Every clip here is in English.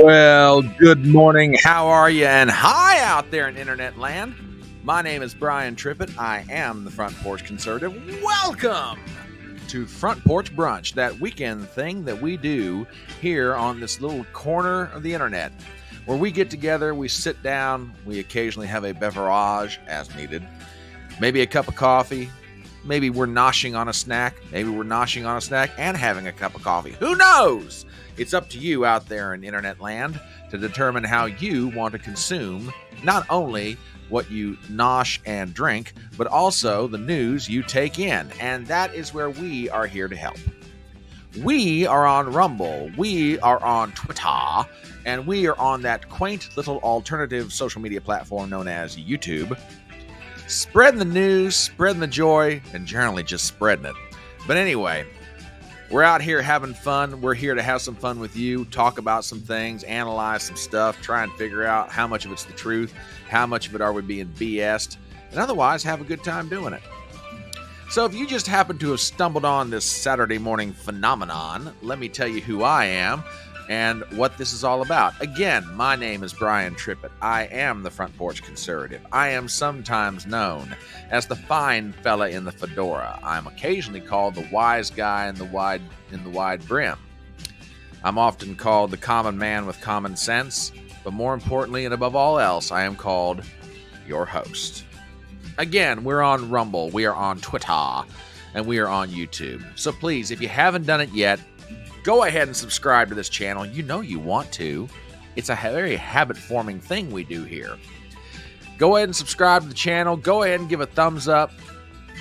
Well, good morning. How are you? And hi out there in internet land. My name is Brian Trippett. I am the Front Porch Conservative. Welcome to Front Porch Brunch, that weekend thing that we do here on this little corner of the internet, where we get together, we sit down, we occasionally have a beverage as needed, maybe a cup of coffee, maybe we're noshing on a snack, maybe we're noshing on a snack and having a cup of coffee. Who knows? It's up to you out there in internet land to determine how you want to consume not only what you nosh and drink, but also the news you take in. And that is where we are here to help. We are on Rumble, we are on Twitter, and we are on that quaint little alternative social media platform known as YouTube. Spreading the news, spreading the joy, and generally just spreading it. But anyway, we're out here having fun. We're here to have some fun with you, talk about some things, analyze some stuff, try and figure out how much of it's the truth, how much of it are we being BS'd, and otherwise have a good time doing it. So if you just happen to have stumbled on this Saturday morning phenomenon, let me tell you who I am and what this is all about. Again, my name is Brian Trippett. I am the Front Porch Conservative. I am sometimes known as the fine fella in the fedora. I'm occasionally called the wise guy in the wide brim. I'm often called the common man with common sense, but more importantly and above all else, I am called your host. Again, we're on Rumble, we are on Twitter, and we are on YouTube. So please, if you haven't done it yet, go ahead and subscribe to this channel. You know you want to. It's a very habit-forming thing we do here. Go ahead and subscribe to the channel. Go ahead and give a thumbs up.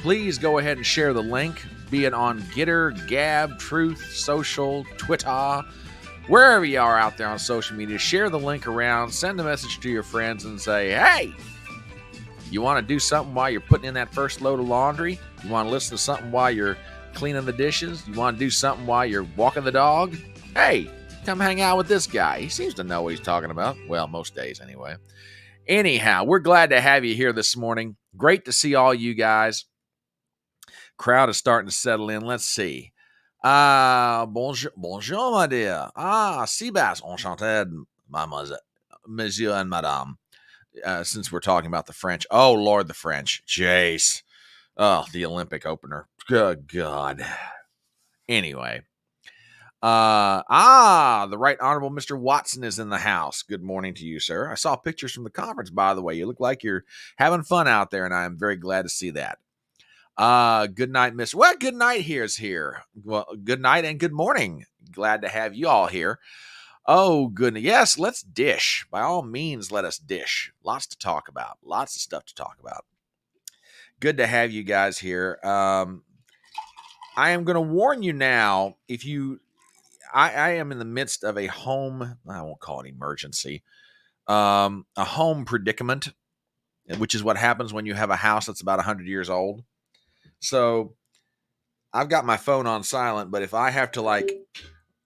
Please go ahead and share the link, be it on Gettr, Gab, Truth, Social, Twitter, wherever you are out there on social media. Share the link around. Send a message to your friends and say, hey, you want to do something while you're putting in that first load of laundry? You want to listen to something while you're cleaning the dishes? You want to do something while you're walking the dog? Hey, come hang out with this guy. He seems to know what he's talking about. Well, most days anyway. Anyhow, we're glad to have you here this morning. Great to see all you guys. Crowd is starting to settle in. Let's see. Bonjour, my dear. Sébastien, enchanté, mademoiselle, monsieur and madame. Since we're talking about the French. Oh, Lord, the French. Jace. Oh, the Olympic opener. Good God. Anyway. The Right Honorable Mr. Watson is in the house. Good morning to you, sir. I saw pictures from the conference, by the way. You look like you're having fun out there, and I am very glad to see that. Good night, Mr. Well, good night here's here. Well, good night and good morning. Glad to have you all here. Oh, goodness. Yes, let's dish. By all means, let us dish. Lots to talk about. Lots of stuff to talk about. Good to have you guys here. I am going to warn you now, if you... I am in the midst of a home, I won't call it emergency, a home predicament, which is what happens when you have a house that's about 100 years old. So I've got my phone on silent, but if I have to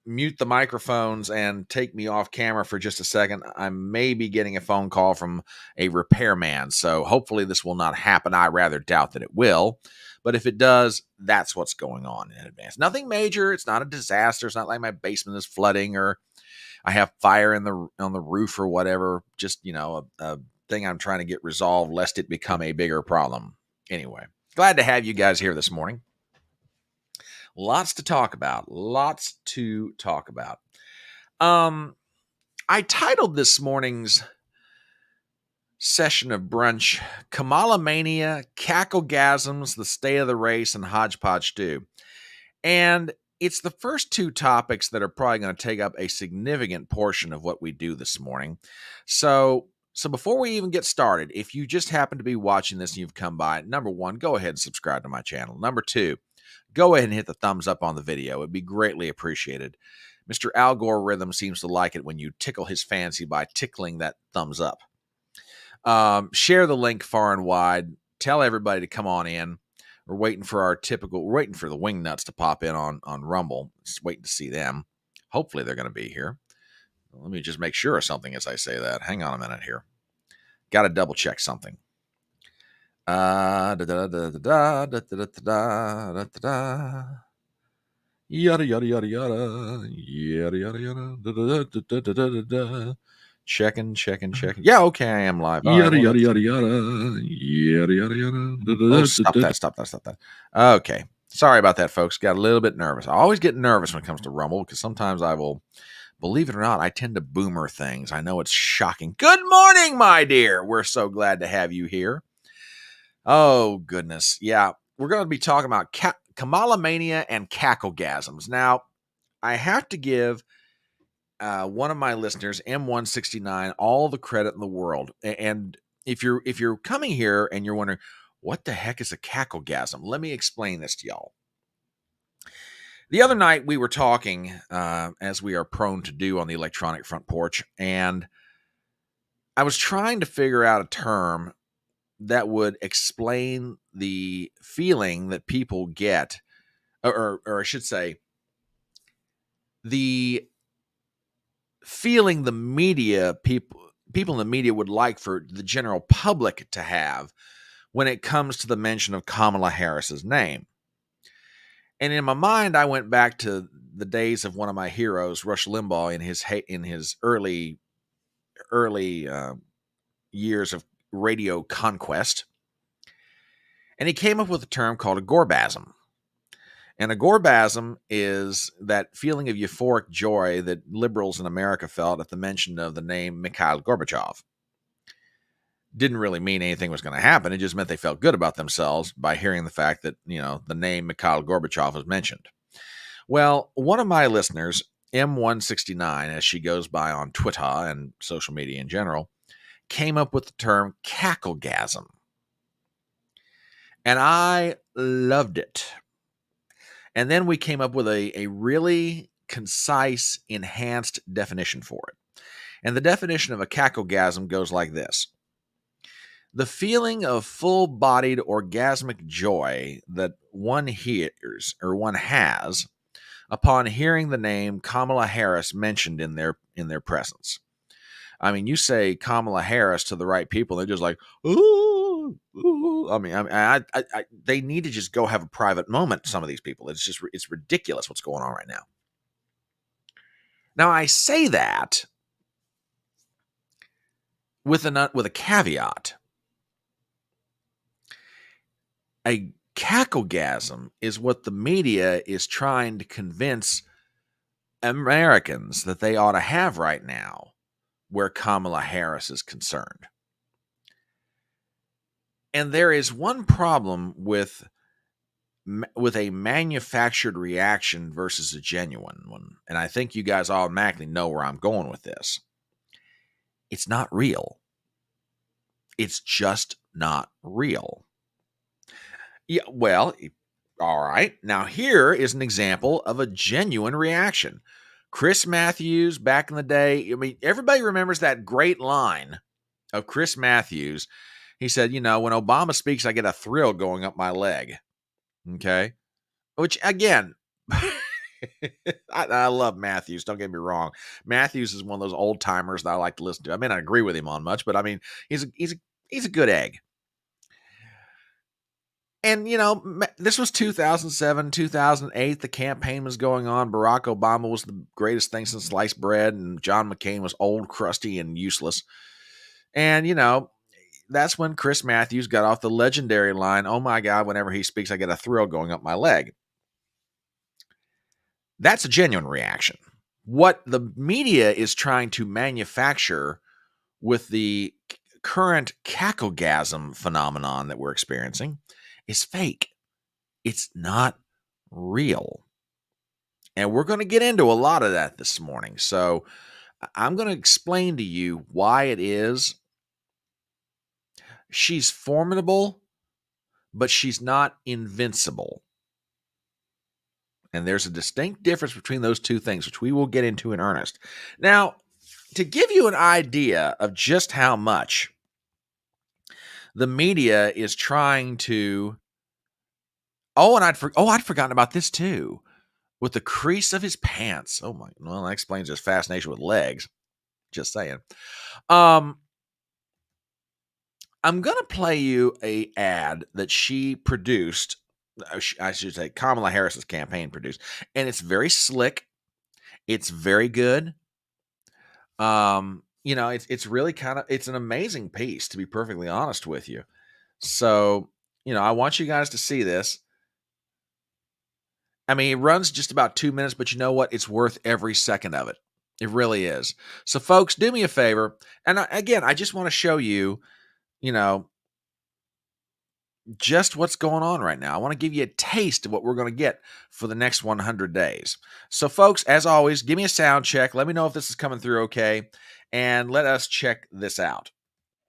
mute the microphones and take me off camera for just a second, I may be getting a phone call from a repairman. So hopefully this will not happen. I rather doubt that it will. But if it does, that's what's going on in advance. Nothing major. It's not a disaster. It's not like my basement is flooding or I have fire on the roof or whatever. Just, a thing I'm trying to get resolved lest it become a bigger problem. Anyway, glad to have you guys here this morning. Lots to talk about. I titled this morning's session of brunch, Kamala-mania, Cacklegasms, the state of the race, and HodgePodge stew. And it's the first two topics that are probably going to take up a significant portion of what we do this morning. So before we even get started, if you just happen to be watching this and you've come by, number one, go ahead and subscribe to my channel. Number two, go ahead and hit the thumbs up on the video. It'd be greatly appreciated. Mr. Algorithm seems to like it when you tickle his fancy by tickling that thumbs up. Share the link far and wide. Tell everybody to come on in. We're waiting for the wing nuts to pop in on Rumble. Just waiting to see them. Hopefully they're going to be here. Let me just make sure of something as I say that. Hang on a minute here. Got to double check something. Yada, yada, yada, yada. Yada, yada, yada. Da, da, da, da, da, da, da, da. Checking. Yeah, okay, I am live. All right, Yada, well, yada, yada, yada. Yada, yada, yada. Oh, stop that. Okay. Sorry about that, folks. Got a little bit nervous. I always get nervous when it comes to Rumble because sometimes I will, believe it or not, I tend to boomer things. I know it's shocking. Good morning, my dear. We're so glad to have you here. Oh, goodness. Yeah, we're going to be talking about Kamala-mania and Cacklegasms. Now, I have to give one of my listeners, M169, all the credit in the world. And if you're coming here and you're wondering, what the heck is a cacklegasm? Let me explain this to y'all. The other night we were talking, as we are prone to do on the electronic front porch, and I was trying to figure out a term that would explain the feeling that people get, or I should say, the feeling the media people in the media would like for the general public to have when it comes to the mention of Kamala Harris's name. And in my mind, I went back to the days of one of my heroes, Rush Limbaugh, in his early years of radio conquest, and he came up with a term called a gorbasm. And a gorbasm is that feeling of euphoric joy that liberals in America felt at the mention of the name Mikhail Gorbachev. Didn't really mean anything was going to happen. It just meant they felt good about themselves by hearing the fact that, the name Mikhail Gorbachev was mentioned. Well, one of my listeners, M169, as she goes by on Twitter and social media in general, came up with the term cacklegasm. And I loved it. And then we came up with a really concise, enhanced definition for it. And the definition of a cacklegasm goes like this: the feeling of full-bodied orgasmic joy that one hears or one has upon hearing the name Kamala Harris mentioned in their presence. I mean, you say Kamala Harris to the right people, they're just like, ooh, ooh. I mean, they need to just go have a private moment. Some of these people, it's ridiculous what's going on right now. Now, I say that with a caveat. A cacklegasm is what the media is trying to convince Americans that they ought to have right now, where Kamala Harris is concerned. And there is one problem with a manufactured reaction versus a genuine one. And I think you guys automatically know where I'm going with this. It's not real. It's just not real. Yeah, well, all right. Now here is an example of a genuine reaction. Chris Matthews, back in the day, I mean, everybody remembers that great line of Chris Matthews. He said, when Obama speaks, I get a thrill going up my leg. Okay. Which, again, I love Matthews. Don't get me wrong. Matthews is one of those old timers that I like to listen to. I may not agree with him on much, but I mean, he's a good egg. And, this was 2007, 2008. The campaign was going on. Barack Obama was the greatest thing since sliced bread, and John McCain was old, crusty, and useless. And, that's when Chris Matthews got off the legendary line, "Oh my God, whenever he speaks, I get a thrill going up my leg." That's a genuine reaction. What the media is trying to manufacture with the current cacklegasm phenomenon that we're experiencing is fake. It's not real. And we're going to get into a lot of that this morning. So I'm going to explain to you why it is. She's formidable, but she's not invincible. And there's a distinct difference between those two things, which we will get into in earnest. Now, to give you an idea of just how much the media is trying to... I'd forgotten about this too. With the crease of his pants. Oh my, well, that explains his fascination with legs. Just saying. I'm going to play you a ad that she produced I should say Kamala Harris's campaign produced, and it's very slick. It's very good. It's really it's an amazing piece, to be perfectly honest with you. So, I want you guys to see this. I mean, it runs just about 2 minutes, but you know what? It's worth every second of it. It really is. So, folks, do me a favor. And again, I just want to show you, just what's going on right now. I want to give you a taste of what we're going to get for the next 100 days. So, folks, as always, give me a sound check. Let me know if this is coming through okay. And let us check this out.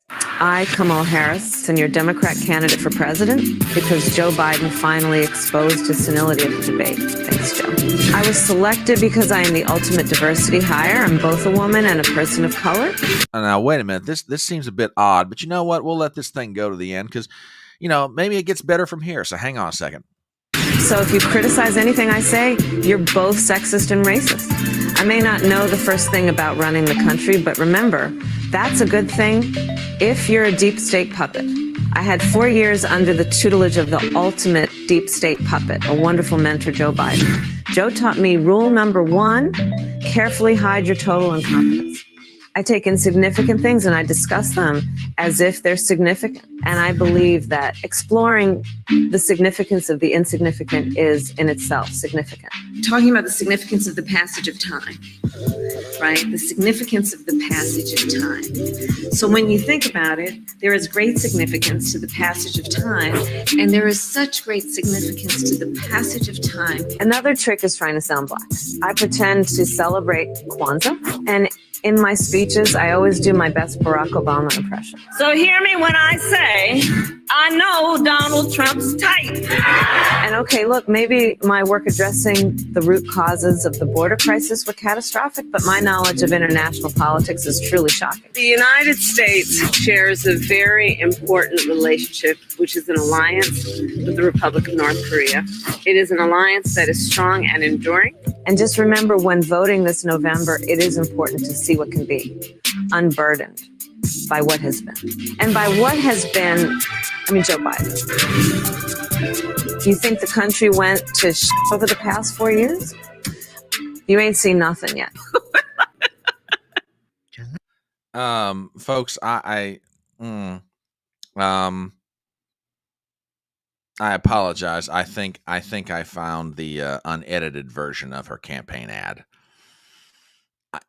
I, Kamala Harris, and your Democrat candidate for president, because Joe Biden finally exposed his senility at the debate. Thanks, Joe. I was selected because I am the ultimate diversity hire. I'm both a woman and a person of color. Now, wait a minute. This seems a bit odd, but you know what? We'll let this thing go to the end because, maybe it gets better from here. So hang on a second. So if you criticize anything I say, you're both sexist and racist. I may not know the first thing about running the country, but remember, that's a good thing if you're a deep state puppet. I had 4 years under the tutelage of the ultimate deep state puppet, a wonderful mentor, Joe Biden. Joe taught me rule number 1, carefully hide your total incompetence. I take insignificant things and I discuss them as if they're significant. And I believe that exploring the significance of the insignificant is in itself significant. Talking about the significance of the passage of time, right? The significance of the passage of time. So when you think about it, there is great significance to the passage of time, and there is such great significance to the passage of time. Another trick is trying to sound black. I pretend to celebrate Kwanzaa, and in my speeches, I always do my best Barack Obama impression. So hear me when I say, I know Donald Trump's type. And okay, look, maybe my work addressing the root causes of the border crisis were catastrophic, but my knowledge of international politics is truly shocking. The United States shares a very important relationship, which is an alliance with the Republic of North Korea. It is an alliance that is strong and enduring. And just remember, when voting this November, it is important to see what can be, unburdened by what has been. And by what has been, I mean Joe Biden. You think the country went to over the past 4 years? You ain't seen nothing yet. Folks, I apologize. I think I found the unedited version of her campaign ad.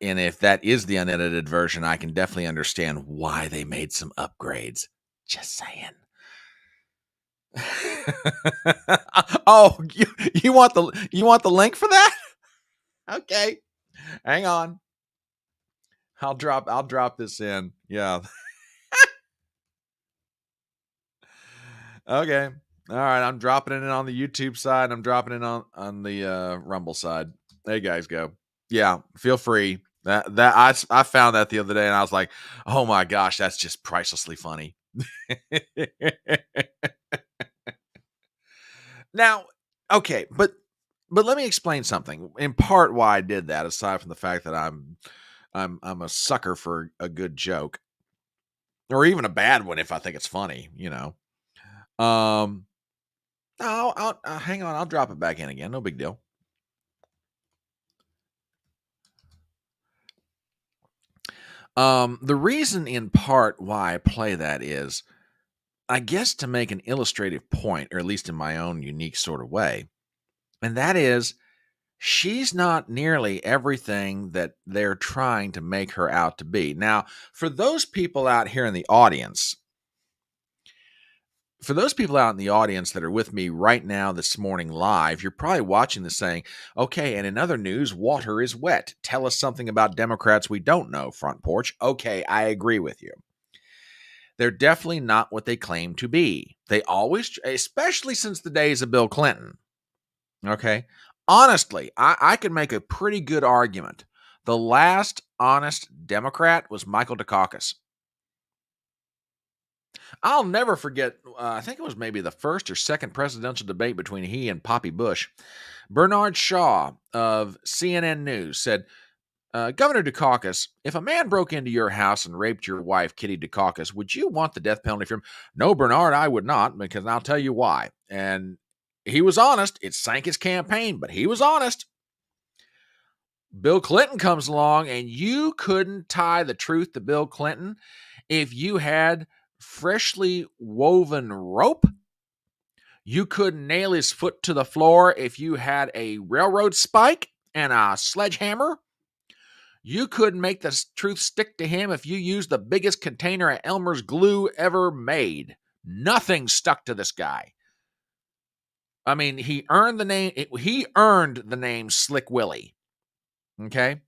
And if that is the unedited version, I can definitely understand why they made some upgrades. Just saying. Oh, you want the link for that? Okay. Hang on. I'll drop this in. Yeah. Okay. All right, I'm dropping it in on the YouTube side. I'm dropping it on the Rumble side. There you guys go. Yeah, feel free. That I found that the other day, and I was like, oh my gosh, that's just pricelessly funny. Now, okay, but let me explain something. In part, why I did that, aside from the fact that I'm a sucker for a good joke, or even a bad one if I think it's funny. I'll hang on. I'll drop it back in again. No big deal. The reason in part why I play that is, I guess, to make an illustrative point, or at least in my own unique sort of way. And that is, she's not nearly everything that they're trying to make her out to be. Now, for those people out here in the audience, that are with me right now this morning live, you're probably watching this saying, okay, and in other news, water is wet. Tell us something about Democrats we don't know, Front Porch. Okay, I agree with you. They're definitely not what they claim to be. They always, especially since the days of Bill Clinton. Okay? Honestly, I can make a pretty good argument. The last honest Democrat was Michael Dukakis. I'll never forget, I think it was maybe the first or second presidential debate between he and Poppy Bush. Bernard Shaw of CNN News said, Governor Dukakis, if a man broke into your house and raped your wife, Kitty Dukakis, would you want the death penalty for him? No, Bernard, I would not, because I'll tell you why. And he was honest. It sank his campaign, but he was honest. Bill Clinton comes along, and you couldn't tie the truth to Bill Clinton if you had freshly woven rope. You couldn't nail his foot to the floor if you had a railroad spike and a sledgehammer. You couldn't make the truth stick to him if you used the biggest container of Elmer's glue ever made. Nothing stuck to this guy. I mean, he earned the name Slick Willie. Okay?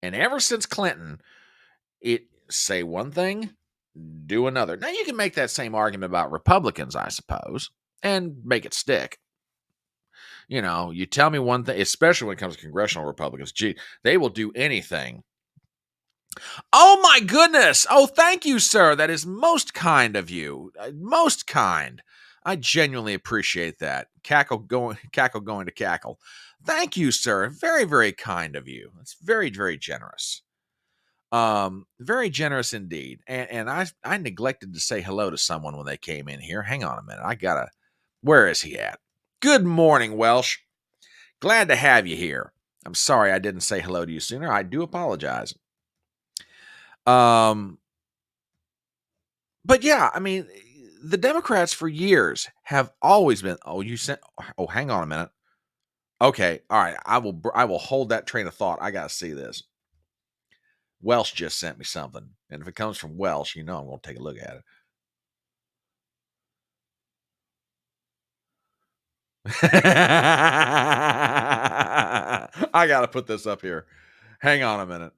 And ever since Clinton, it say one thing, do another. Now, you can make that same argument about Republicans, I suppose, and make it stick. You know, you tell me one thing, especially when it comes to congressional Republicans, gee, they will do anything. Oh, my goodness. Oh, thank you, sir. That is most kind of you. Most kind. I genuinely appreciate that. Cackle going to cackle. Thank you, sir. Very, very kind of you. It's very, very generous. Very generous indeed. And I neglected to say hello to someone when they came in here. Hang on a minute. Where is he at? Good morning, Welsh. Glad to have you here. I'm sorry I didn't say hello to you sooner. I do apologize. But yeah, I mean, the Democrats for years have always been, hang on a minute. Okay. All right. I will hold that train of thought. I got to see this. Welsh just sent me something. And if it comes from Welsh, you know I'm going to take a look at it. I got to put this up here. Hang on a minute.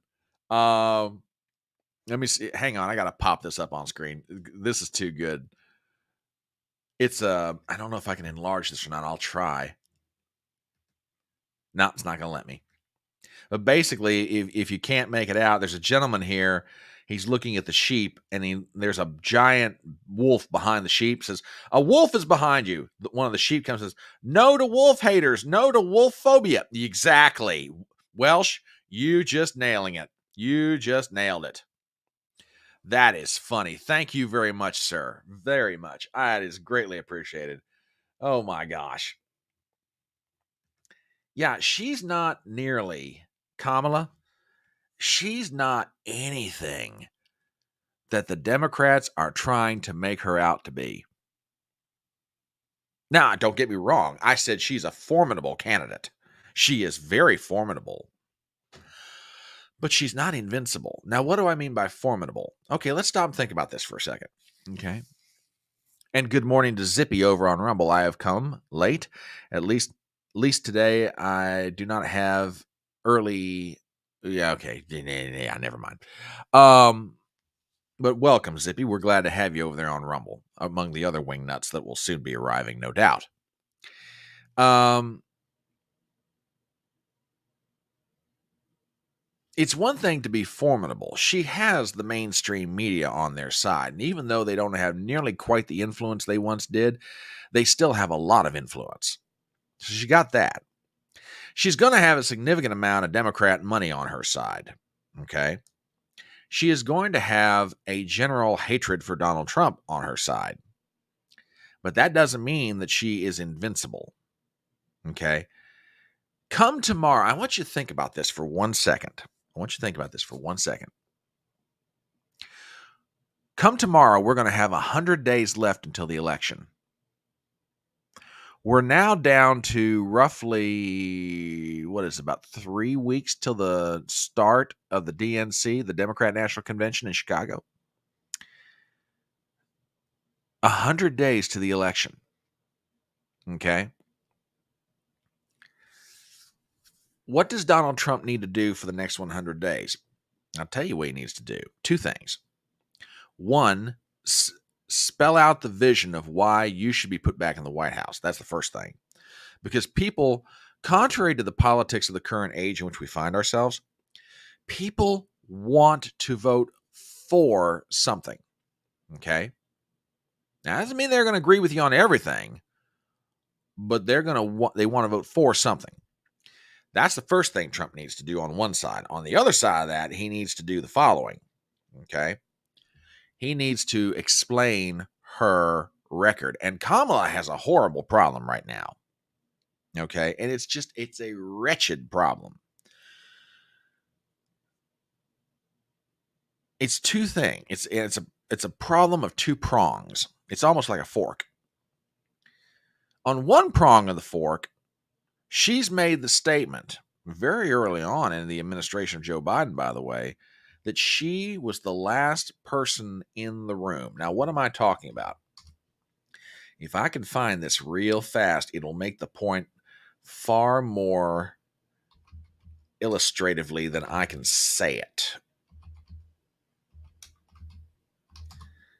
Let me see. Hang on. I got to pop this up on screen. This is too good. It's I don't know if I can enlarge this or not. I'll try. No, it's not going to let me. But basically, if you can't make it out, there's a gentleman here. He's looking at the sheep, and there's a giant wolf behind the sheep. Says, a wolf is behind you. One of the sheep comes and says, no to wolf haters. No to wolf phobia. Exactly. Welsh, you just nailing it. You just nailed it. That is funny. Thank you very much, sir. Very much. That is greatly appreciated. Oh, my gosh. Yeah, she's not nearly Kamala. She's not anything that the Democrats are trying to make her out to be. Now, don't get me wrong. I said she's a formidable candidate. She is very formidable. But she's not invincible. Now, what do I mean by formidable? Okay, let's stop and think about this for a second. Okay. And good morning to Zippy over on Rumble. I have come late. At least today, I do not have early. Yeah, okay. Yeah, never mind. But welcome, Zippy. We're glad to have you over there on Rumble, among the other wingnuts that will soon be arriving, no doubt. It's one thing to be formidable. She has the mainstream media on their side. And even though they don't have nearly quite the influence they once did, they still have a lot of influence. So she got that. She's going to have a significant amount of Democrat money on her side. Okay. She is going to have a general hatred for Donald Trump on her side. But that doesn't mean that she is invincible. Okay. Come tomorrow. I want you to think about this for 1 second. Come tomorrow, we're going to have 100 days left until the election. We're now down to roughly, about 3 weeks till the start of the DNC, the Democrat National Convention in Chicago. 100 days to the election. Okay. What does Donald Trump need to do for the next 100 days? I'll tell you what he needs to do. 2 things. 1, spell out the vision of why you should be put back in the White House. That's the first thing. Because people, contrary to the politics of the current age in which we find ourselves, people want to vote for something. Okay? Now, that doesn't mean they're going to agree with you on everything, but they want to vote for something. That's the first thing Trump needs to do on one side. On the other side of that, he needs to do the following. Okay? He needs to explain her record. And Kamala has a horrible problem right now. Okay. And it's a wretched problem. It's two things. It's a problem of two prongs. It's almost like a fork. On one prong of the fork, she's made the statement very early on in the administration of Joe Biden, by the way, that she was the last person in the room. Now, what am I talking about? If I can find this real fast, it'll make the point far more illustratively than I can say it.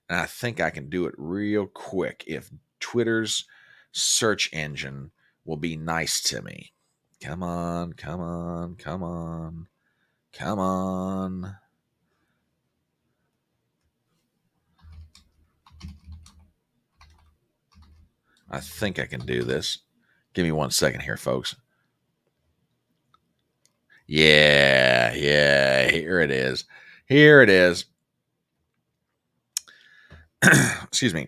And I think I can do it real quick if Twitter's search engine will be nice to me. Come on, come on, come on, come on. I think I can do this. Give me 1 second here, folks. Yeah, here it is. Here it is. Excuse me.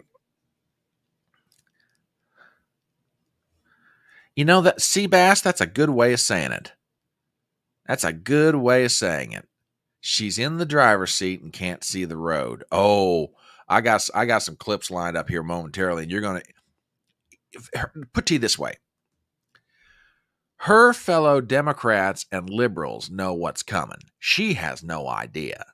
You know that Seabass, that's a good way of saying it. That's a good way of saying it. She's in the driver's seat and can't see the road. Oh, I got some clips lined up here momentarily, and you're going to put to you this way. Her fellow Democrats and liberals know what's coming. She has no idea.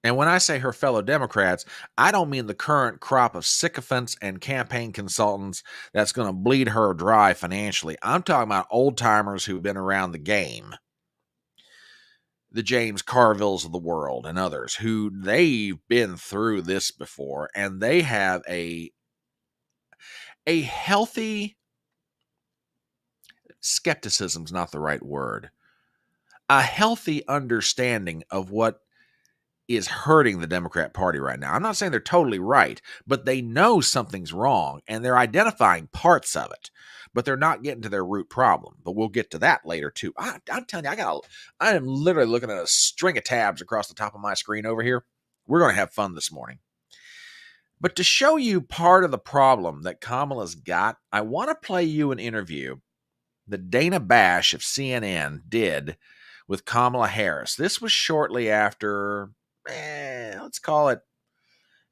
And when I say her fellow Democrats, I don't mean the current crop of sycophants and campaign consultants that's going to bleed her dry financially. I'm talking about old-timers who've been around the game. The James Carvilles of the world and others who they've been through this before, and they have a healthy skepticism's not the right word. A healthy understanding of what is hurting the Democrat Party right now. I'm not saying they're totally right, but they know something's wrong and they're identifying parts of it, but they're not getting to their root problem. But we'll get to that later too. I'm telling you, I am literally looking at a string of tabs across the top of my screen over here. We're going to have fun this morning. But to show you part of the problem that Kamala's got, I want to play you an interview that Dana Bash of CNN did with Kamala Harris. This was shortly after, let's call it,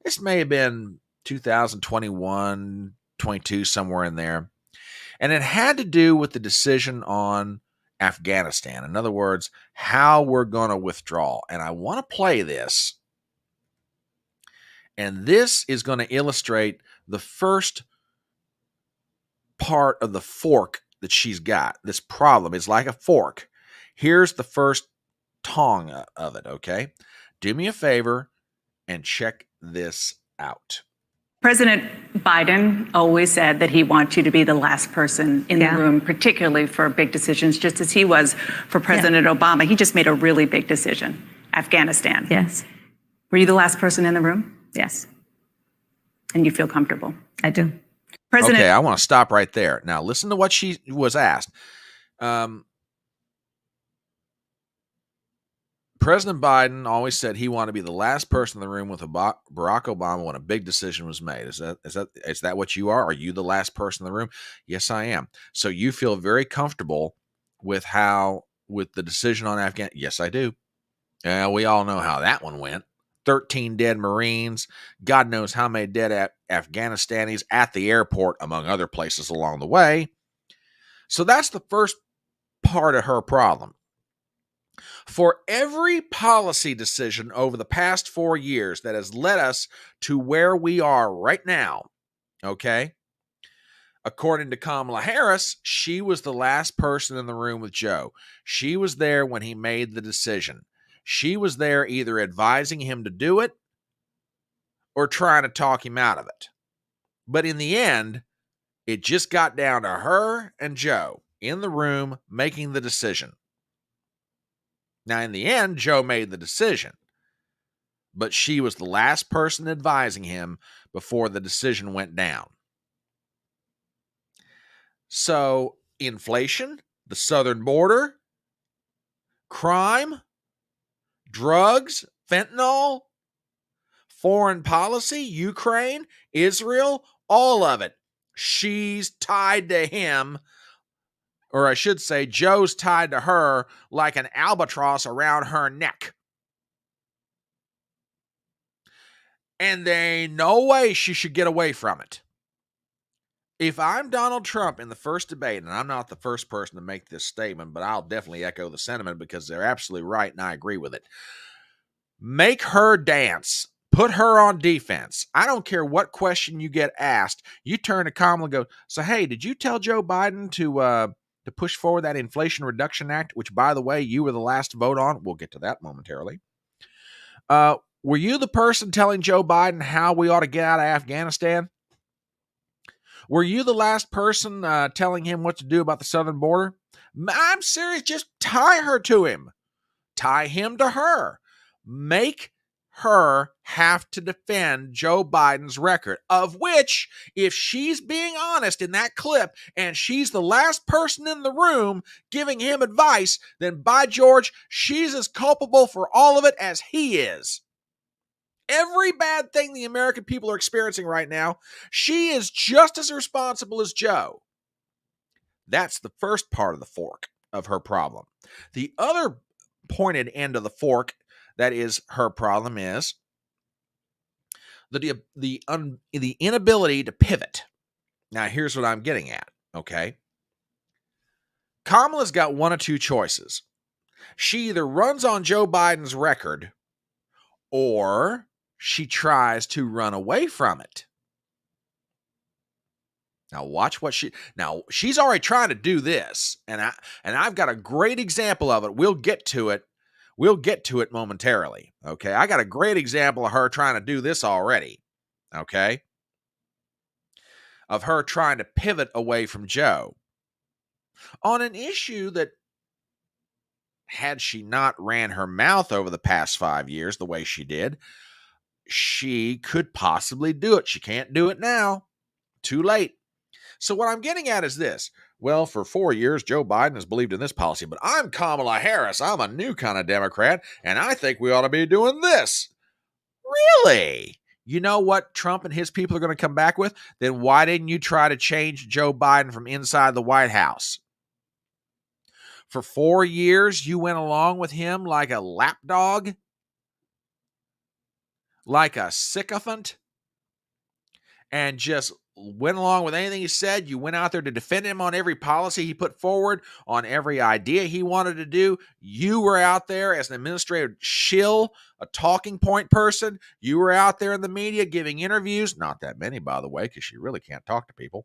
this may have been 2021, 22, somewhere in there. And it had to do with the decision on Afghanistan. In other words, how we're going to withdraw. And I want to play this. And this is going to illustrate the first part of the fork that she's got. This problem is like a fork. Here's the first tong of it, okay? Do me a favor and check this out. President Biden always said that he wants you to be the last person in the room, particularly for big decisions, just as he was for President Obama. He just made a really big decision, Afghanistan. Yes. Were you the last person in the room? Yes. And you feel comfortable? I do. President. Okay, I want to stop right there. Now, listen to what she was asked. President Biden always said he wanted to be the last person in the room with Barack Obama when a big decision was made. Is that what you are? Are you the last person in the room? Yes, I am. So you feel very comfortable with the decision on Afghanistan? Yes, I do. We all know how that one went. 13 dead Marines, God knows how many dead Afghanistanis at the airport, among other places along the way. So that's the first part of her problem. For every policy decision over the past 4 years that has led us to where we are right now, okay, according to Kamala Harris, she was the last person in the room with Joe. She was there when he made the decision. She was there either advising him to do it or trying to talk him out of it. But in the end, it just got down to her and Joe in the room making the decision. Now, in the end, Joe made the decision, but she was the last person advising him before the decision went down. So, inflation, the southern border, crime, drugs, fentanyl, foreign policy, Ukraine, Israel, all of it. She's tied to him, or I should say, Joe's tied to her like an albatross around her neck. And there ain't no way she should get away from it. If I'm Donald Trump in the first debate, and I'm not the first person to make this statement, but I'll definitely echo the sentiment because they're absolutely right and I agree with it. Make her dance. Put her on defense. I don't care what question you get asked. You turn to Kamala and go, so hey, did you tell Joe Biden to push forward that Inflation Reduction Act, which, by the way, you were the last to vote on? We'll get to that momentarily. Were you the person telling Joe Biden how we ought to get out of Afghanistan? Were you the last person telling him what to do about the southern border? I'm serious. Just tie her to him. Tie him to her. Make her have to defend Joe Biden's record, of which, if she's being honest in that clip and she's the last person in the room giving him advice, then by George, she's as culpable for all of it as he is. Every bad thing the American people are experiencing right now, she is just as responsible as Joe. That's the first part of the fork of her problem. The other pointed end of the fork that is her problem is the inability to pivot. Now, here's what I'm getting at, okay? Kamala's got one of two choices. She either runs on Joe Biden's record or she tries to run away from it. Now watch what she's already trying to do this, and I've got a great example of it. We'll get to it. We'll get to it momentarily. Okay. I got a great example of her trying to do this already. Okay. Of her trying to pivot away from Joe on an issue that, had she not ran her mouth over the past 5 years the way she did, she could possibly do it. She can't do it now. Too late. So what I'm getting at is this. Well, for 4 years, Joe Biden has believed in this policy, but I'm Kamala Harris. I'm a new kind of Democrat, and I think we ought to be doing this. Really? You know what Trump and his people are going to come back with? Then why didn't you try to change Joe Biden from inside the White House? For 4 years, you went along with him like a lapdog, like a sycophant, and just went along with anything he said. You went out there to defend him on every policy he put forward, on every idea he wanted to do. You were out there as an administrative shill, a talking point person. You were out there in the media giving interviews. Not that many, by the way, because she really can't talk to people.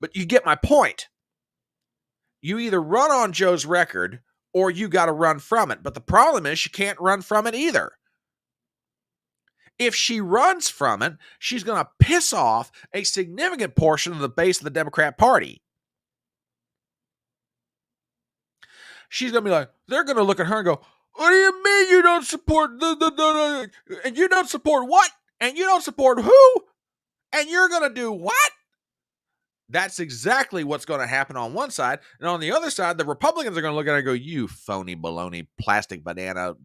But you get my point. You either run on Joe's record or you got to run from it. But the problem is she can't run from it either. If she runs from it, she's going to piss off a significant portion of the base of the Democrat Party. She's going to be like, they're going to look at her and go, what do you mean you don't support and you don't support what? And you don't support who? And you're going to do what? That's exactly what's going to happen on one side. And on the other side, the Republicans are going to look at her and go, you phony baloney, plastic banana,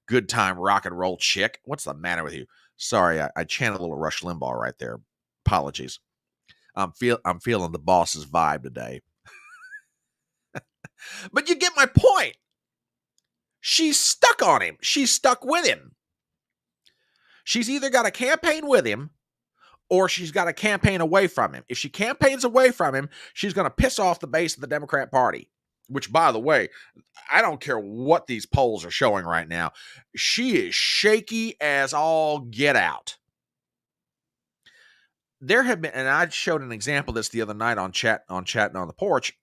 good time rock and roll chick. What's the matter with you? Sorry, I chanted a little Rush Limbaugh right there. Apologies. I'm feeling the boss's vibe today. But you get my point. She's stuck on him. She's stuck with him. She's either got to campaign with him or she's got to campaign away from him. If she campaigns away from him, she's going to piss off the base of the Democrat Party. Which, by the way, I don't care what these polls are showing right now. She is shaky as all get out. There have been, and I showed an example of this the other night on Chatting on the Porch.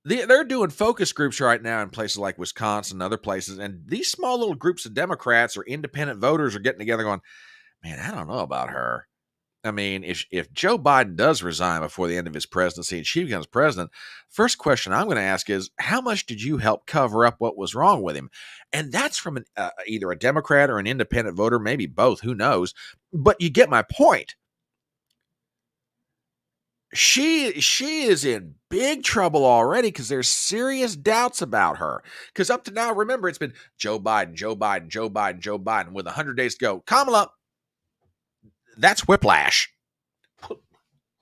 They're doing focus groups right now in places like Wisconsin and other places, and these small little groups of Democrats or independent voters are getting together going, man, I don't know about her. I mean, if Joe Biden does resign before the end of his presidency and she becomes president, first question I'm going to ask is, how much did you help cover up what was wrong with him? And that's from either a Democrat or an independent voter, maybe both, who knows? But you get my point. She is in big trouble already because there's serious doubts about her. Because up to now, remember, it's been Joe Biden, Joe Biden, Joe Biden, Joe Biden with 100 days to go. Kamala, that's whiplash.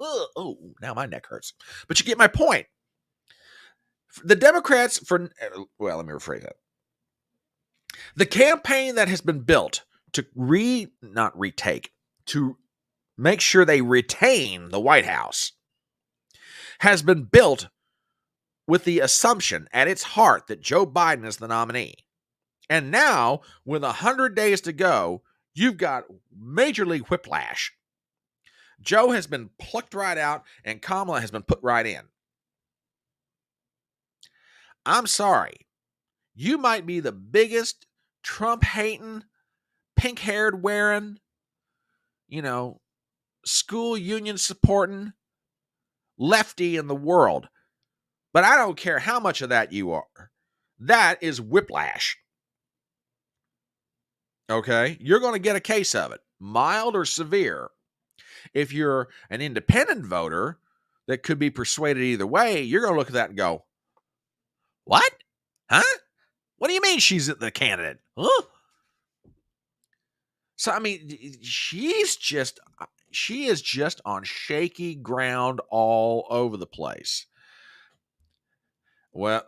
Oh, now my neck hurts. But you get my point. The Democrats, let me rephrase that. The campaign that has been built to to make sure they retain the White House has been built with the assumption at its heart that Joe Biden is the nominee. And now, with 100 days to go, you've got major league whiplash. Joe has been plucked right out, and Kamala has been put right in. I'm sorry. You might be the biggest Trump-hating, pink-haired wearing, school union supporting lefty in the world. But I don't care how much of that you are. That is whiplash. Okay? You're going to get a case of it, mild or severe. If you're an independent voter that could be persuaded either way, you're going to look at that and go, what? Huh? What do you mean she's the candidate? Huh? So, I mean, she is just on shaky ground all over the place. Well,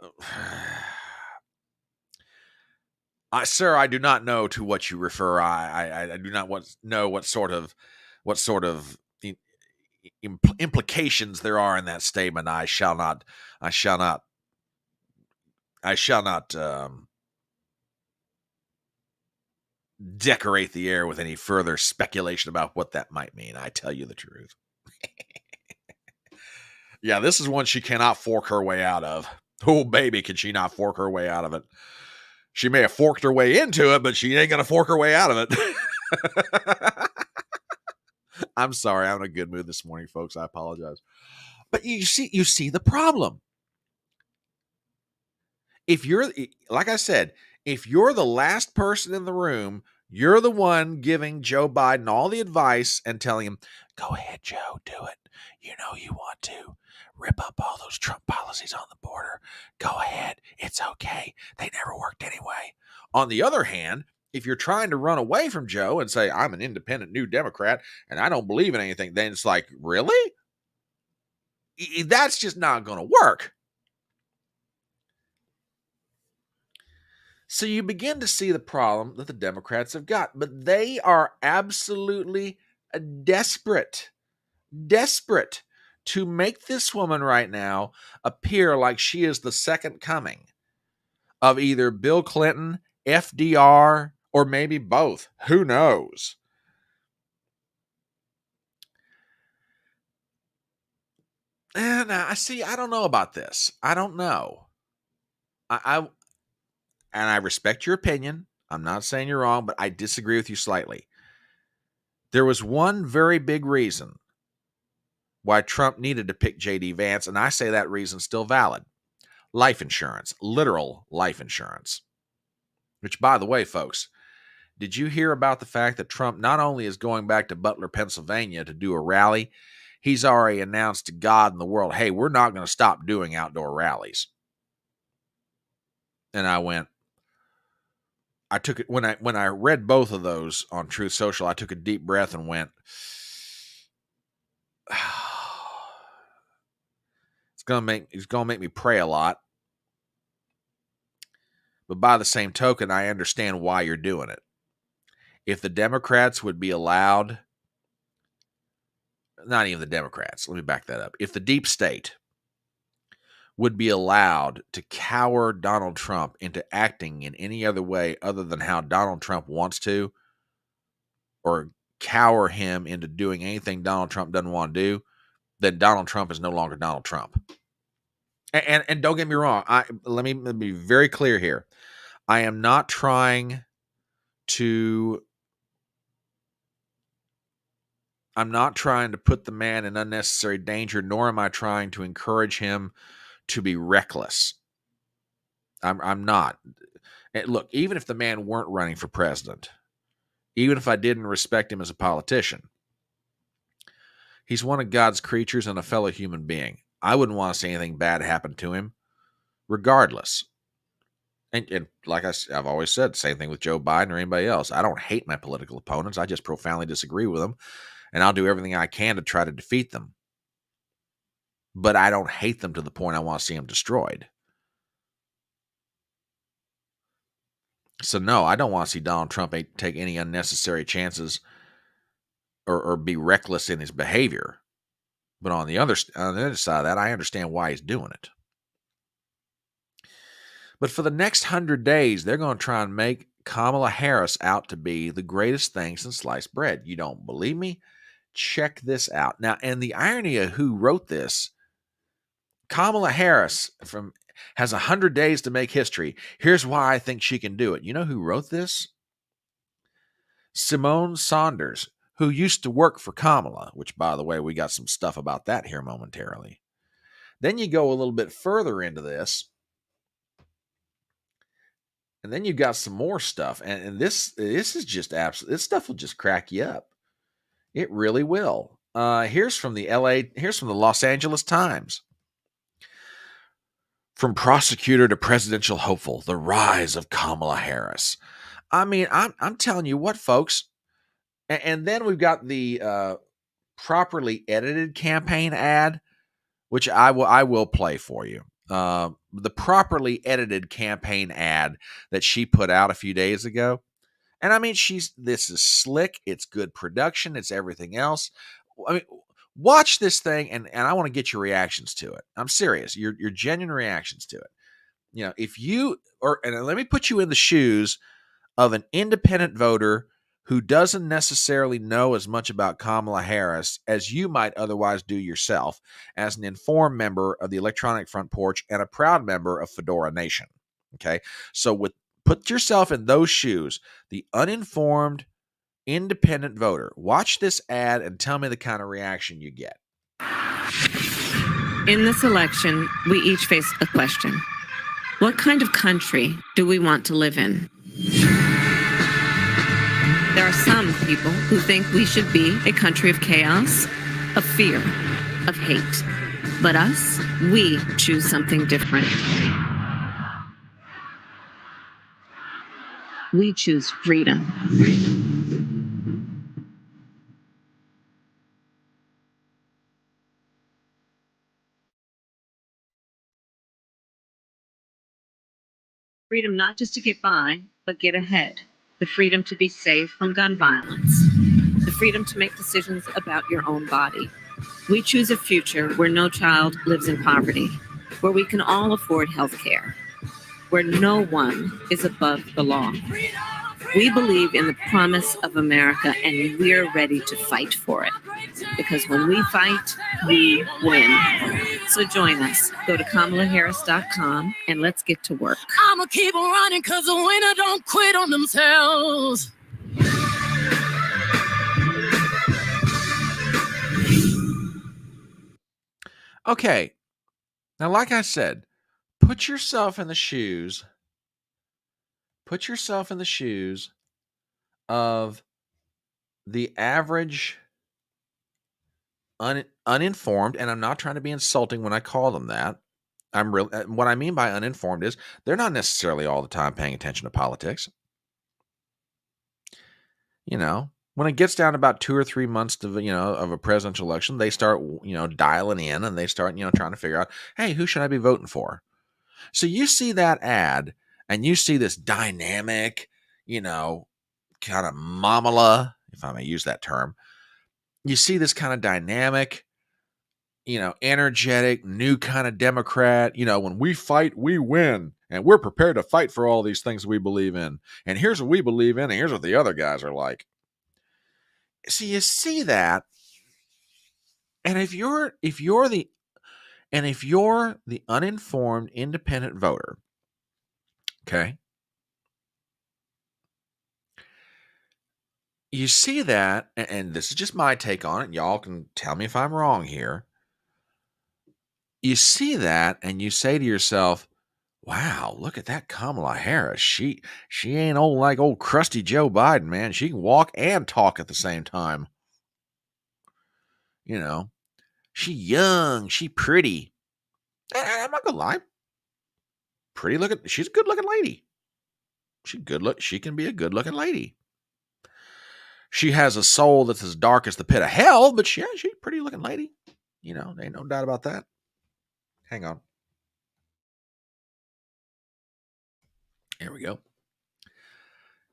sir, I do not know to what you refer. I do not know what sort of implications there are in that statement. I shall not decorate the air with any further speculation about what that might mean. I tell you the truth. Yeah, this is one she cannot fork her way out of. Oh, baby, can she not fork her way out of it? She may have forked her way into it, but she ain't going to fork her way out of it. I'm sorry. I'm in a good mood this morning, folks. I apologize. But you see the problem. Like I said, if you're the last person in the room, you're the one giving Joe Biden all the advice and telling him, go ahead, Joe, do it. You know you want to. Rip up all those Trump policies on the border. Go ahead. It's okay. They never worked anyway. On the other hand, if you're trying to run away from Joe and say, I'm an independent new Democrat and I don't believe in anything, then it's like, really? That's just not going to work. So you begin to see the problem that the Democrats have got, but they are absolutely desperate to make this woman right now appear like she is the second coming of either Bill Clinton, FDR, or maybe both. Who knows? And I don't know about this. I don't know. And I respect your opinion. I'm not saying you're wrong, but I disagree with you slightly. There was one very big reason why Trump needed to pick J.D. Vance, and I say that reason's still valid. Life insurance, literal life insurance. Which, by the way, folks, did you hear about the fact that Trump not only is going back to Butler, Pennsylvania to do a rally, he's already announced to God and the world, hey, we're not going to stop doing outdoor rallies. And I took it when I read both of those on Truth Social, I took a deep breath and went, it's gonna make me pray a lot. But by the same token, I understand why you're doing it. If the Democrats would be allowed, not even the Democrats, let me back that up. If the deep state would be allowed to cower Donald Trump into acting in any other way other than how Donald Trump wants to, or cower him into doing anything Donald Trump doesn't want to do, then Donald Trump is no longer Donald Trump. And don't get me wrong. Let me be very clear here. I am not trying to put the man in unnecessary danger, nor am I trying to encourage him to be reckless. I'm not. And look, even if the man weren't running for president, even if I didn't respect him as a politician, he's one of God's creatures and a fellow human being. I wouldn't want to see anything bad happen to him, regardless. And like I've always said, same thing with Joe Biden or anybody else. I don't hate my political opponents. I just profoundly disagree with them, and I'll do everything I can to try to defeat them. but I don't hate them to the point I want to see them destroyed. So no, I don't want to see Donald Trump take any unnecessary chances or be reckless in his behavior. But on the other side of that, I understand why he's doing it. But for the next 100 days, they're going to try and make Kamala Harris out to be the greatest thing since sliced bread. You don't believe me? Check this out. Now, and the irony of who wrote this, Kamala Harris has 100 days to make history. Here's why I think she can do it. You know who wrote this? Simone Saunders, who used to work for Kamala, which, by the way, we got some stuff about that here momentarily. Then you go a little bit further into this, and then you got some more stuff. And this is just absolute. This stuff will just crack you up. It really will. Here's from the Los Angeles Times. From prosecutor to presidential hopeful, the rise of Kamala Harris. I mean, I'm telling you what, folks. And then we've got the properly edited campaign ad, which I will play for you. The properly edited campaign ad that she put out a few days ago. And I mean, this is slick. It's good production. It's everything else. I mean, watch this thing, and I want to get your reactions to it. I'm serious. Your genuine reactions to it. You know, and let me put you in the shoes of an independent voter who doesn't necessarily know as much about Kamala Harris as you might otherwise do yourself as an informed member of the Electronic Front Porch and a proud member of Fedora Nation. Okay? So put yourself in those shoes, the uninformed, independent voter. Watch this ad and tell me the kind of reaction you get. In this election, we each face a question. What kind of country do we want to live in? There are some people who think we should be a country of chaos, of fear, of hate. But us, we choose something different. We choose freedom. Freedom not just to get by, but get ahead. The freedom to be safe from gun violence. The freedom to make decisions about your own body. We choose a future where no child lives in poverty, where we can all afford health care, where no one is above the law. We believe in the promise of America, and we're ready to fight for it. Because when we fight, we win. So join us. Go to KamalaHarris.com and let's get to work. I'ma keep on running because the winner don't quit on themselves. Okay. Now, like I said, put yourself in the shoes of the average uninformed, and I'm not trying to be insulting when I call them that. What I mean by uninformed is they're not necessarily all the time paying attention to politics. You know, when it gets down to about 2 or 3 months of a presidential election, they start, dialing in, and they start, trying to figure out, hey, who should I be voting for? So you see that ad, and you see this dynamic, kind of mamala, if I may use that term. You see this kind of dynamic, energetic, new kind of Democrat. When we fight, we win. And we're prepared to fight for all these things we believe in. And here's what we believe in, and here's what the other guys are like. So you see that. And if you're the uninformed independent voter, okay, you see that, and this is just my take on it. Y'all can tell me if I'm wrong here. You see that, and you say to yourself, wow, look at that Kamala Harris. She ain't old crusty Joe Biden, man. She can walk and talk at the same time. She young, she pretty. I'm not gonna lie. Pretty looking. She's a good looking lady. She can be a good looking lady. She has a soul that's as dark as the pit of hell, but she's a pretty looking lady. There ain't no doubt about that. Hang on. Here we go.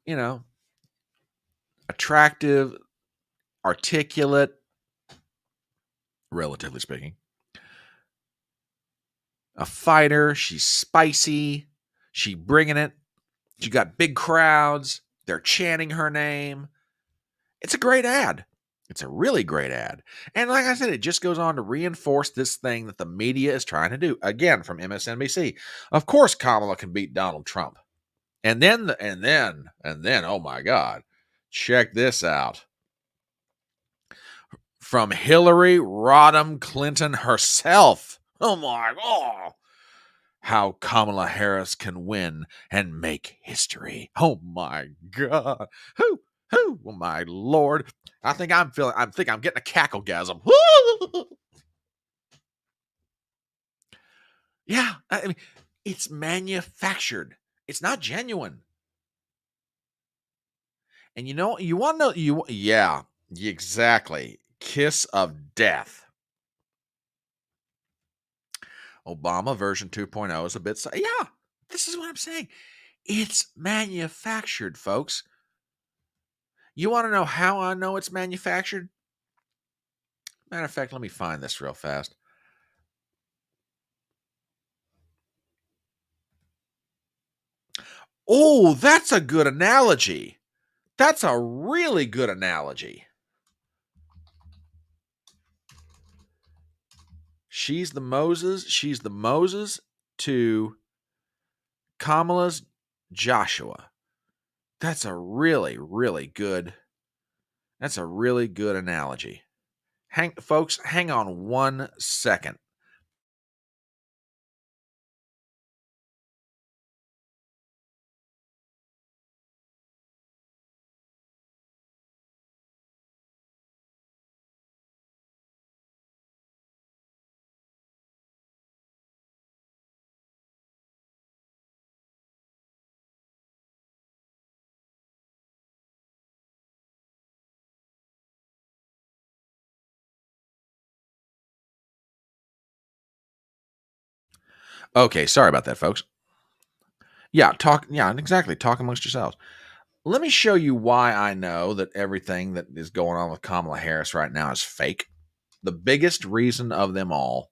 You know, attractive, articulate, relatively speaking. A fighter. She's spicy. She bringing it. She got big crowds. They're chanting her name. It's a great ad. It's a really great ad. And like I said, it just goes on to reinforce this thing that the media is trying to do. Again, from MSNBC. Of course, Kamala can beat Donald Trump. And then, oh my God, check this out. From Hillary Rodham Clinton herself. Oh my God. How Kamala Harris can win and make history. Oh my God. Who? Oh my Lord. I think I'm getting a cacklegasm. Yeah. I mean, it's manufactured. It's not genuine. And you want to know, yeah, exactly. Kiss of death. Obama version 2.0 is a bit, yeah, this is what I'm saying. It's manufactured, folks. You want to know how I know it's manufactured? Matter of fact, let me find this real fast. Oh, that's a good analogy. That's a really good analogy. She's the Moses to Kamala's Joshua. That's a really, really good analogy. Folks, hang on 1 second. Okay, sorry about that, folks. Yeah, exactly. Talk amongst yourselves. Let me show you why I know that everything that is going on with Kamala Harris right now is fake. The biggest reason of them all.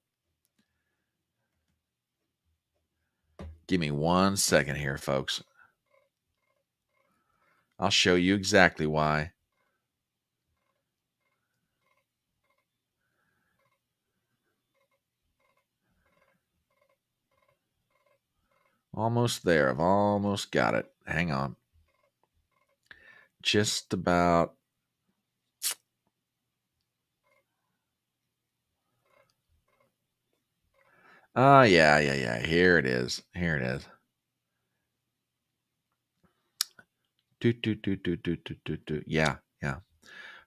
Give me 1 second here, folks. I'll show you exactly why. Almost there. I've almost got it. Hang on. Just about. Oh, yeah. Here it is. Yeah.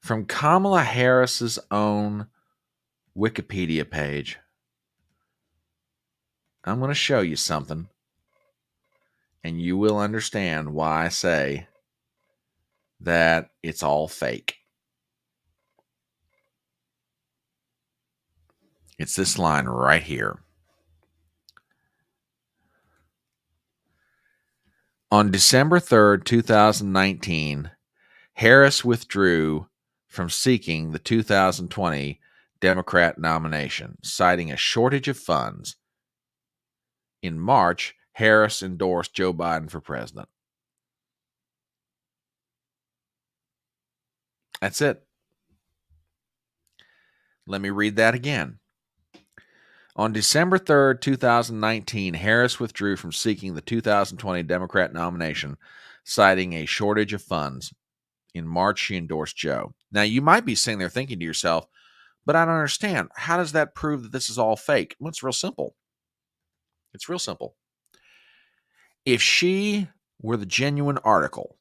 From Kamala Harris's own Wikipedia page. I'm going to show you something, and you will understand why I say that it's all fake. It's this line right here. On December 3rd, 2019, Harris withdrew from seeking the 2020 Democrat nomination, citing a shortage of funds. In March, Harris endorsed Joe Biden for president. That's it. Let me read that again. On December 3rd, 2019, Harris withdrew from seeking the 2020 Democrat nomination, citing a shortage of funds. In March, she endorsed Joe. Now, you might be sitting there thinking to yourself, but I don't understand. How does that prove that this is all fake? Well, it's real simple. If she were the genuine article,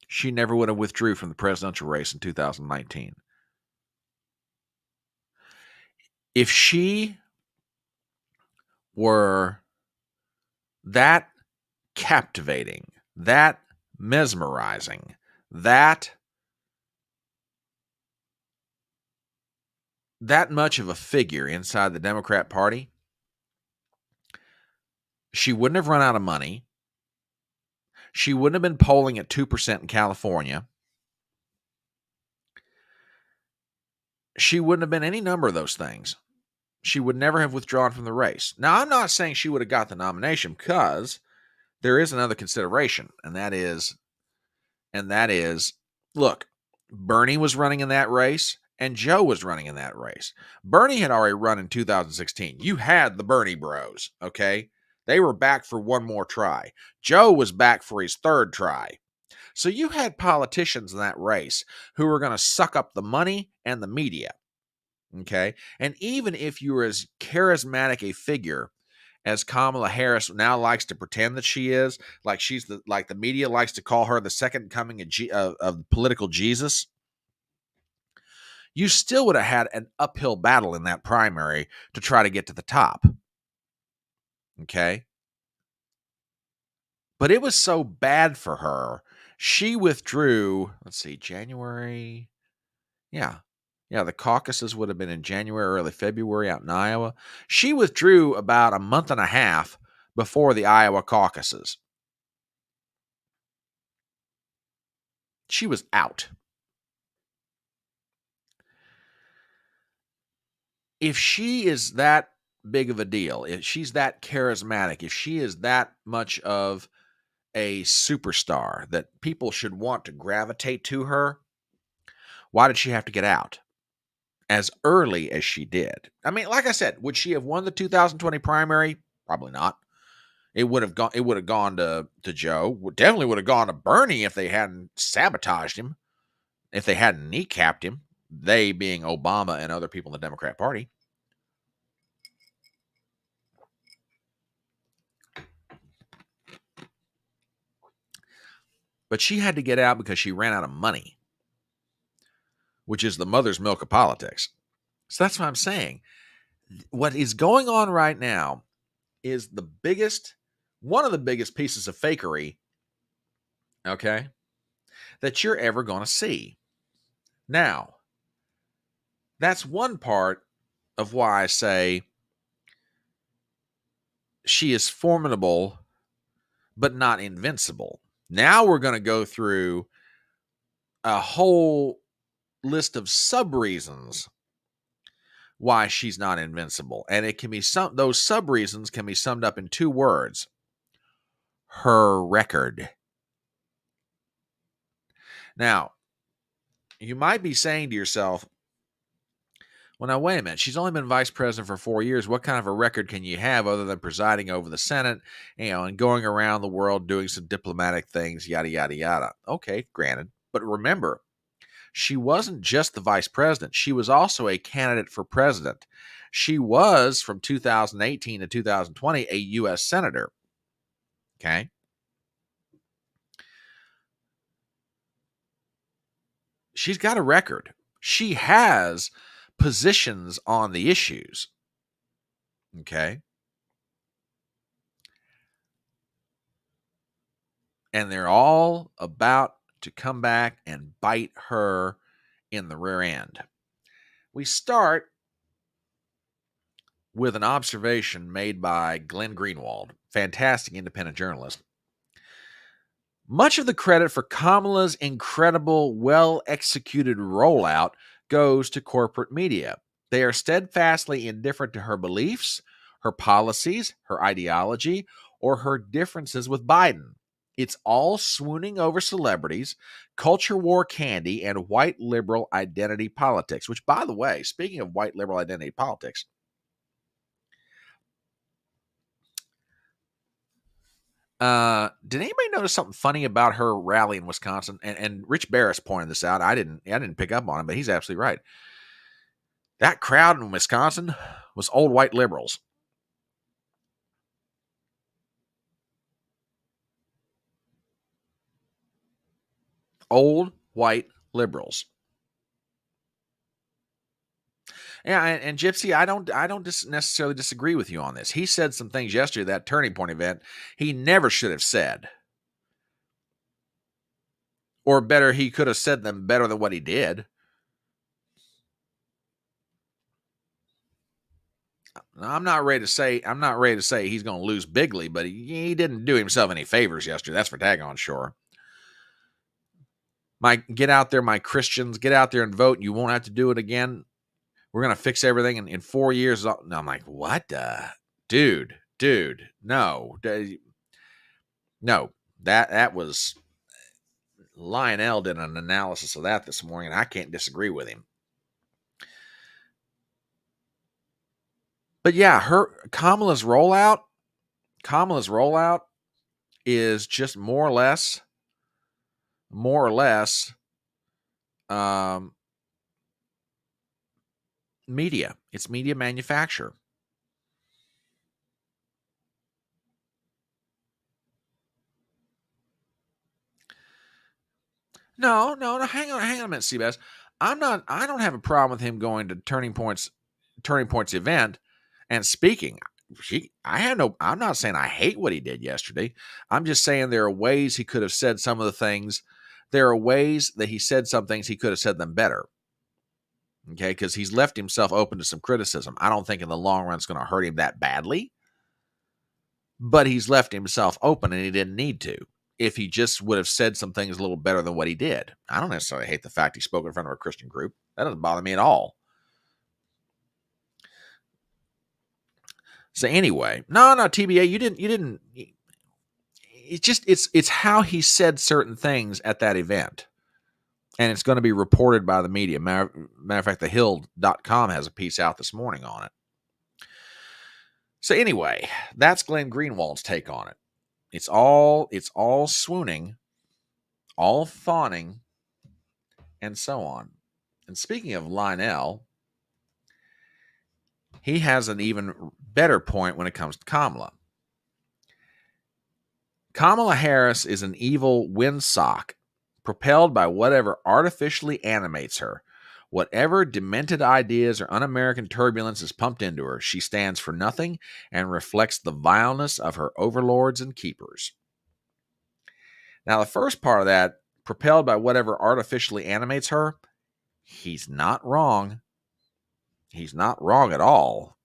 she never would have withdrew from the presidential race in 2019. If she were that captivating, that mesmerizing, that much of a figure inside the Democrat Party, She wouldn't have run out of money. She wouldn't have been polling at 2% in California. She wouldn't have been any number of those things. She would never have withdrawn from the race. Now, I'm not saying she would have got the nomination, because there is another consideration, and that is, look, Bernie was running in that race, and Joe was running in that race. Bernie had already run in 2016. You had the Bernie bros, okay? They were back for one more try. Joe was back for his third try. So you had politicians in that race who were going to suck up the money and the media, okay? And even if you were as charismatic a figure as Kamala Harris now likes to pretend that she is, like she's the media likes to call her the second coming of political Jesus, you still would have had an uphill battle in that primary to try to get to the top. Okay? But it was so bad for her. She withdrew, let's see, January. Yeah, the caucuses would have been in January, early February out in Iowa. She withdrew about a month and a half before the Iowa caucuses. She was out. If she is that big of a deal, if she's that charismatic, if she is that much of a superstar that people should want to gravitate to her, why did she have to get out as early as she did? I mean, like I said, would she have won the 2020 primary? Probably not. It would have gone to Joe. Definitely would have gone to Bernie if they hadn't sabotaged him, if they hadn't kneecapped him, they being Obama and other people in the Democrat Party. But she had to get out because she ran out of money, which is the mother's milk of politics. So that's what I'm saying. What is going on right now is one of the biggest pieces of fakery, okay, that you're ever going to see. Now, that's one part of why I say she is formidable, but not invincible. Now we're going to go through a whole list of sub-reasons why she's not invincible. And it can be those sub-reasons can be summed up in two words: her record. Now, you might be saying to yourself, well, now, wait a minute. She's only been vice president for 4 years. What kind of a record can you have other than presiding over the Senate, and going around the world doing some diplomatic things, yada, yada, yada? Okay, granted. But remember, she wasn't just the vice president. She was also a candidate for president. She was, from 2018 to 2020, a U.S. senator. Okay? She's got a record. She has positions on the issues. Okay? And they're all about to come back and bite her in the rear end. We start with an observation made by Glenn Greenwald, fantastic independent journalist. Much of the credit for Kamala's incredible, well-executed rollout goes to corporate media. They are steadfastly indifferent to her beliefs, her policies, her ideology, or her differences with Biden. It's all swooning over celebrities, culture war candy, and white liberal identity politics. Which, by the way, speaking of white liberal identity politics, did anybody notice something funny about her rally in Wisconsin? And Rich Barris pointed this out. I didn't pick up on it, but he's absolutely right. That crowd in Wisconsin was old white liberals. Old white liberals. Yeah, and Gypsy, I don't necessarily disagree with you on this. He said some things yesterday, that Turning Point event, he never should have said. Or better, he could have said them better than what he did. I'm not ready to say he's going to lose bigly, but he didn't do himself any favors yesterday. That's for daggone sure. Get out there, my Christians, get out there and vote. You won't have to do it again. We're going to fix everything in 4 years. And I'm like, what? Dude, no. No, that was, Lionel did an analysis of that this morning, and I can't disagree with him. But yeah, Kamala's rollout is just more or less, media. It's media manufacture. No, hang on a minute, Seabass. I don't have a problem with him going to Turning Point's event and speaking. I'm not saying I hate what he did yesterday. I'm just saying there are ways he could have said some of the things. There are ways that he said some things he could have said them better. Okay, because he's left himself open to some criticism. I don't think in the long run it's going to hurt him that badly. But he's left himself open, and he didn't need to. If he just would have said some things a little better than what he did. I don't necessarily hate the fact he spoke in front of a Christian group. That doesn't bother me at all. So anyway, no, TBA, you didn't. It's how he said certain things at that event. And it's going to be reported by the media. Matter of fact, thehill.com has a piece out this morning on it. So anyway, that's Glenn Greenwald's take on it. It's all swooning, all fawning, and so on. And speaking of Lionel, he has an even better point when it comes to Kamala. Kamala Harris is an evil windsock, propelled by whatever artificially animates her. Whatever demented ideas or un-American turbulence is pumped into her, she stands for nothing and reflects the vileness of her overlords and keepers. Now, the first part of that, propelled by whatever artificially animates her, he's not wrong. He's not wrong at all.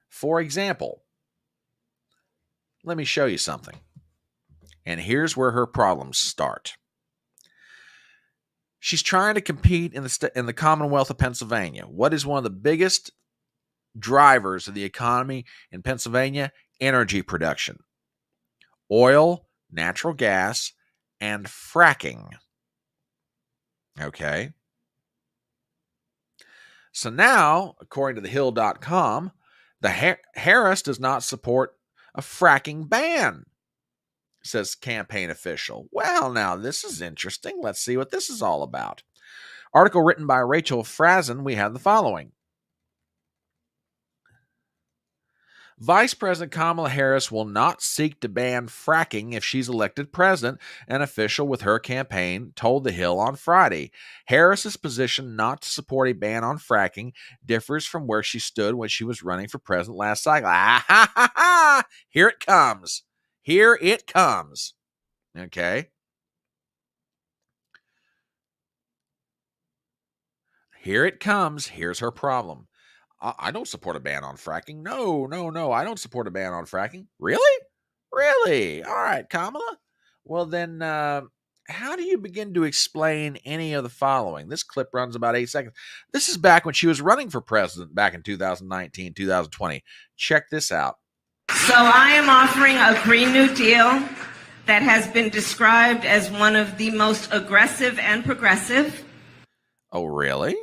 For example, let me show you something. And here's where her problems start. She's trying to compete in the Commonwealth of Pennsylvania. What is one of the biggest drivers of the economy in Pennsylvania? Energy production. Oil, natural gas, and fracking. Okay. So now, according to thehill.com, Harris does not support a fracking ban, says campaign official. Well, now this is interesting. Let's see what this is all about. Article written by Rachel Frazen. We have the following. Vice President Kamala Harris will not seek to ban fracking if she's elected president, an official with her campaign told The Hill on Friday. Harris's position not to support a ban on fracking differs from where she stood when she was running for president last cycle. Here it comes. Here it comes. Okay. Here it comes. Here's her problem. I don't support a ban on fracking. No. I don't support a ban on fracking. Really? All right, Kamala. Well, then, how do you begin to explain any of the following? This clip runs about 8 seconds. This is back when she was running for president back in 2019, 2020. Check this out. So I am offering a Green New Deal that has been described as one of the most aggressive and progressive. Oh, really?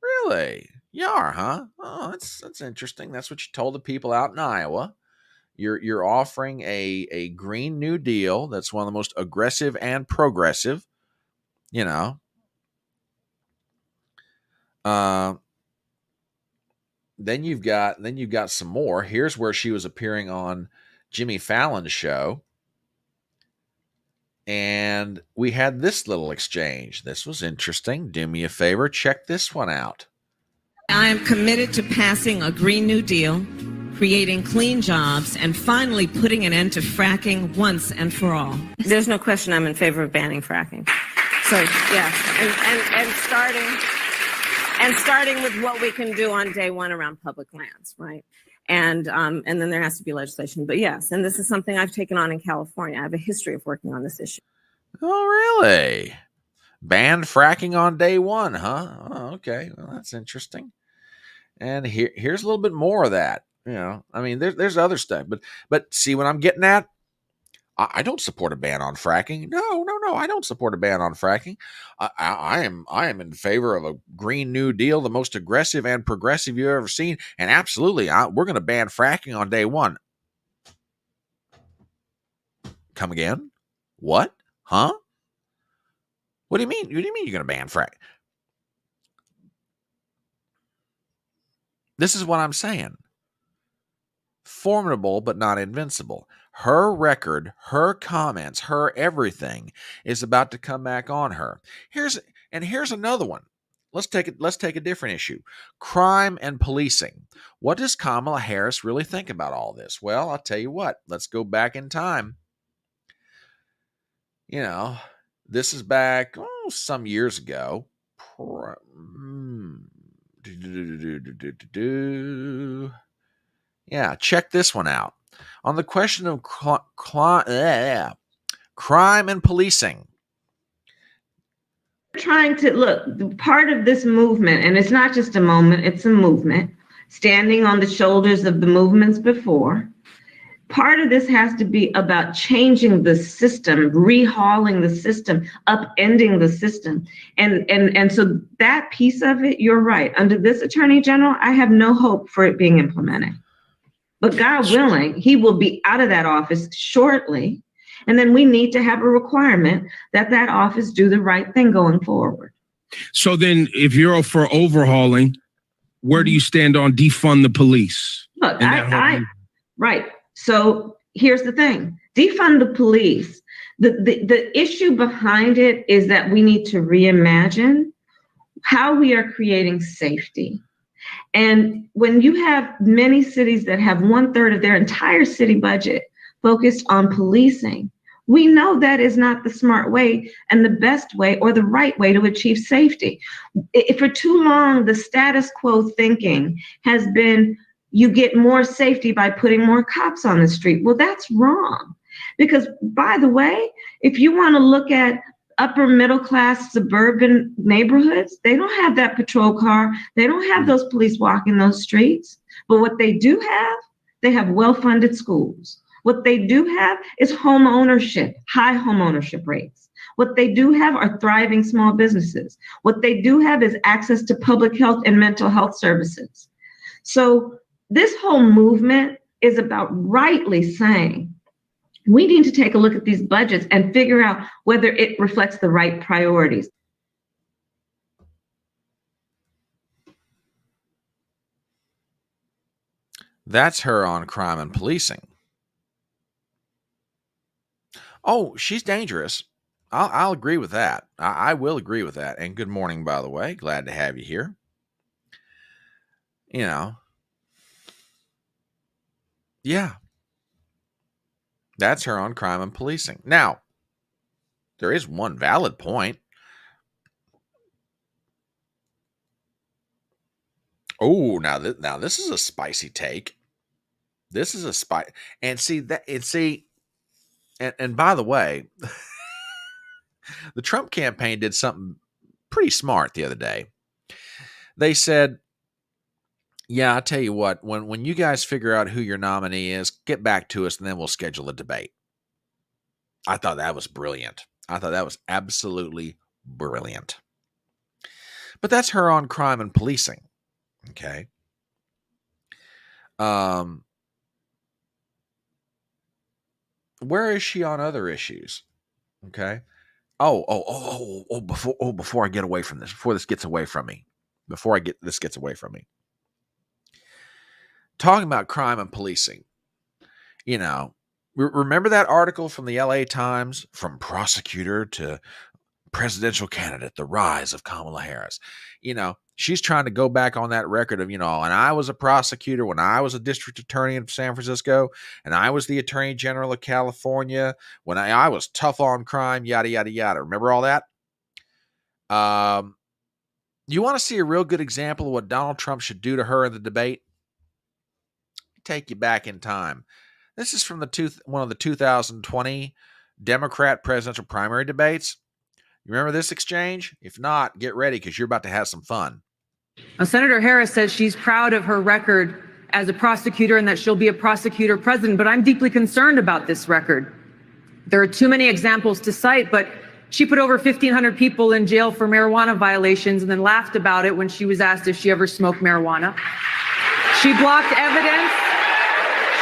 Really? You are, huh? Oh, that's interesting. That's what you told the people out in Iowa. You're offering a Green New Deal that's one of the most aggressive and progressive, you know. Then you've got some more. Here's where she was appearing on Jimmy Fallon's show. And we had this little exchange. This was interesting. Do me a favor, check this one out. I am committed to passing a Green New Deal, creating clean jobs, and finally putting an end to fracking once and for all. There's no question I'm in favor of banning fracking. So yeah, and starting with what we can do on day one around public lands, right? And then there has to be legislation. But yes, and this is something I've taken on in California. I have a history of working on this issue. Oh, really? Banned fracking on day one, huh? Oh, okay. Well, that's interesting. And here's a little bit more of that. You know, I mean, there's other stuff, but see what I'm getting at? I don't support a ban on fracking. No, I don't support a ban on fracking. I am in favor of a Green New Deal, the most aggressive and progressive you've ever seen. And absolutely, we're going to ban fracking on day one. Come again? What? Huh? What do you mean? What do you mean you're going to ban frack? This is what I'm saying. Formidable, but not invincible. Her record, her comments, her everything is about to come back on her. Here's another one. Let's take a different issue. Crime and policing. What does Kamala Harris really think about all this? Well, I'll tell you what. Let's go back in time. You know, this is back some years ago. Yeah, check this one out. On the question of crime and policing. Trying to look, part of this movement, and it's not just a moment, it's a movement, standing on the shoulders of the movements before. Part of this has to be about changing the system, rehauling the system, upending the system. And so that piece of it, you're right. Under this Attorney General, I have no hope for it being implemented. But God willing, he will be out of that office shortly. And then we need to have a requirement that office do the right thing going forward. So then if you're for overhauling, where do you stand on defund the police? Look, right. So here's the thing. Defund the police. The issue behind it is that we need to reimagine how we are creating safety. And when you have many cities that have 1/3 of their entire city budget focused on policing, we know that is not the smart way and the best way or the right way to achieve safety. If for too long, the status quo thinking has been you get more safety by putting more cops on the street. Well, that's wrong. Because by the way, if you want to look at upper middle class suburban neighborhoods, they don't have that patrol car. They don't have those police walking those streets. But what they do have, they have well-funded schools. What they do have is home ownership, high home ownership rates. What they do have are thriving small businesses. What they do have is access to public health and mental health services. So this whole movement is about rightly saying, we need to take a look at these budgets and figure out whether it reflects the right priorities. That's her on crime and policing. Oh, she's dangerous. I'll agree with that. I will agree with that. And good morning, by the way. Glad to have you here. You know, yeah. That's her on crime and policing. Now, there is one valid point. Oh, now this is a spicy take. This is a spicy, and and by the way, the Trump campaign did something pretty smart the other day. They said, yeah, I tell you what, when you guys figure out who your nominee is, get back to us and then we'll schedule a debate. I thought that was brilliant. I thought that was absolutely brilliant. But that's her on crime and policing. Okay. Where is she on other issues? Okay. Before I get away from this, before this gets away from me, talking about crime and policing, you know, remember that article from the LA Times, from prosecutor to presidential candidate, the rise of Kamala Harris? You know, she's trying to go back on that record of, and I was a prosecutor when I was a district attorney in San Francisco, and I was the attorney general of California when I was tough on crime, yada, yada, yada. Remember all that? You want to see a real good example of what Donald Trump should do to her in the debate? Take you back in time. This is from one of the 2020 Democrat presidential primary debates. You remember this exchange? If not, get ready because you're about to have some fun. Now, Senator Harris says she's proud of her record as a prosecutor and that she'll be a prosecutor president, but I'm deeply concerned about this record. There are too many examples to cite, but she put over 1,500 people in jail for marijuana violations and then laughed about it when she was asked if she ever smoked marijuana. She blocked evidence.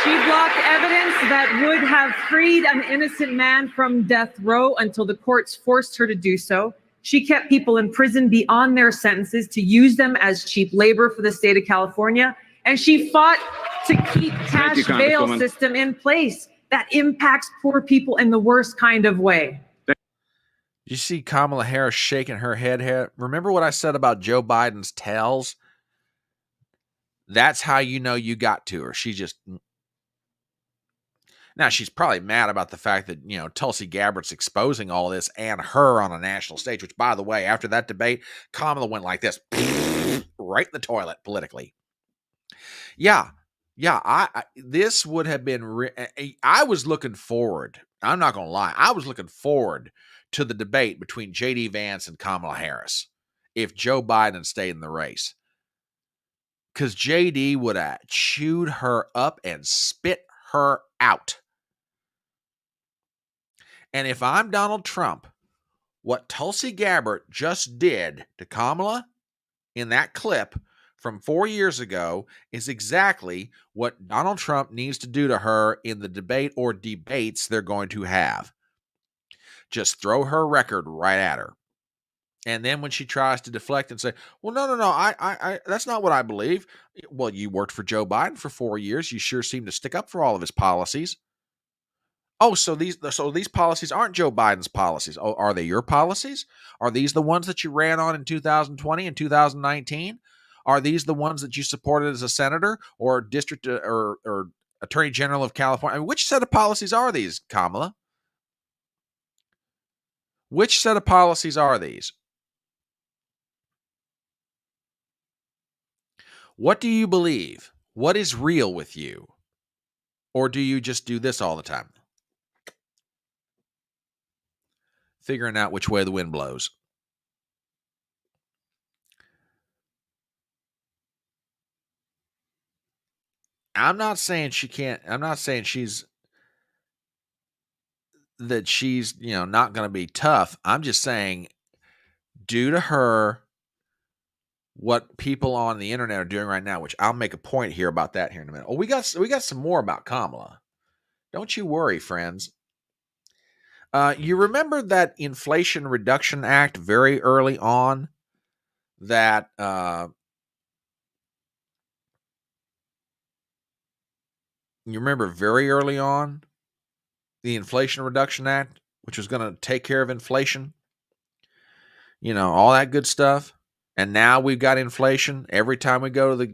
She blocked evidence that would have freed an innocent man from death row until the courts forced her to do so. She kept people in prison beyond their sentences to use them as cheap labor for the state of California. And she fought to keep cash bail system in place that impacts poor people in the worst kind of way. You see Kamala Harris shaking her head here. Remember what I said about Joe Biden's tails? That's how you know you got to her. She just... Now, she's probably mad about the fact that, Tulsi Gabbard's exposing all this and her on a national stage, which, by the way, after that debate, Kamala went like this, right in the toilet politically. Yeah, this would have been, I was looking forward, I'm not going to lie, I was looking forward to the debate between J.D. Vance and Kamala Harris if Joe Biden stayed in the race. Because J.D. would have chewed her up and spit her out. And if I'm Donald Trump, what Tulsi Gabbard just did to Kamala in that clip from 4 years ago is exactly what Donald Trump needs to do to her in the debate or debates they're going to have. Just throw her record right at her. And then when she tries to deflect and say, well, no, I that's not what I believe. Well, you worked for Joe Biden for 4 years. You sure seem to stick up for all of his policies. Oh, so these policies aren't Joe Biden's policies. Oh, are they your policies? Are these the ones that you ran on in 2020 and 2019? Are these the ones that you supported as a senator or district or attorney general of California? I mean, which set of policies are these, Kamala? Which set of policies are these? What do you believe? What is real with you? Or do you just do this all the time? Figuring out which way the wind blows. I'm not saying she can't. I'm not saying she's not going to be tough. I'm just saying, due to her, what people on the internet are doing right now, which I'll make a point here about that here in a minute. Oh, we got some more about Kamala. Don't you worry, friends. You remember that Inflation Reduction Act very early on that you remember very early on the Inflation Reduction Act, which was going to take care of inflation, all that good stuff. And now we've got inflation every time we go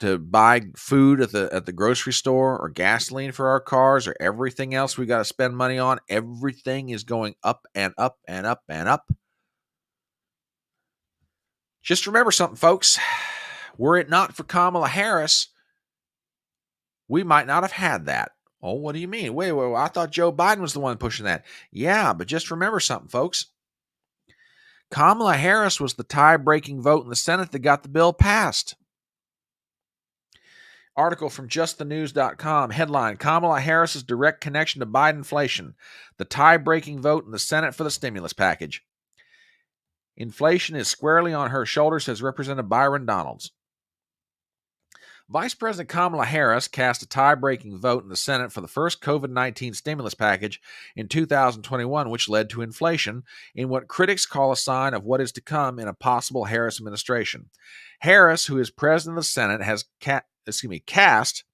to buy food at the grocery store or gasoline for our cars or everything else we got to spend money on. Everything is going up and up and up and up. Just remember something, folks. Were it not for Kamala Harris, we might not have had that. Oh, what do you mean? Wait, I thought Joe Biden was the one pushing that. Yeah, but just remember something, folks. Kamala Harris was the tie-breaking vote in the Senate that got the bill passed. Article from justthenews.com. Headline, Kamala Harris's direct connection to Biden inflation. The tie-breaking vote in the Senate for the stimulus package. Inflation is squarely on her shoulders, says Representative Byron Donalds. Vice President Kamala Harris cast a tie-breaking vote in the Senate for the first COVID-19 stimulus package in 2021, which led to inflation in what critics call a sign of what is to come in a possible Harris administration. Harris, who is president of the Senate, has cast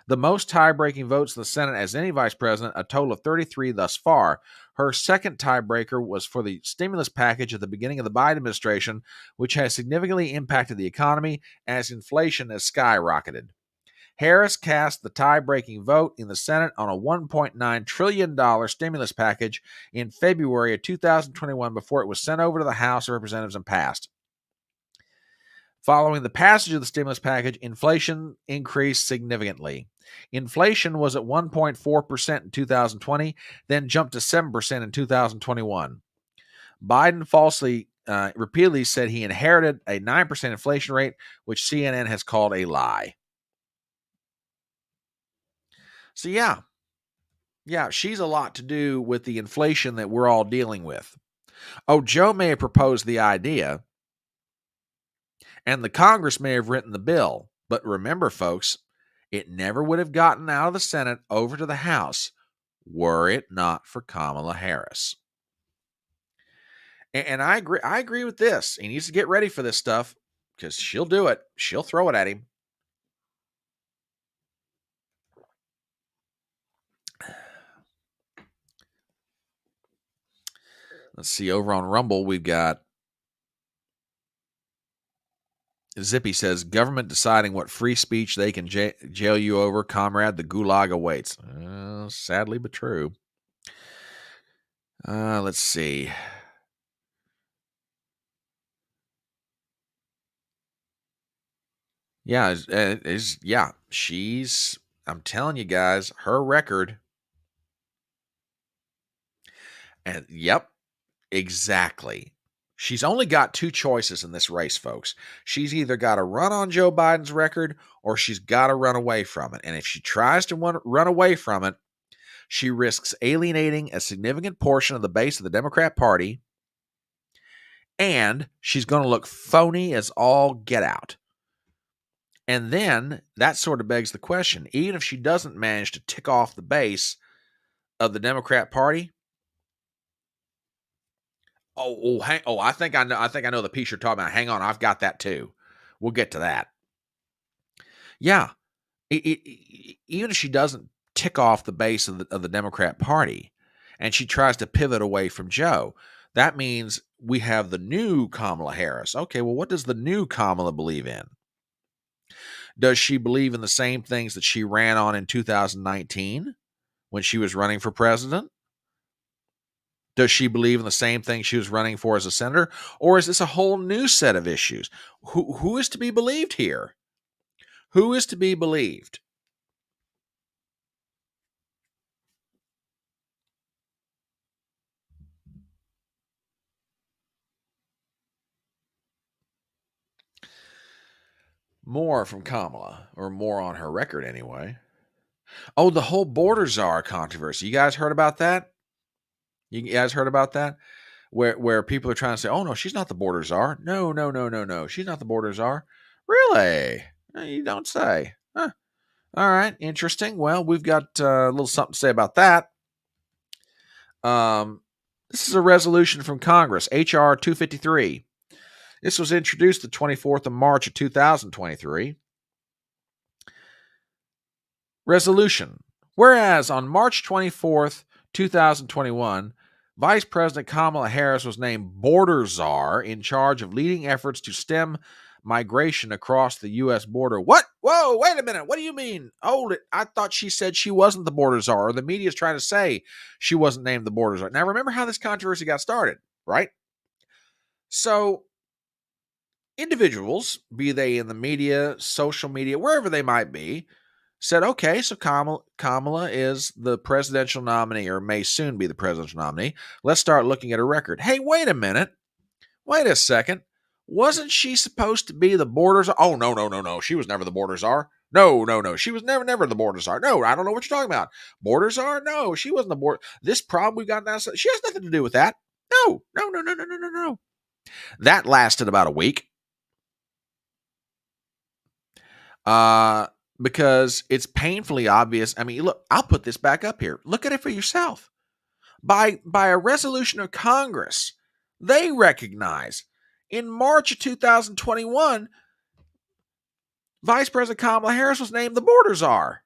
the most tie-breaking votes in the Senate as any vice president, a total of 33 thus far. Her second tiebreaker was for the stimulus package at the beginning of the Biden administration, which has significantly impacted the economy as inflation has skyrocketed. Harris cast the tie-breaking vote in the Senate on a $1.9 trillion stimulus package in February of 2021 before it was sent over to the House of Representatives and passed. Following the passage of the stimulus package, inflation increased significantly. Inflation was at 1.4% in 2020, then jumped to 7% in 2021. Biden repeatedly said he inherited a 9% inflation rate, which CNN has called a lie. So yeah, she's a lot to do with the inflation that we're all dealing with. Oh, Joe may have proposed the idea, and the Congress may have written the bill, but remember, folks, it never would have gotten out of the Senate over to the House were it not for Kamala Harris. And I agree with this. He needs to get ready for this stuff because she'll do it. She'll throw it at him. Let's see. Over on Rumble, we've got Zippy says, government deciding what free speech they can jail you over, comrade, the gulag awaits. Sadly but true. Let's see. Yeah, I'm telling you guys, her record. And yep, exactly. She's only got two choices in this race, folks. She's either got to run on Joe Biden's record or she's got to run away from it. And if she tries to run away from it, she risks alienating a significant portion of the base of the Democrat Party, and she's going to look phony as all get out. And then that sort of begs the question, even if she doesn't manage to tick off the base of the Democrat Party, I think I know the piece you're talking about. Hang on, I've got that too. We'll get to that. Yeah, even if she doesn't tick off the base of the Democrat Party, and she tries to pivot away from Joe, that means we have the new Kamala Harris. Okay, well, what does the new Kamala believe in? Does she believe in the same things that she ran on in 2019 when she was running for president? Does she believe in the same thing she was running for as a senator? Or is this a whole new set of issues? Who is to be believed here? Who is to be believed? More from Kamala, or more on her record anyway. Oh, the whole border czar controversy. You guys heard about that? You guys heard about that? Where people are trying to say, oh, no, she's not the border czar. No. She's not the border czar. Really? You don't say. Huh. All right. Interesting. Well, we've got a little something to say about that. This is a resolution from Congress, H.R. 253. This was introduced the 24th of March of 2023. Resolution. Whereas on March 24th, 2021, Vice President Kamala Harris was named border czar in charge of leading efforts to stem migration across the U.S. border. What? Whoa, wait a minute. What do you mean? Hold it. I thought she said she wasn't the border czar, or the media is trying to say she wasn't named the border czar. Now, remember how this controversy got started, right? So, individuals, be they in the media, social media, wherever they might be, said, okay, so Kamala is the presidential nominee, or may soon be the presidential nominee. Let's start looking at her record. Hey, wait a minute. Wait a second. Wasn't she supposed to be the border czar? Oh, no. She was never the border czar. No. She was never the border czar. No, I don't know what you're talking about. Border czar? No, she wasn't the border. This problem we got now, she has nothing to do with that. No. That lasted about a week. Because it's painfully obvious. I mean, look, I'll put this back up here. Look at it for yourself. By a resolution of Congress, they recognize in March of 2021, Vice President Kamala Harris was named the border czar.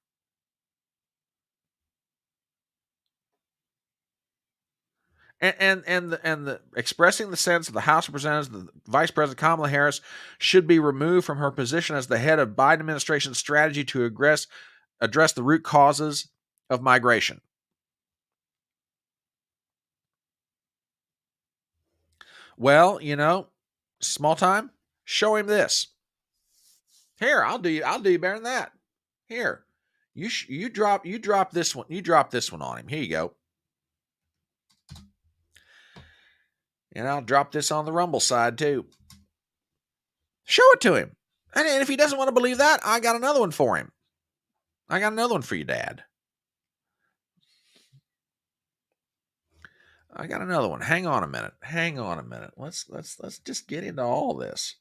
And the expressing the sense of the House of Representatives, the Vice President Kamala Harris should be removed from her position as the head of Biden administration's strategy to address the root causes of migration. Well, small time. Show him this. Here, I'll do you better than that. Here, you drop this one. You drop this one on him. Here you go. And I'll drop this on the Rumble side too. Show it to him. And if he doesn't want to believe that, I got another one for him. I got another one for you, Dad. I got another one. Hang on a minute. Let's just get into all this.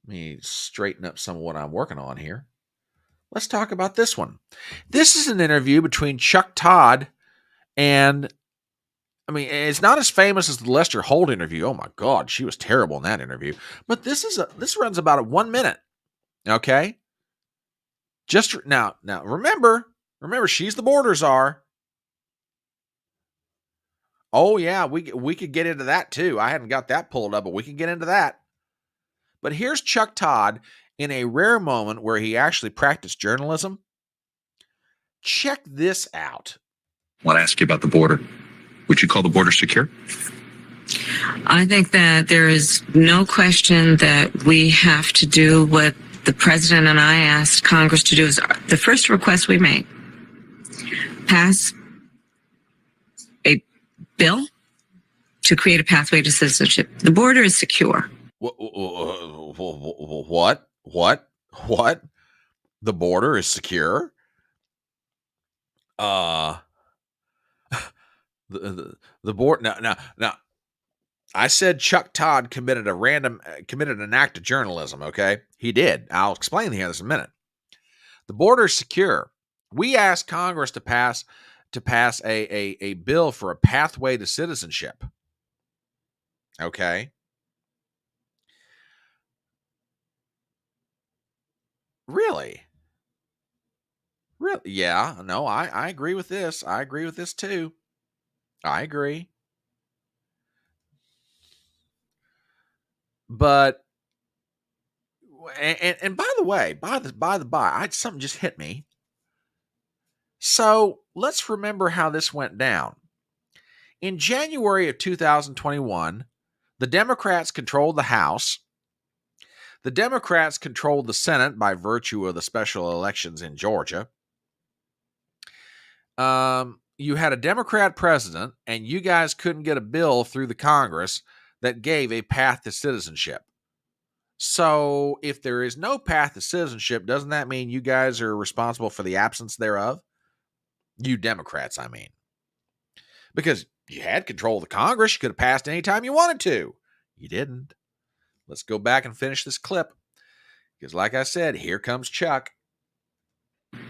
Let me straighten up some of what I'm working on here. Let's talk about this one. This is an interview between Chuck Todd and, it's not as famous as the Lester Holt interview. Oh my God, she was terrible in that interview. But this runs about 1 minute. Okay. Just now remember, she's the border czar. Oh yeah, we could get into that too. I haven't got that pulled up, but we can get into that. But here's Chuck Todd in a rare moment where he actually practiced journalism. Check this out. I want to ask you about the border. Would you call the border secure? I think that there is no question that we have to do what the president and I asked Congress to do. Is the first request we made: pass a bill to create a pathway to citizenship. The border is secure. What? The border is secure? The board now. I said Chuck Todd committed an act of journalism. Okay, he did. I'll explain here in a minute. The border is secure. We asked Congress to pass a bill for a pathway to citizenship. Okay. Really? Yeah. No, I agree with this. I agree with this too. I agree. But and by the way, something just hit me. So let's remember how this went down. In January of 2021, the Democrats controlled the House. The Democrats controlled the Senate by virtue of the special elections in Georgia. You had a Democrat president, and you guys couldn't get a bill through the Congress that gave a path to citizenship. So if there is no path to citizenship, doesn't that mean you guys are responsible for the absence thereof? You Democrats, I mean. Because you had control of the Congress. You could have passed anytime you wanted to. You didn't. Let's go back and finish this clip. Because like I said, here comes Chuck.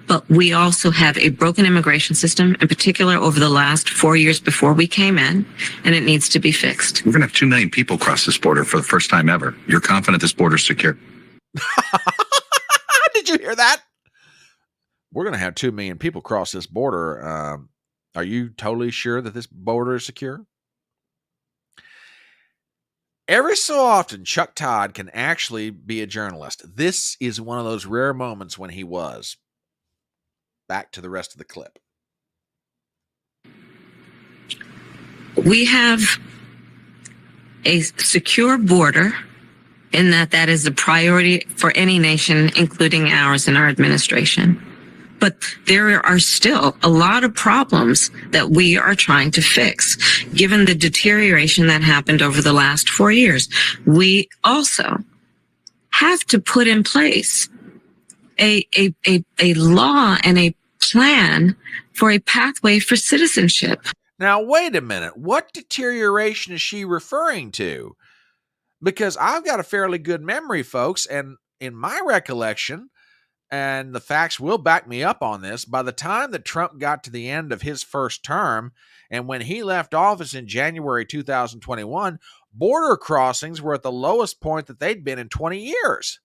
But we also have a broken immigration system, in particular over the last 4 years before we came in, and it needs to be fixed. We're going to have 2 million people cross this border for the first time ever. You're confident this border's secure? Did you hear that? We're going to have 2 million people cross this border. Are you totally sure that this border is secure? Every so often, Chuck Todd can actually be a journalist. This is one of those rare moments when he was. Back to the rest of the clip. We have a secure border in that is a priority for any nation, including ours and our administration. But there are still a lot of problems that we are trying to fix, given the deterioration that happened over the last 4 years. We also have to put in place a law and a plan for a pathway for citizenship. Now, wait a minute. What deterioration is she referring to? Because I've got a fairly good memory, folks, and in my recollection, and the facts will back me up on this, by the time that Trump got to the end of his first term, and when he left office in January 2021, border crossings were at the lowest point that they'd been in 20 years.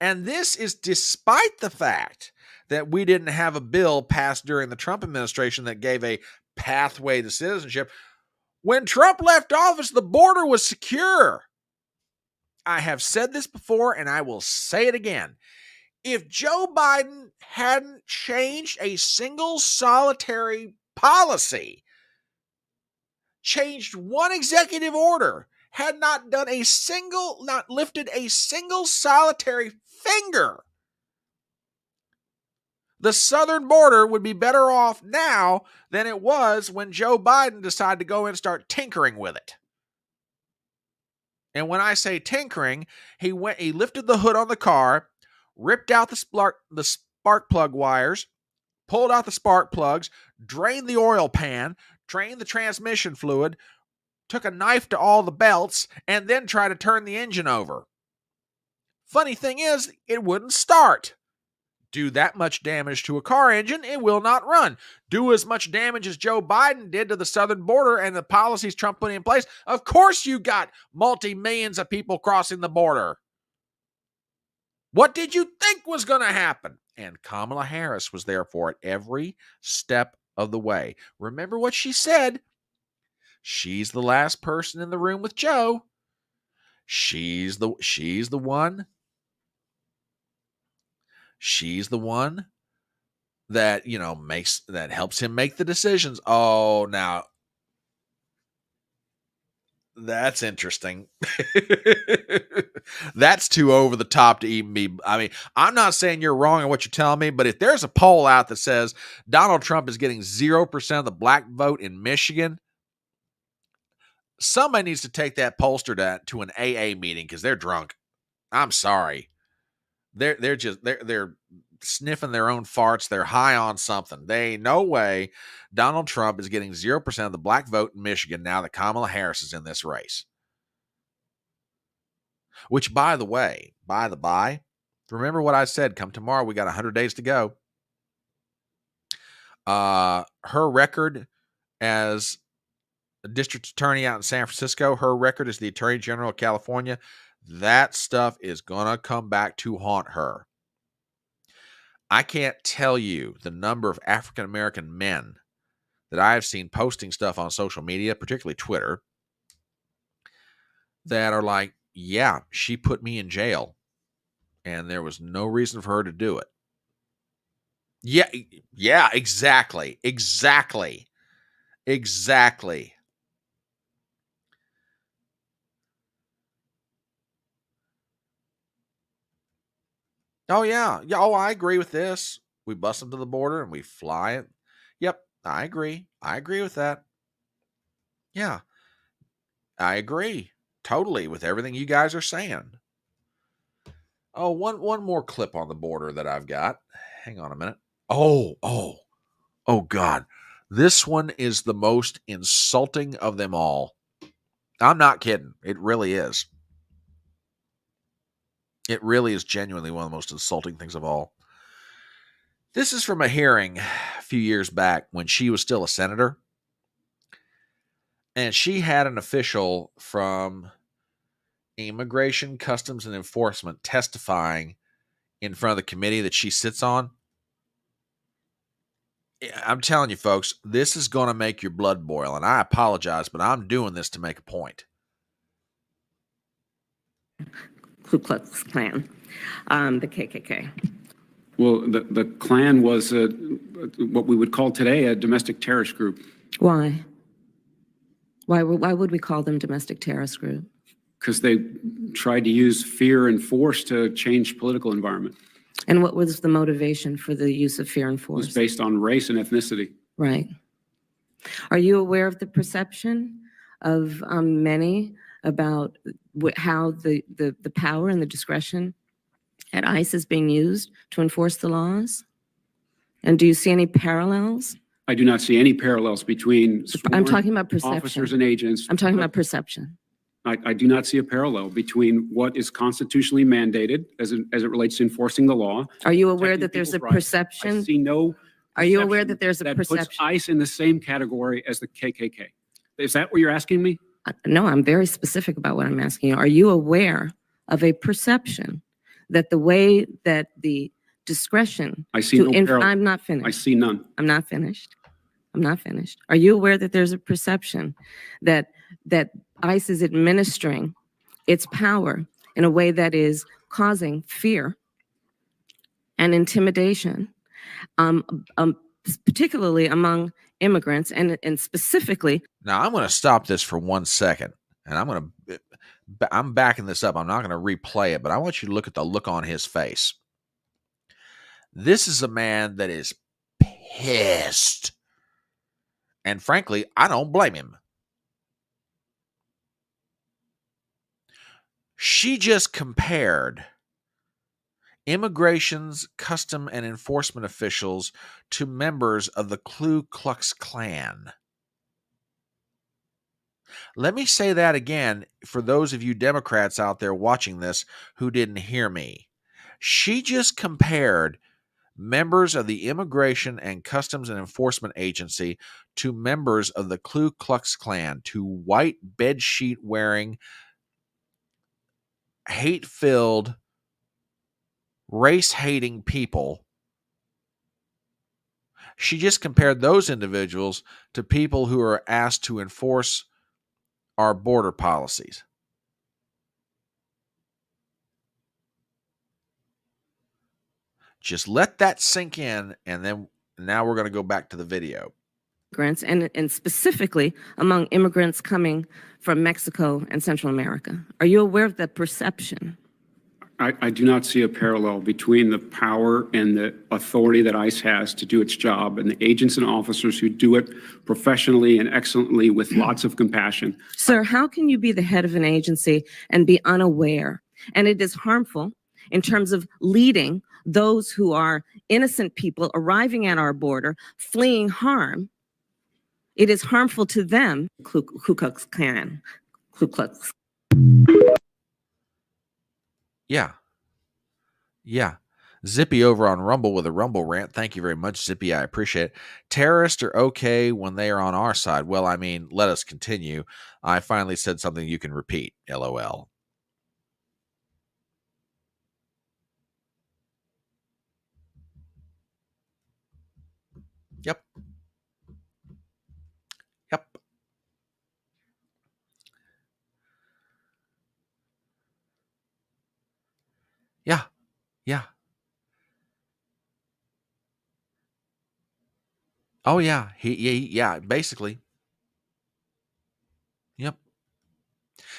And this is despite the fact that we didn't have a bill passed during the Trump administration that gave a pathway to citizenship. When Trump left office, the border was secure. I have said this before, and I will say it again. If Joe Biden hadn't changed a single solitary policy, changed one executive order, had not lifted a single solitary finger, the southern border would be better off now than it was when Joe Biden decided to go in and start tinkering with it. And when I say tinkering, he lifted the hood on the car, ripped out the spark plug wires, pulled out the spark plugs, drained the oil pan, drained the transmission fluid, took a knife to all the belts, and then tried to turn the engine over. Funny thing is, it wouldn't start. Do that much damage to a car engine, it will not run. Do as much damage as Joe Biden did to the southern border and the policies Trump put in place, of course you got multi-millions of people crossing the border. What did you think was going to happen? And Kamala Harris was there for it every step of the way. Remember what she said? She's the last person in the room with Joe. She's the one. She's the one that, that helps him make the decisions. Oh, now that's interesting. That's too over the top to even be. I mean, I'm not saying you're wrong in what you're telling me, but if there's a poll out that says Donald Trump is getting 0% of the black vote in Michigan, somebody needs to take that pollster to an AA meeting because they're drunk. I'm sorry. They're sniffing their own farts. They're high on something. They ain't no way Donald Trump is getting 0% of the black vote in Michigan now that Kamala Harris is in this race. Which, by the way, remember what I said, come tomorrow, we got 100 days to go. Her record as a district attorney out in San Francisco, her record as the Attorney General of California, that stuff is going to come back to haunt her. I can't tell you the number of African-American men that I have seen posting stuff on social media, particularly Twitter, that are like, yeah, she put me in jail, and there was no reason for her to do it. Yeah, exactly. Oh, yeah. Oh, I agree with this. We bust them to the border and we fly it. Yep, I agree. I agree with that. Yeah, I agree totally with everything you guys are saying. Oh, one more clip on the border that I've got. Hang on a minute. Oh, God. This one is the most insulting of them all. I'm not kidding. It really is. It really is genuinely one of the most insulting things of all. This is from a hearing a few years back when she was still a senator. And she had an official from Immigration, Customs, and Enforcement testifying in front of the committee that she sits on. I'm telling you, folks, this is going to make your blood boil. And I apologize, but I'm doing this to make a point. Ku Klux Klan, the KKK. Well, the Klan was what we would call today a domestic terrorist group. Why? Why would we call them domestic terrorist group? Because they tried to use fear and force to change political environment. And what was the motivation for the use of fear and force? It was based on race and ethnicity. Right. Are you aware of the perception of many about how the power and the discretion at ICE is being used to enforce the laws? And do you see any parallels? I do not see any parallels between I'm talking about perception. Officers and agents. I'm talking about perception. I do not see a parallel between what is constitutionally mandated as it relates to enforcing the law. Are you aware that there's a perception? I see no. Are you aware that there's a that perception? puts ICE in the same category as the KKK? Is that what you're asking me? No, I'm very specific about what I'm asking you. Are you aware of a perception that the way that the discretion I see no parallel. I'm not finished. I see none. I'm not finished. I'm not finished. Are you aware that there's a perception that ICE is administering its power in a way that is causing fear and intimidation, particularly among immigrants and specifically? Now, I'm going to stop this for 1 second, and I'm backing this up. I'm not going to replay it, but I want you to look at the look on his face. This is a man that is pissed. And frankly, I don't blame him. She just compared immigration's custom and enforcement officials to members of the Ku Klux Klan. Let me say that again for those of you Democrats out there watching this who didn't hear me. She just compared members of the Immigration and Customs and Enforcement Agency to members of the Ku Klux Klan, to white bedsheet wearing, hate-filled, race-hating people. She just compared those individuals to people who are asked to enforce our border policies. Just let that sink in, and then now we're going to go back to the video. Immigrants, and specifically among immigrants coming from Mexico and Central America. Are you aware of the perception? I do not see a parallel between the power and the authority that ICE has to do its job and the agents and officers who do it professionally and excellently with lots of compassion. Sir, how can you be the head of an agency and be unaware? And it is harmful in terms of leading those who are innocent people arriving at our border, fleeing harm. It is harmful to them, Ku Klux Klan, Ku Klux. Yeah. Zippy over on Rumble with a Rumble rant. Thank you very much, Zippy. I appreciate it. Terrorists are okay when they are on our side. Well, I mean, let us continue. I finally said something you can repeat. LOL. Yep. Yeah. Oh yeah. Yeah, basically. Yep.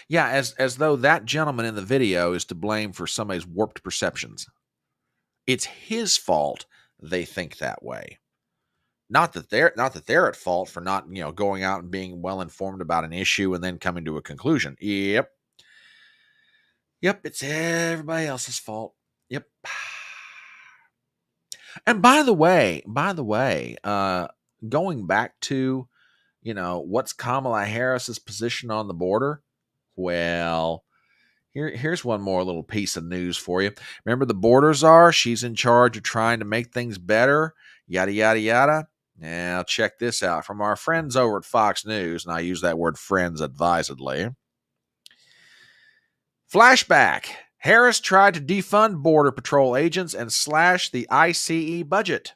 Yeah, as though that gentleman in the video is to blame for somebody's warped perceptions. It's his fault they think that way. Not that they're at fault for not, going out and being well informed about an issue and then coming to a conclusion. Yep, it's everybody else's fault. Yep. And by the way, going back to, what's Kamala Harris's position on the border? Well, here's one more little piece of news for you. Remember the border czar? She's in charge of trying to make things better, yada, yada, yada. Now, check this out from our friends over at Fox News, and I use that word friends advisedly. Flashback. Harris tried to defund Border Patrol agents and slash the ICE budget.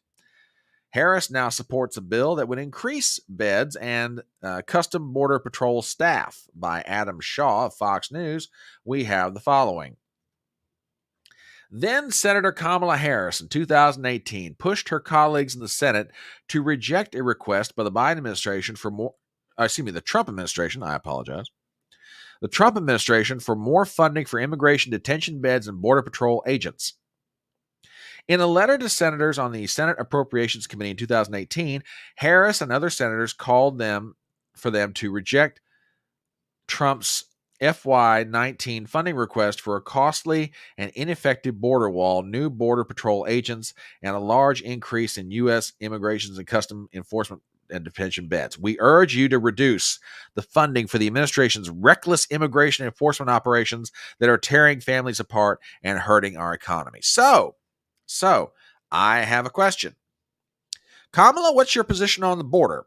Harris now supports a bill that would increase beds and custom Border Patrol staff. By Adam Shaw of Fox News, we have the following. Then Senator Kamala Harris in 2018 pushed her colleagues in the Senate to reject a request by the Biden administration for more, the Trump administration, I apologize. The Trump administration for more funding for immigration detention beds and Border Patrol agents. In a letter to senators on the Senate Appropriations Committee in 2018, Harris and other senators called for them to reject Trump's FY19 funding request for a costly and ineffective border wall, new Border Patrol agents, and a large increase in U.S. Immigration and Customs Enforcement and detention beds. We urge you to reduce the funding for the administration's reckless immigration enforcement operations that are tearing families apart and hurting our economy. So I have a question. Kamala, what's your position on the border?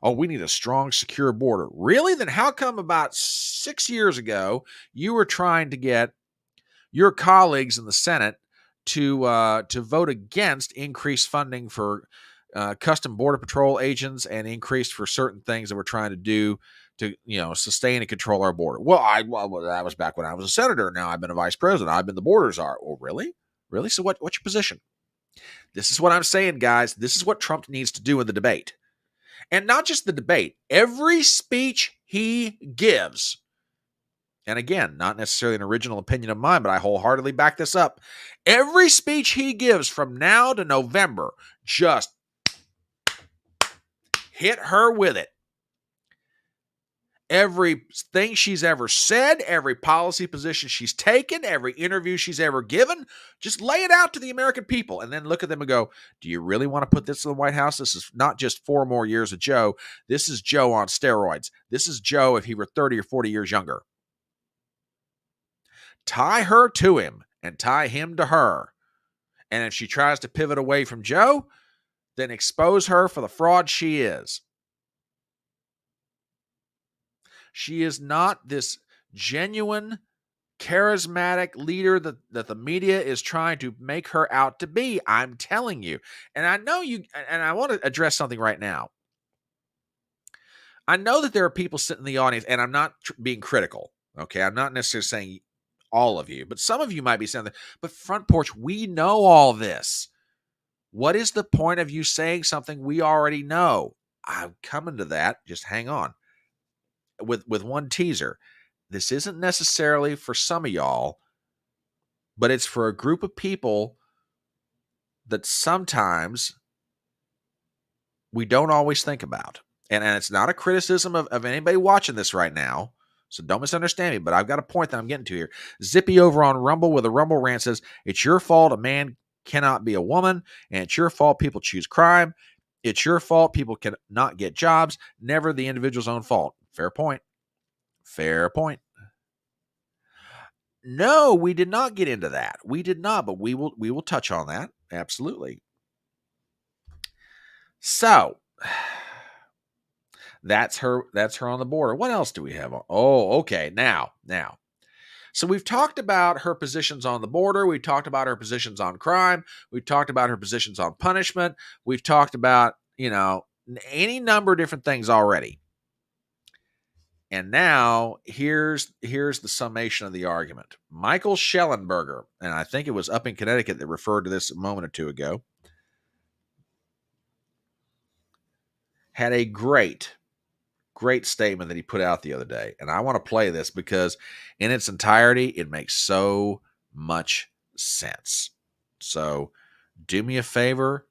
Oh, we need a strong, secure border. Really? Then how come about 6 years ago you were trying to get your colleagues in the Senate to vote against increased funding for custom border patrol agents and increased for certain things that we're trying to do to, sustain and control our border. Well, that was back when I was a senator. Now I've been a vice president. I've been the border czar. Well, really? So what's your position? This is what I'm saying, guys. This is what Trump needs to do in the debate. And not just the debate, every speech he gives. And again, not necessarily an original opinion of mine, but I wholeheartedly back this up. Every speech he gives from now to November, just hit her with it. Everything she's ever said, every policy position she's taken, every interview she's ever given, just lay it out to the American people and then look at them and go, do you really want to put this in the White House? This is not just 4 more years of Joe. This is Joe on steroids. This is Joe if he were 30 or 40 years younger. Tie her to him and tie him to her. And if she tries to pivot away from Joe, then expose her for the fraud she is. She is not this genuine, charismatic leader that the media is trying to make her out to be. I'm telling you. And I know you, and I want to address something right now. I know that there are people sitting in the audience, and I'm not being critical. Okay. I'm not necessarily saying all of you, but some of you might be saying that, but Front Porch, we know all this. What is the point of you saying something we already know? I'm coming to that. Just hang on. With one teaser. This isn't necessarily for some of y'all, but it's for a group of people that sometimes we don't always think about. And it's not a criticism of anybody watching this right now, so don't misunderstand me, but I've got a point that I'm getting to here. Zippy over on Rumble with a Rumble rant says, it's your fault a man cannot be a woman, and it's your fault people choose crime. It's your fault people cannot get jobs, never the individual's own fault. Fair point. Fair point. No, we did not get into that. We did not, but we will touch on that. Absolutely. So that's her on the border. What else do we have? Oh, okay. Now. So we've talked about her positions on the border. We've talked about her positions on crime. We've talked about her positions on punishment. We've talked about, any number of different things already. And now here's the summation of the argument. Michael Schellenberger, and I think it was up in Connecticut that referred to this a moment or two ago, had a great statement that he put out the other day. And I want to play this because in its entirety, it makes so much sense. So do me a favor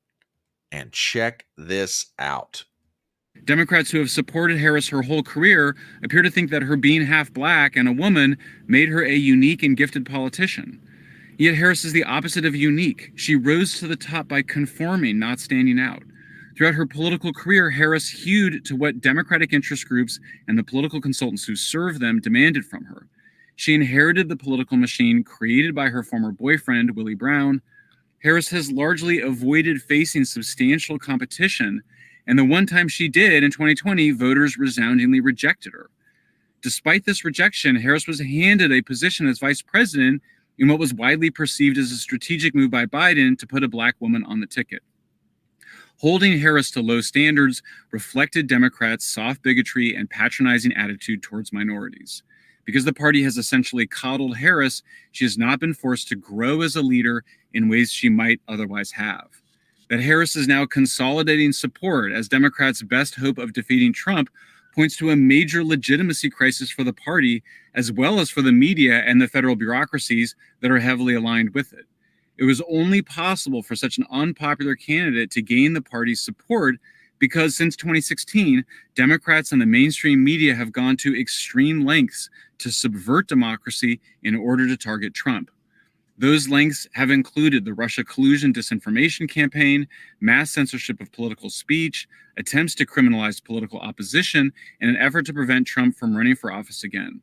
and check this out. Democrats who have supported Harris her whole career appear to think that her being half black and a woman made her a unique and gifted politician. Yet Harris is the opposite of unique. She rose to the top by conforming, not standing out. Throughout her political career, Harris hewed to what Democratic interest groups and the political consultants who served them demanded from her. She inherited the political machine created by her former boyfriend, Willie Brown. Harris has largely avoided facing substantial competition, and the one time she did in 2020, voters resoundingly rejected her. Despite this rejection, Harris was handed a position as vice president in what was widely perceived as a strategic move by Biden to put a black woman on the ticket. Holding Harris to low standards reflected Democrats' soft bigotry and patronizing attitude towards minorities. Because the party has essentially coddled Harris, she has not been forced to grow as a leader in ways she might otherwise have. That Harris is now consolidating support as Democrats' best hope of defeating Trump points to a major legitimacy crisis for the party, as well as for the media and the federal bureaucracies that are heavily aligned with it. It was only possible for such an unpopular candidate to gain the party's support because since 2016, Democrats and the mainstream media have gone to extreme lengths to subvert democracy in order to target Trump. Those lengths have included the Russia collusion disinformation campaign, mass censorship of political speech, attempts to criminalize political opposition, and an effort to prevent Trump from running for office again.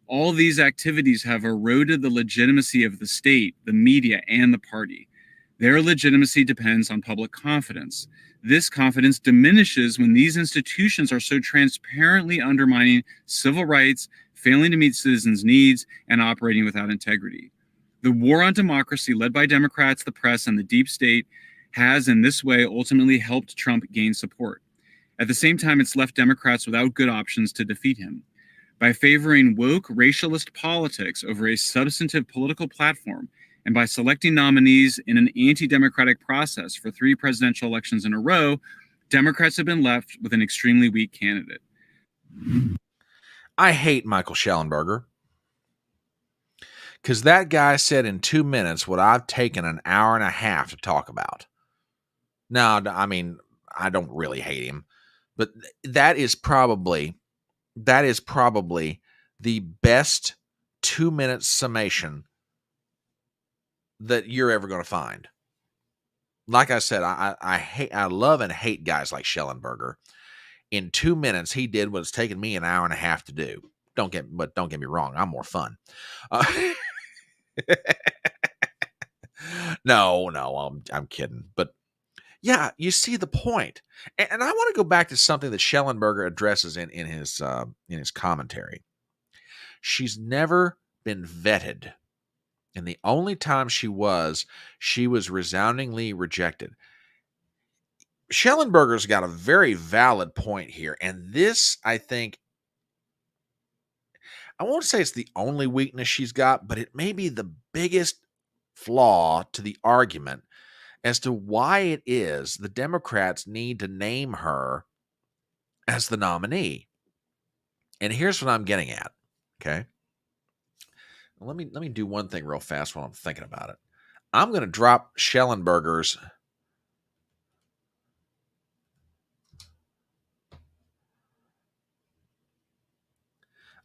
All these activities have eroded the legitimacy of the state, the media, and the party. Their legitimacy depends on public confidence. This confidence diminishes when these institutions are so transparently undermining civil rights, failing to meet citizens' needs, and operating without integrity. The war on democracy led by Democrats, the press, and the deep state has in this way ultimately helped Trump gain support. At the same time, it's left Democrats without good options to defeat him. By favoring woke racialist politics over a substantive political platform, and by selecting nominees in an anti-democratic process for 3 presidential elections in a row, Democrats have been left with an extremely weak candidate. I hate Michael Schellenberger, because that guy said in 2 minutes what I've taken an hour and a half to talk about. Now, I mean, I don't really hate him, but that is probably the best 2-minute summation that you're ever going to find. Like I said, I love and hate guys like Schellenberger. In 2 minutes, he did what's taken me an hour and a half to do. Don't get me wrong, I'm more fun. No, I'm kidding. But yeah, you see the point. And I want to go back to something that Schellenberger addresses in his commentary. She's never been vetted. And the only time she was resoundingly rejected. Schellenberger's got a very valid point here. And this, I think, I won't say it's the only weakness she's got, but it may be the biggest flaw to the argument as to why it is the Democrats need to name her as the nominee. And here's what I'm getting at, okay? Let me do one thing real fast while I'm thinking about it. I'm going to drop Schellenberger's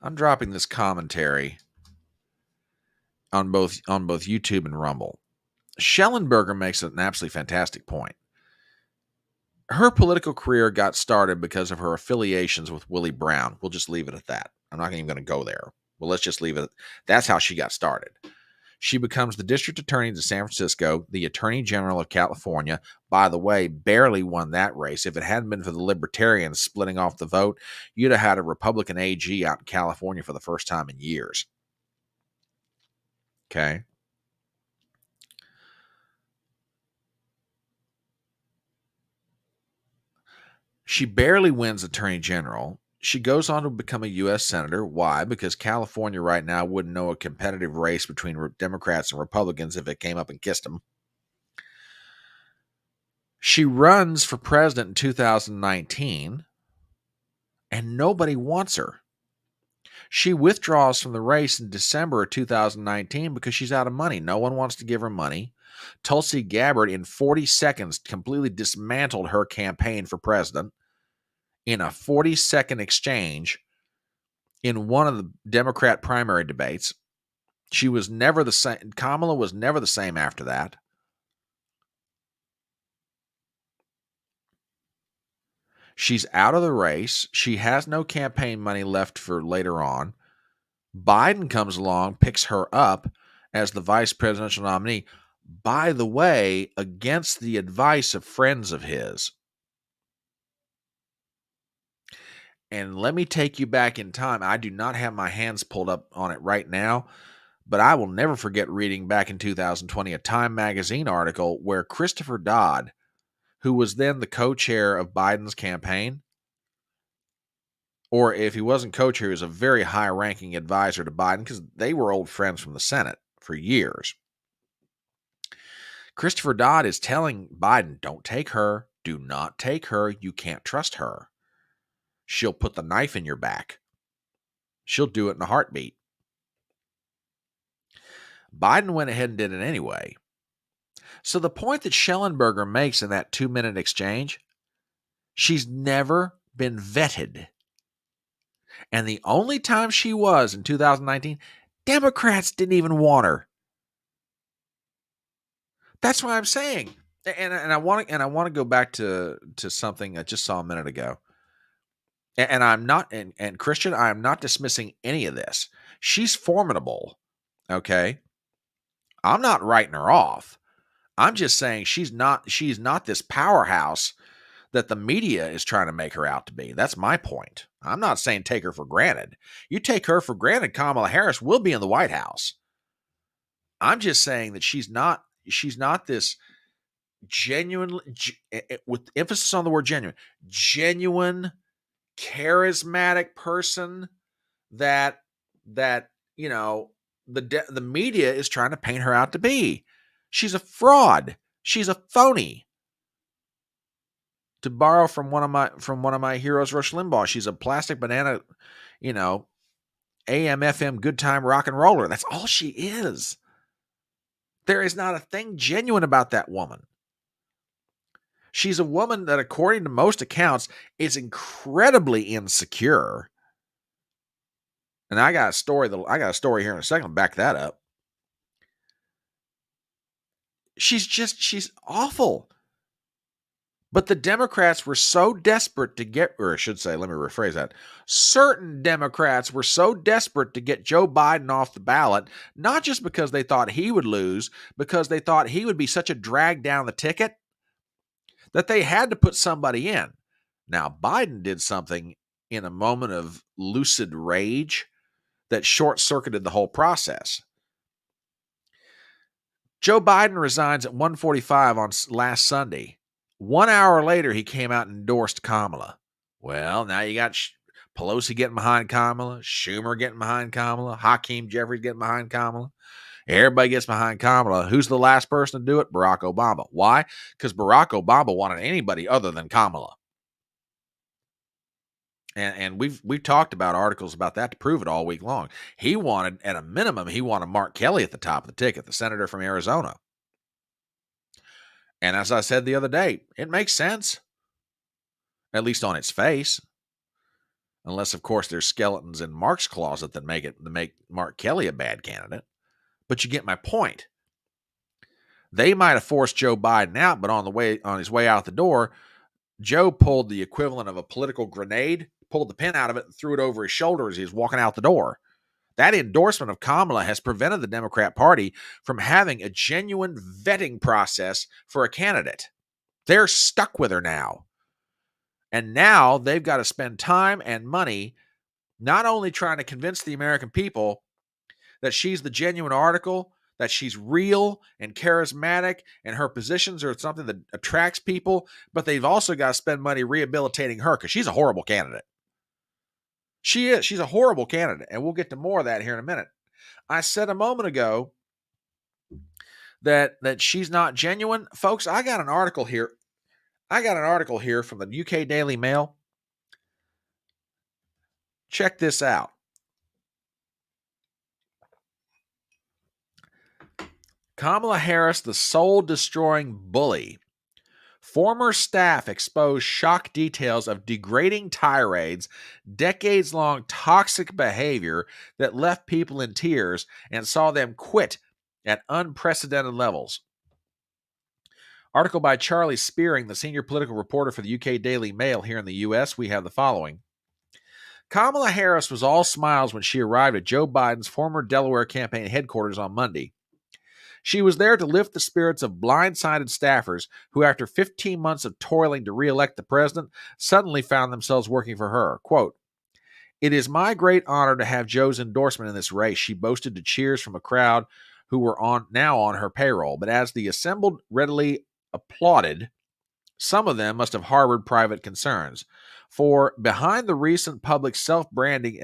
I'm dropping this commentary on both YouTube and Rumble. Schellenberger makes an absolutely fantastic point. Her political career got started because of her affiliations with Willie Brown. We'll just leave it at that. I'm not even going to go there. Well, let's just leave it. That's how she got started. She becomes the district attorney to San Francisco, the attorney general of California. By the way, barely won that race. If it hadn't been for the libertarians splitting off the vote, you'd have had a Republican AG out in California for the first time in years. Okay. She barely wins attorney general. She goes on to become a U.S. senator. Why? Because California right now wouldn't know a competitive race between Democrats and Republicans if it came up and kissed them. She runs for president in 2019, and nobody wants her. She withdraws from the race in December of 2019 because she's out of money. No one wants to give her money. Tulsi Gabbard, in 40 seconds, completely dismantled her campaign for president in a 40-second exchange in one of the Democrat primary debates. She was never the same. Kamala was never the same after that. She's out of the race. She has no campaign money left for later on. Biden comes along, picks her up as the vice presidential nominee. By the way, against the advice of friends of his. And let me take you back in time. I do not have my hands pulled up on it right now, but I will never forget reading back in 2020 a Time magazine article where Christopher Dodd, who was then the co-chair of Biden's campaign, or if he wasn't co-chair, he was a very high-ranking advisor to Biden because they were old friends from the Senate for years. Christopher Dodd is telling Biden, don't take her. Do not take her. You can't trust her. She'll put the knife in your back. She'll do it in a heartbeat. Biden went ahead and did it anyway. So the point that Schellenberger makes in that 2-minute exchange, she's never been vetted. And the only time she was in 2019, Democrats didn't even want her. That's what I'm saying. And I want to go back to something I just saw a minute ago. And I'm not, and Christian, I am not dismissing any of this. She's formidable, okay? I'm not writing her off. I'm just saying she's not this powerhouse that the media is trying to make her out to be. That's my point. I'm not saying take her for granted. You take her for granted, Kamala Harris will be in the White House. I'm just saying that she's not this genuine, with emphasis on the word genuine, charismatic person that you know the media is trying to paint her out to be. She's a fraud. She's a phony. To borrow from one of my heroes, Rush Limbaugh, she's a plastic banana, AM FM good time rock and roller. That's all she is. There is not a thing genuine about that woman. She's a woman that, according to most accounts, is incredibly insecure. And I got a story here in a second to back that up. She's awful. But the Democrats were so desperate to get, or I should say, let me rephrase that. Certain Democrats were so desperate to get Joe Biden off the ballot, not just because they thought he would lose, because they thought he would be such a drag down the ticket, that they had to put somebody in. Now, Biden did something in a moment of lucid rage that short-circuited the whole process. Joe Biden resigns at 1:45 on last Sunday. 1 hour later, he came out and endorsed Kamala. Well, now you got Pelosi getting behind Kamala, Schumer getting behind Kamala, Hakeem Jeffries getting behind Kamala. Everybody gets behind Kamala. Who's the last person to do it? Barack Obama. Why? Because Barack Obama wanted anybody other than Kamala. And we've talked about articles about that to prove it all week long. He wanted, at a minimum, Mark Kelly at the top of the ticket, the senator from Arizona. And as I said the other day, it makes sense, at least on its face, unless, of course, there's skeletons in Mark's closet that make Mark Kelly a bad candidate. But you get my point. They might have forced Joe Biden out, but on his way out the door, Joe pulled the equivalent of a political grenade, pulled the pin out of it, and threw it over his shoulder as he was walking out the door. That endorsement of Kamala has prevented the Democrat Party from having a genuine vetting process for a candidate. They're stuck with her now. And now they've got to spend time and money not only trying to convince the American people that she's the genuine article, that she's real and charismatic, and her positions are something that attracts people, but they've also got to spend money rehabilitating her because she's a horrible candidate. She is. She's a horrible candidate, and we'll get to more of that here in a minute. I said a moment ago that she's not genuine. Folks, I got an article here. From the UK Daily Mail. Check this out. Kamala Harris, the soul-destroying bully. Former staff expose shock details of degrading tirades, decades-long toxic behavior that left people in tears and saw them quit at unprecedented levels. Article by Charlie Spearing, the senior political reporter for the UK Daily Mail here in the U.S. We have the following. Kamala Harris was all smiles when she arrived at Joe Biden's former Delaware campaign headquarters on Monday. She was there to lift the spirits of blindsided staffers who, after 15 months of toiling to re-elect the president, suddenly found themselves working for her. Quote, "It is my great honor to have Joe's endorsement in this race," she boasted to cheers from a crowd who were now on her payroll. But as the assembled readily applauded, some of them must have harbored private concerns. For behind the recent public self-branding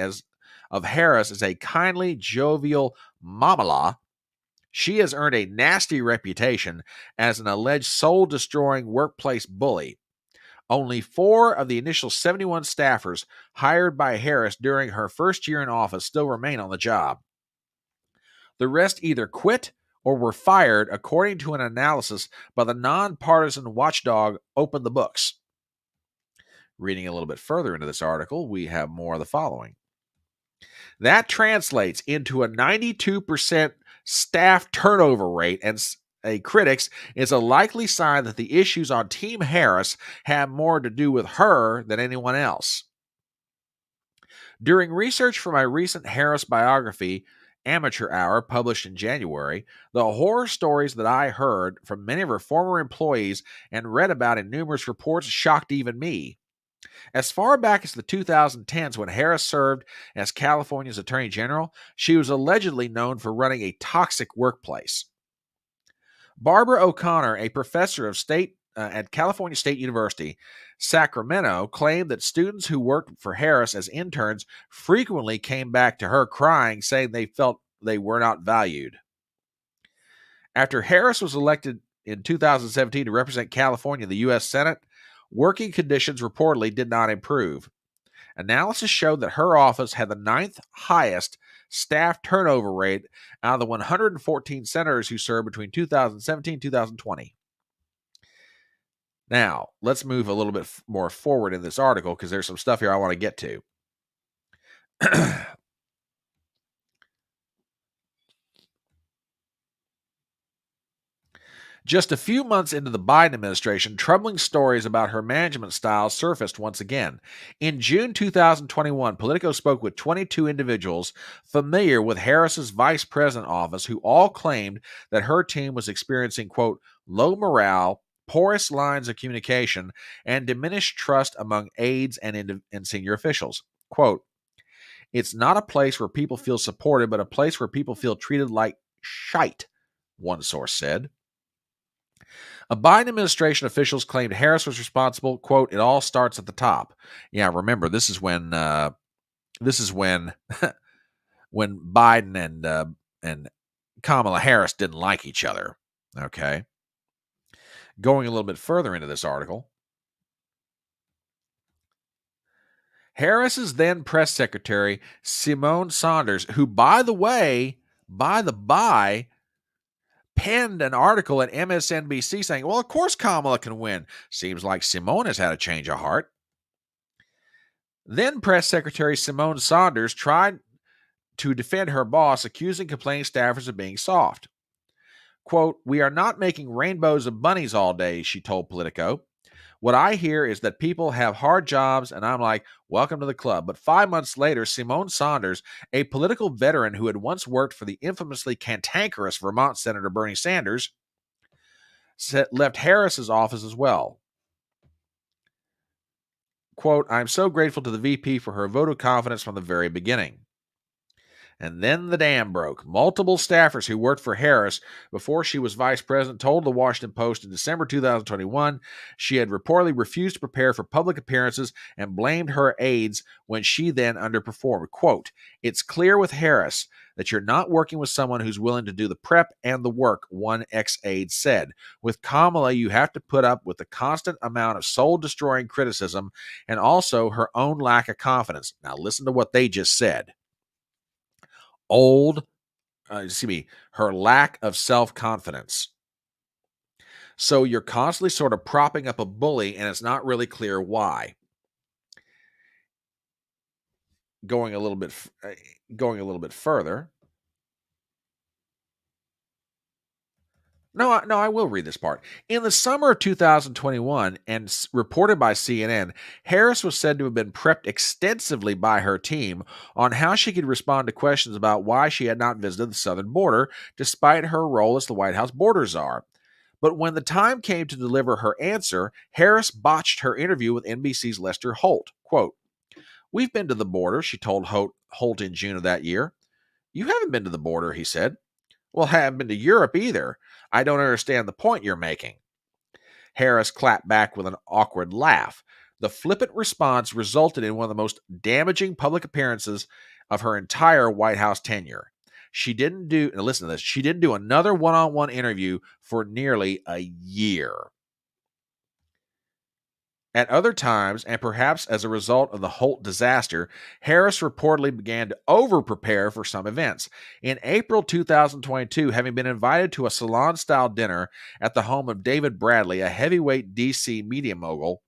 of Harris as a kindly, jovial mamala, she has earned a nasty reputation as an alleged soul-destroying workplace bully. Only 4 of the initial 71 staffers hired by Harris during her first year in office still remain on the job. The rest either quit or were fired, according to an analysis by the nonpartisan watchdog Open the Books. Reading a little bit further into this article, we have more of the following. That translates into a 92% staff turnover rate, and critics is a likely sign that the issues on Team Harris have more to do with her than anyone else. During research for my recent Harris biography, Amateur Hour, published in January, the horror stories that I heard from many of her former employees and read about in numerous reports shocked even me. As far back as the 2010s, when Harris served as California's Attorney General, she was allegedly known for running a toxic workplace. Barbara O'Connor, a professor of state at California State University, Sacramento, claimed that students who worked for Harris as interns frequently came back to her crying, saying they felt they were not valued. After Harris was elected in 2017 to represent California in the U.S. Senate, working conditions reportedly did not improve. Analysis showed that her office had the 9th highest staff turnover rate out of the 114 senators who served between 2017 and 2020. Now, let's move a little bit more forward in this article because there's some stuff here I want to get to. Just a few months into the Biden administration, troubling stories about her management style surfaced once again. In June 2021, Politico spoke with 22 individuals familiar with Harris's vice president office who all claimed that her team was experiencing, quote, low morale, porous lines of communication, and diminished trust among aides and senior officials. Quote, it's not a place where people feel supported, but a place where people feel treated like shite, one source said. A Biden administration officials claimed Harris was responsible. Quote, it all starts at the top. Yeah, remember, this is when when Biden and Kamala Harris didn't like each other. Okay. Going a little bit further into this article. Harris's then press secretary, Simone Saunders, who, by the way, penned an article at MSNBC saying, well, of course Kamala can win. Seems like Simone has had a change of heart. Then Press Secretary Simone Saunders tried to defend her boss, accusing complaining staffers of being soft. Quote, we are not making rainbows of bunnies all day, she told Politico. What I hear is that people have hard jobs, and I'm like, welcome to the club. But 5 months later, Simone Saunders, a political veteran who had once worked for the infamously cantankerous Vermont Senator Bernie Sanders, left Harris's office as well. Quote, I'm so grateful to the VP for her vote of confidence from the very beginning. And then the dam broke. Multiple staffers who worked for Harris before she was vice president told the Washington Post in December 2021 she had reportedly refused to prepare for public appearances and blamed her aides when she then underperformed. Quote, it's clear with Harris that you're not working with someone who's willing to do the prep and the work, one ex-aide said. With Kamala, you have to put up with the constant amount of soul-destroying criticism and also her own lack of confidence. Now listen to what they just said. Her lack of self-confidence. So you're constantly sort of propping up a bully, and it's not really clear why. Going a little bit further. No, I will read this part. In the summer of 2021, and reported by CNN, Harris was said to have been prepped extensively by her team on how she could respond to questions about why she had not visited the southern border, despite her role as the White House border czar. But when the time came to deliver her answer, Harris botched her interview with NBC's Lester Holt. Quote, we've been to the border, she told Holt in June of that year. You haven't been to the border, he said. Well, I haven't been to Europe either. I don't understand the point you're making. Harris clapped back with an awkward laugh. The flippant response resulted in one of the most damaging public appearances of her entire White House tenure. She didn't do another one-on-one interview for nearly a year. At other times, and perhaps as a result of the Holt disaster, Harris reportedly began to over-prepare for some events. In April 2022, having been invited to a salon-style dinner at the home of David Bradley, a heavyweight D.C. media mogul,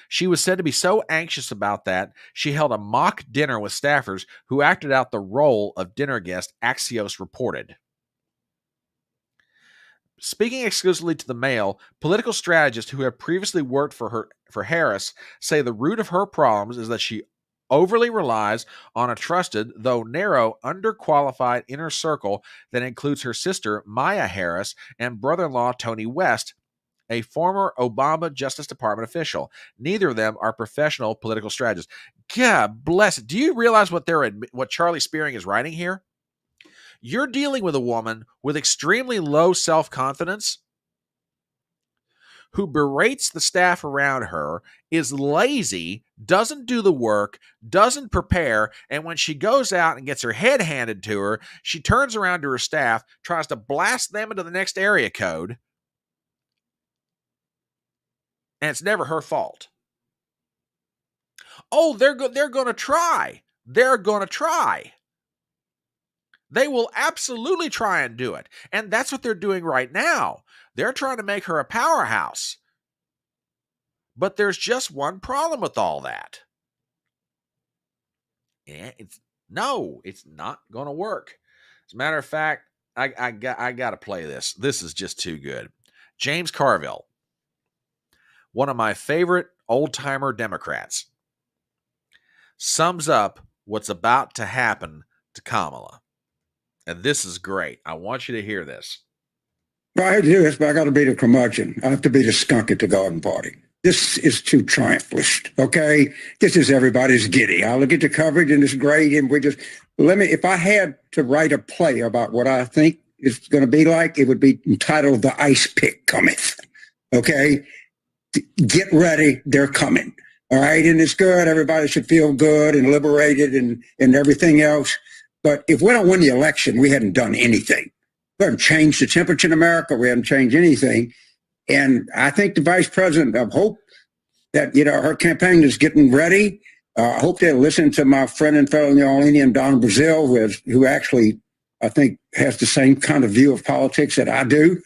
she was said to be so anxious about that, she held a mock dinner with staffers who acted out the role of dinner guest, Axios reported. Speaking exclusively to the Mail, political strategists who have previously worked for Harris say the root of her problems is that she overly relies on a trusted, though narrow, underqualified inner circle that includes her sister, Maya Harris, and brother-in-law, Tony West, a former Obama Justice Department official. Neither of them are professional political strategists. God bless it. Do you realize what Charlie Spearing is writing here? You're dealing with a woman with extremely low self-confidence who berates the staff around her, is lazy, doesn't do the work, doesn't prepare, and when she goes out and gets her head handed to her, she turns around to her staff, tries to blast them into the next area code, and it's never her fault. Oh, they're going to try. They're going to try. They will absolutely try and do it. And that's what they're doing right now. They're trying to make her a powerhouse. But there's just one problem with all that. It's not going to work. As a matter of fact, I got to play this. This is just too good. James Carville, one of my favorite old-timer Democrats, sums up what's about to happen to Kamala. And this is great. I want you to hear this. Well, I hate to do this, but I got to be the curmudgeon. I have to be the skunk at the garden party. This is too triumphalist, okay? This is everybody's giddy. I look at the coverage and it's great, and if I had to write a play about what I think it's going to be like, it would be entitled The Ice Pick Cometh, okay? Get ready, they're coming, all right? And it's good. Everybody should feel good and liberated and everything else. But if we don't win the election, we hadn't done anything. We haven't changed the temperature in America. We haven't changed anything. And I think the vice president, I hope that, her campaign is getting ready. I hope they'll listen to my friend and fellow New Orleanian, Don Brazil, who actually, I think, has the same kind of view of politics that I do.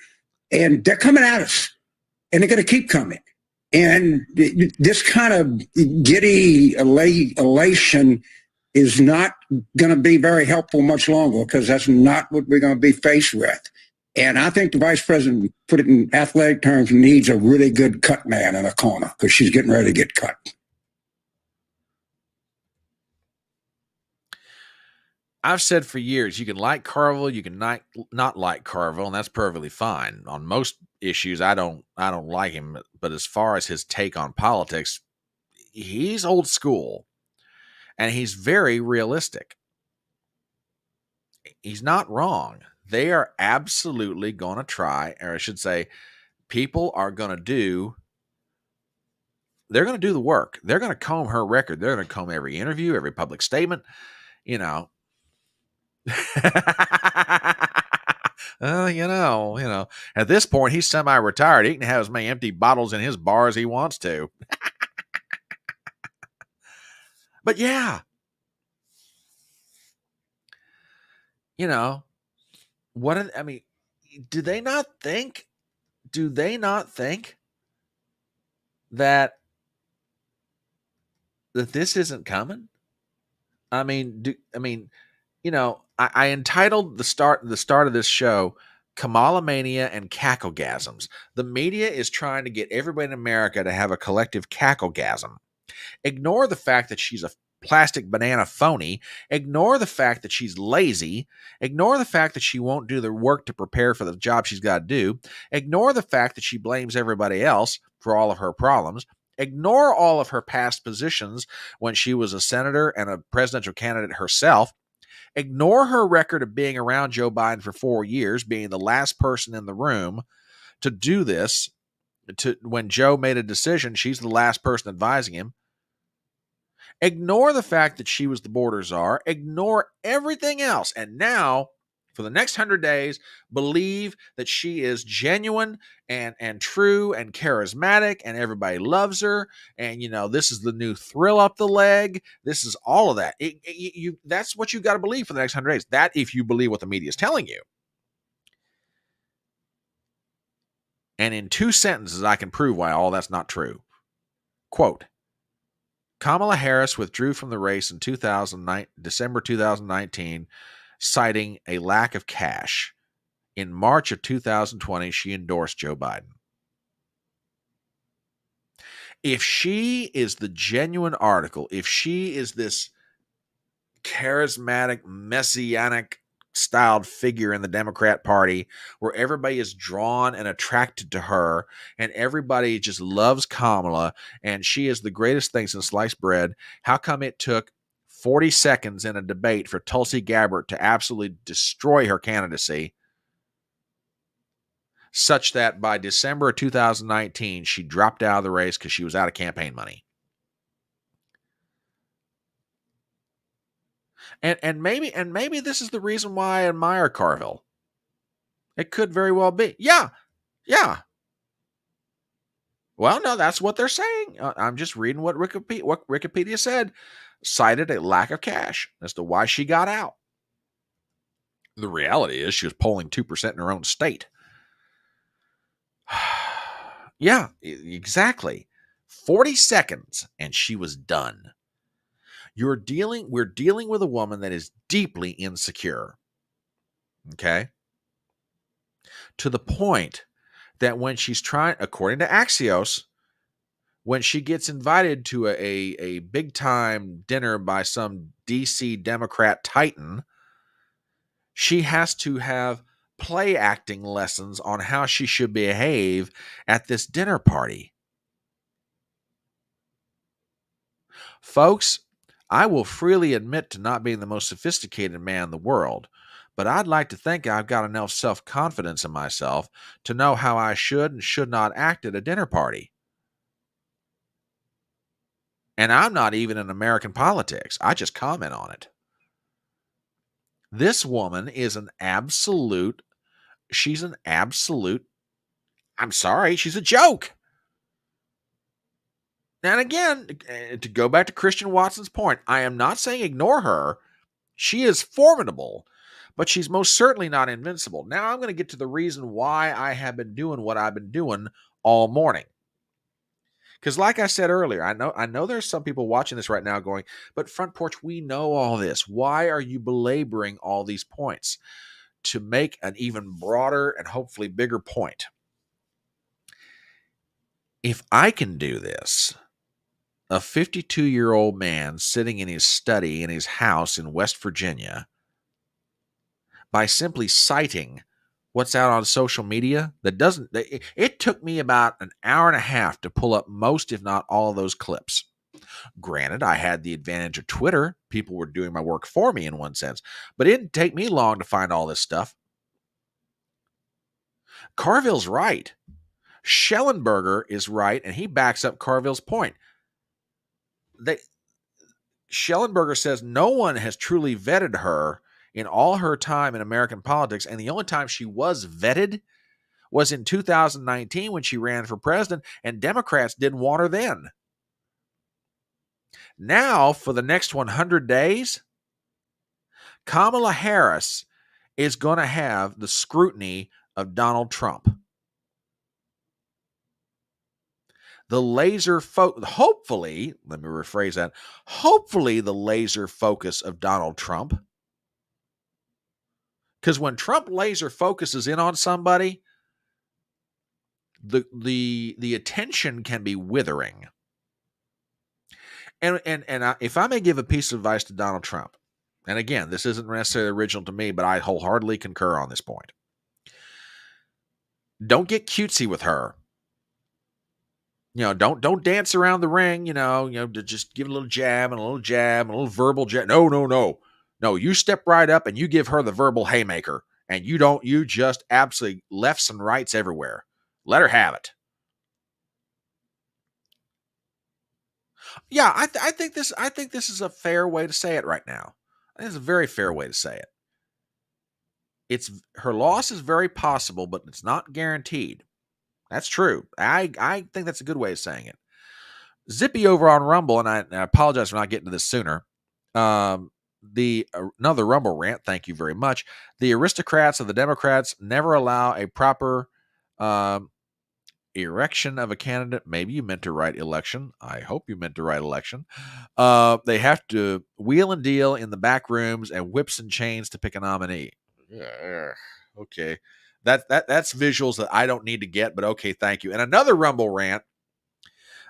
And they're coming at us. And they're going to keep coming. And this kind of giddy elation is not going to be very helpful much longer, because that's not what we're going to be faced with. And I think the vice president, put it in athletic terms, needs a really good cut man in a corner, because she's getting ready to get cut. I've said for years, you can like Carville, you can not like Carville, and that's perfectly fine. On most issues, I don't like him, but as far as his take on politics, he's old school, and he's very realistic. He's not wrong. They are absolutely going to try, or I should say, people are going to do, they're going to do the work. They're going to comb her record. They're going to comb every interview, every public statement, at this point, he's semi-retired. He can have as many empty bottles in his bar as he wants to. But yeah, do they not think that this isn't coming? I entitled the start of this show Kamala-mania and Cacklegasms. The media is trying to get everybody in America to have a collective cacklegasm. Ignore the fact that she's a plastic banana phony. Ignore the fact that she's lazy. Ignore the fact that she won't do the work to prepare for the job she's got to do. Ignore the fact that she blames everybody else for all of her problems. Ignore all of her past positions when she was a senator and a presidential candidate herself. Ignore her record of being around Joe Biden for 4 years, being the last person in the room to do this. When Joe made a decision, she's the last person advising him. Ignore the fact that she was the border czar. Ignore everything else. And now, for the next 100 days, believe that she is genuine and true and charismatic and everybody loves her. And, this is the new thrill up the leg. This is all of that. That's what you got to believe for the next 100 days. That if you believe what the media is telling you. And in 2 sentences, I can prove why all that's not true. Quote, Kamala Harris withdrew from the race in December 2019, citing a lack of cash. In March of 2020, she endorsed Joe Biden. If she is the genuine article, if she is this charismatic, messianic styled figure in the Democrat Party where everybody is drawn and attracted to her and everybody just loves Kamala and she is the greatest thing since sliced bread. How come it took 40 seconds in a debate for Tulsi Gabbard to absolutely destroy her candidacy, such that by December of 2019, she dropped out of the race because she was out of campaign money? And maybe this is the reason why I admire Carville. It could very well be. Yeah. Well, no, that's what they're saying. I'm just reading what Wikipedia said. Cited a lack of cash as to why she got out. The reality is she was polling 2% in her own state. Yeah, exactly. 40 seconds and she was done. We're dealing with a woman that is deeply insecure. Okay? To the point that when she's trying, according to Axios, when she gets invited to a big-time dinner by some DC Democrat titan, she has to have play acting lessons on how she should behave at this dinner party. Folks, I will freely admit to not being the most sophisticated man in the world, but I'd like to think I've got enough self-confidence in myself to know how I should and should not act at a dinner party. And I'm not even in American politics. I just comment on it. This woman is she's an absolute, I'm sorry, she's a joke. And again, to go back to Christian Watson's point, I am not saying ignore her. She is formidable, but she's most certainly not invincible. Now I'm going to get to the reason why I have been doing what I've been doing all morning. Because like I said earlier, I know there's some people watching this right now going, but Front Porch, we know all this. Why are you belaboring all these points? To make an even broader and hopefully bigger point. If I can do this, a 52-year-old man sitting in his study in his house in West Virginia, by simply citing what's out on social media that doesn't, it took me about an hour and a half to pull up most, if not all, of those clips. Granted, I had the advantage of Twitter. People were doing my work for me in one sense, but it didn't take me long to find all this stuff. Carville's right. Schellenberger is right, and he backs up Carville's point. Schellenberger says no one has truly vetted her in all her time in American politics, and the only time she was vetted was in 2019 when she ran for president, and Democrats didn't want her then. Now, for the next 100 days, Kamala Harris is going to have the scrutiny of Donald Trump. The laser hopefully, let me rephrase that, hopefully the laser focus of Donald Trump. Because when Trump laser focuses in on somebody, the attention can be withering. And if I may give a piece of advice to Donald Trump, and again, this isn't necessarily original to me, but I wholeheartedly concur on this point. Don't get cutesy with her. Don't dance around the ring, to just give a little jab and a little jab and a little verbal jab. No, you step right up and you give her the verbal haymaker, and you just absolutely lefts and rights everywhere. Let her have it. Yeah, I think this is a fair way to say it right now. I think it's a very fair way to say it. Her loss is very possible, but it's not guaranteed. That's true. I think that's a good way of saying it. Zippy over on Rumble, and I apologize for not getting to this sooner. Another Rumble rant. Thank you very much. The aristocrats of the Democrats never allow a proper erection of a candidate. Maybe you meant to write election. I hope you meant to write election. They have to wheel and deal in the back rooms and whips and chains to pick a nominee. Yeah, okay. That's visuals that I don't need to get, but okay, thank you. And another Rumble rant.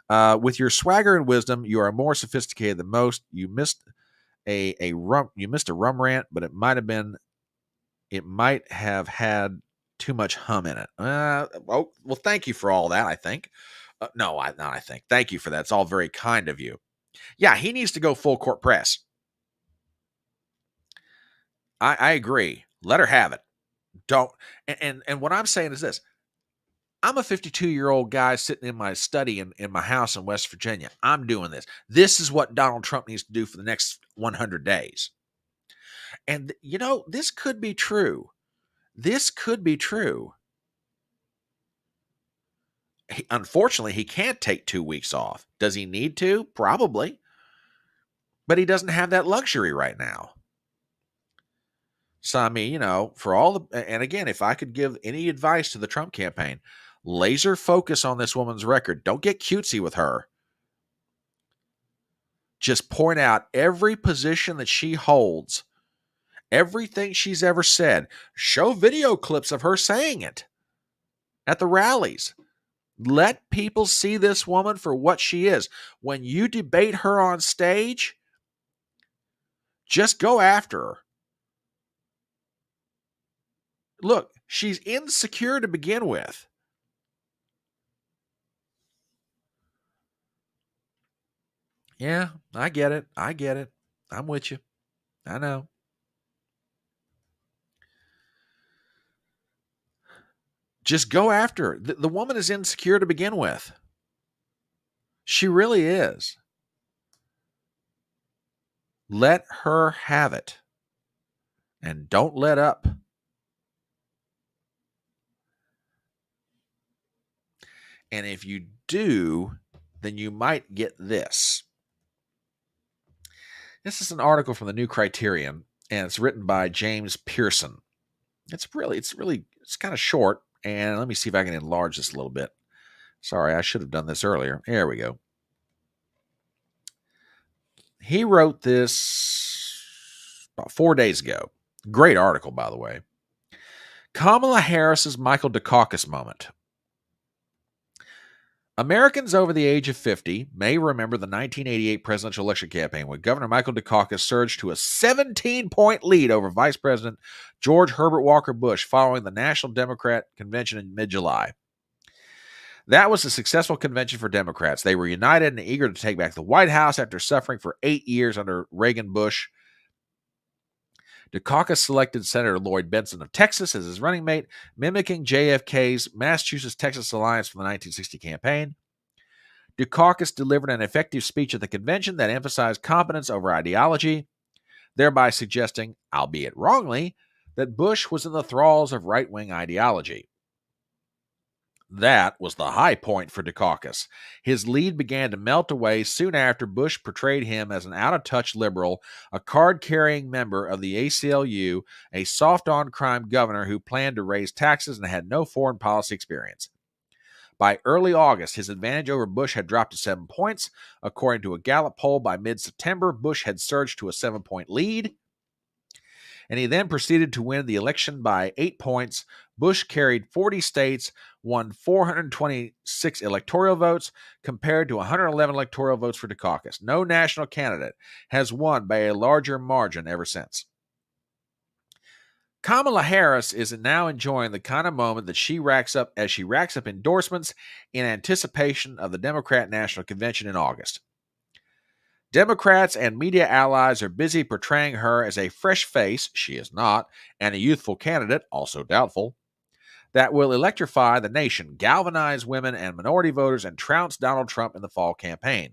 With your swagger and wisdom, you are more sophisticated than most. You missed a rum rant, but it might have been it might have had too much hum in it. Well, thank you for all that, I think. I think. Thank you for that. It's all very kind of you. Yeah, he needs to go full court press. I agree. Let her have it. Don't. And what I'm saying is this. I'm a 52-year-old guy sitting in my study in my house in West Virginia. I'm doing this. This is what Donald Trump needs to do for the next 100 days. And, this could be true. This could be true. Unfortunately, he can't take 2 weeks off. Does he need to? Probably. But he doesn't have that luxury right now. So, I mean, for all the, and again, if I could give any advice to the Trump campaign, laser focus on this woman's record. Don't get cutesy with her. Just point out every position that she holds, everything she's ever said. Show video clips of her saying it at the rallies. Let people see this woman for what she is. When you debate her on stage, just go after her. Look, she's insecure to begin with. Yeah, I get it. I'm with you. I know. Just go after her. The woman is insecure to begin with. She really is. Let her have it. And don't let up. And if you do, then you might get this. This is an article from the New Criterion, and it's written by James Pearson. It's kind of short, and let me see if I can enlarge this a little bit. Sorry, I should have done this earlier. There we go. He wrote this about 4 days ago. Great article, by the way. Kamala Harris's Michael Dukakis moment. Americans over the age of 50 may remember the 1988 presidential election campaign when Governor Michael Dukakis surged to a 17-point lead over Vice President George Herbert Walker Bush following the National Democrat Convention in mid-July. That was a successful convention for Democrats. They were united and eager to take back the White House after suffering for 8 years under Reagan Bush. Dukakis selected Senator Lloyd Bentsen of Texas as his running mate, mimicking JFK's Massachusetts-Texas alliance from the 1960 campaign. Dukakis delivered an effective speech at the convention that emphasized competence over ideology, thereby suggesting, albeit wrongly, that Bush was in the thralls of right-wing ideology. That was the high point for Dukakis. His lead began to melt away soon after Bush portrayed him as an out-of-touch liberal, a card-carrying member of the ACLU, a soft-on-crime governor who planned to raise taxes and had no foreign policy experience. By early August, his advantage over Bush had dropped to 7 points. According to a Gallup poll, by mid-September, Bush had surged to a 7-point lead, and he then proceeded to win the election by 8 points. Bush carried 40 states, won 426 electoral votes, compared to 111 electoral votes for Dukakis. No national candidate has won by a larger margin ever since. Kamala Harris is now enjoying the kind of moment that she racks up endorsements in anticipation of the Democrat National Convention in August. Democrats and media allies are busy portraying her as a fresh face, she is not, and a youthful candidate, also doubtful, that will electrify the nation, galvanize women and minority voters, and trounce Donald Trump in the fall campaign.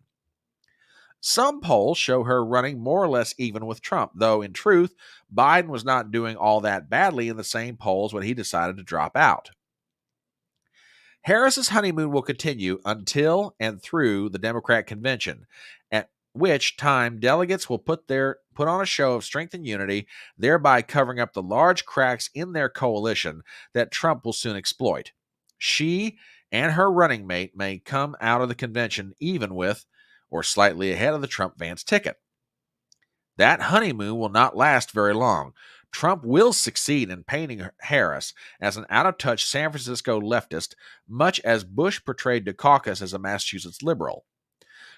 Some polls show her running more or less even with Trump, though in truth, Biden was not doing all that badly in the same polls when he decided to drop out. Harris's honeymoon will continue until and through the Democrat convention, at which time delegates will put on a show of strength and unity, thereby covering up the large cracks in their coalition that Trump will soon exploit. She and her running mate may come out of the convention even with or slightly ahead of the Trump-Vance ticket. That honeymoon will not last very long. Trump will succeed in painting Harris as an out-of-touch San Francisco leftist, much as Bush portrayed Dukakis as a Massachusetts liberal.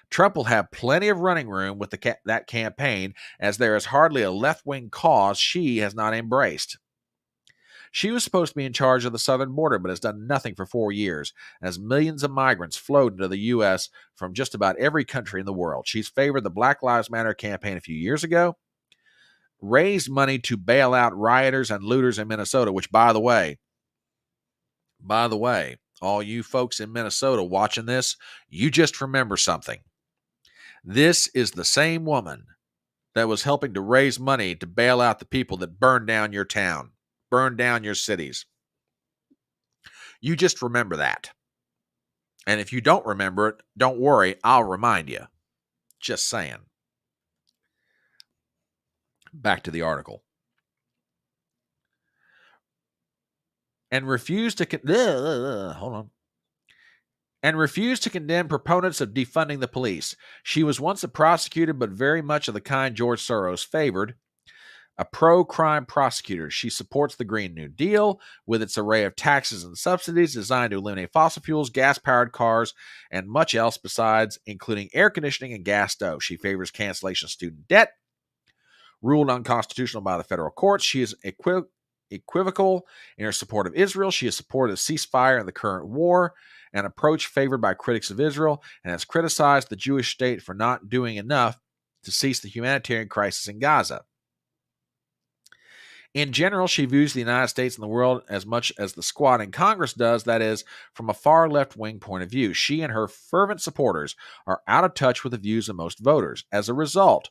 Trump will have plenty of running room with that campaign, as there is hardly a left-wing cause she has not embraced. She was supposed to be in charge of the southern border, but has done nothing for 4 years, as millions of migrants flowed into the U.S. from just about every country in the world. She's favored the Black Lives Matter campaign a few years ago, raised money to bail out rioters and looters in Minnesota, which, by the way, all you folks in Minnesota watching this, you just remember something. This is the same woman that was helping to raise money to bail out the people that burned down your town, burned down your cities. You just remember that. And if you don't remember it, don't worry, I'll remind you. Just saying. Back to the article. And refused to condemn proponents of defunding the police. She was once a prosecutor, but very much of the kind George Soros favored. A pro-crime prosecutor, she supports the Green New Deal with its array of taxes and subsidies designed to eliminate fossil fuels, gas-powered cars, and much else besides, including air conditioning and gas stoves. She favors cancellation of student debt. Ruled unconstitutional by the federal courts, she is equivocal in her support of Israel. She has supported a ceasefire in the current war, an approach favored by critics of Israel, and has criticized the Jewish state for not doing enough to cease the humanitarian crisis in Gaza. In general, she views the United States and the world as much as the squad in Congress does, that is, from a far left-wing point of view. She and her fervent supporters are out of touch with the views of most voters. As a result,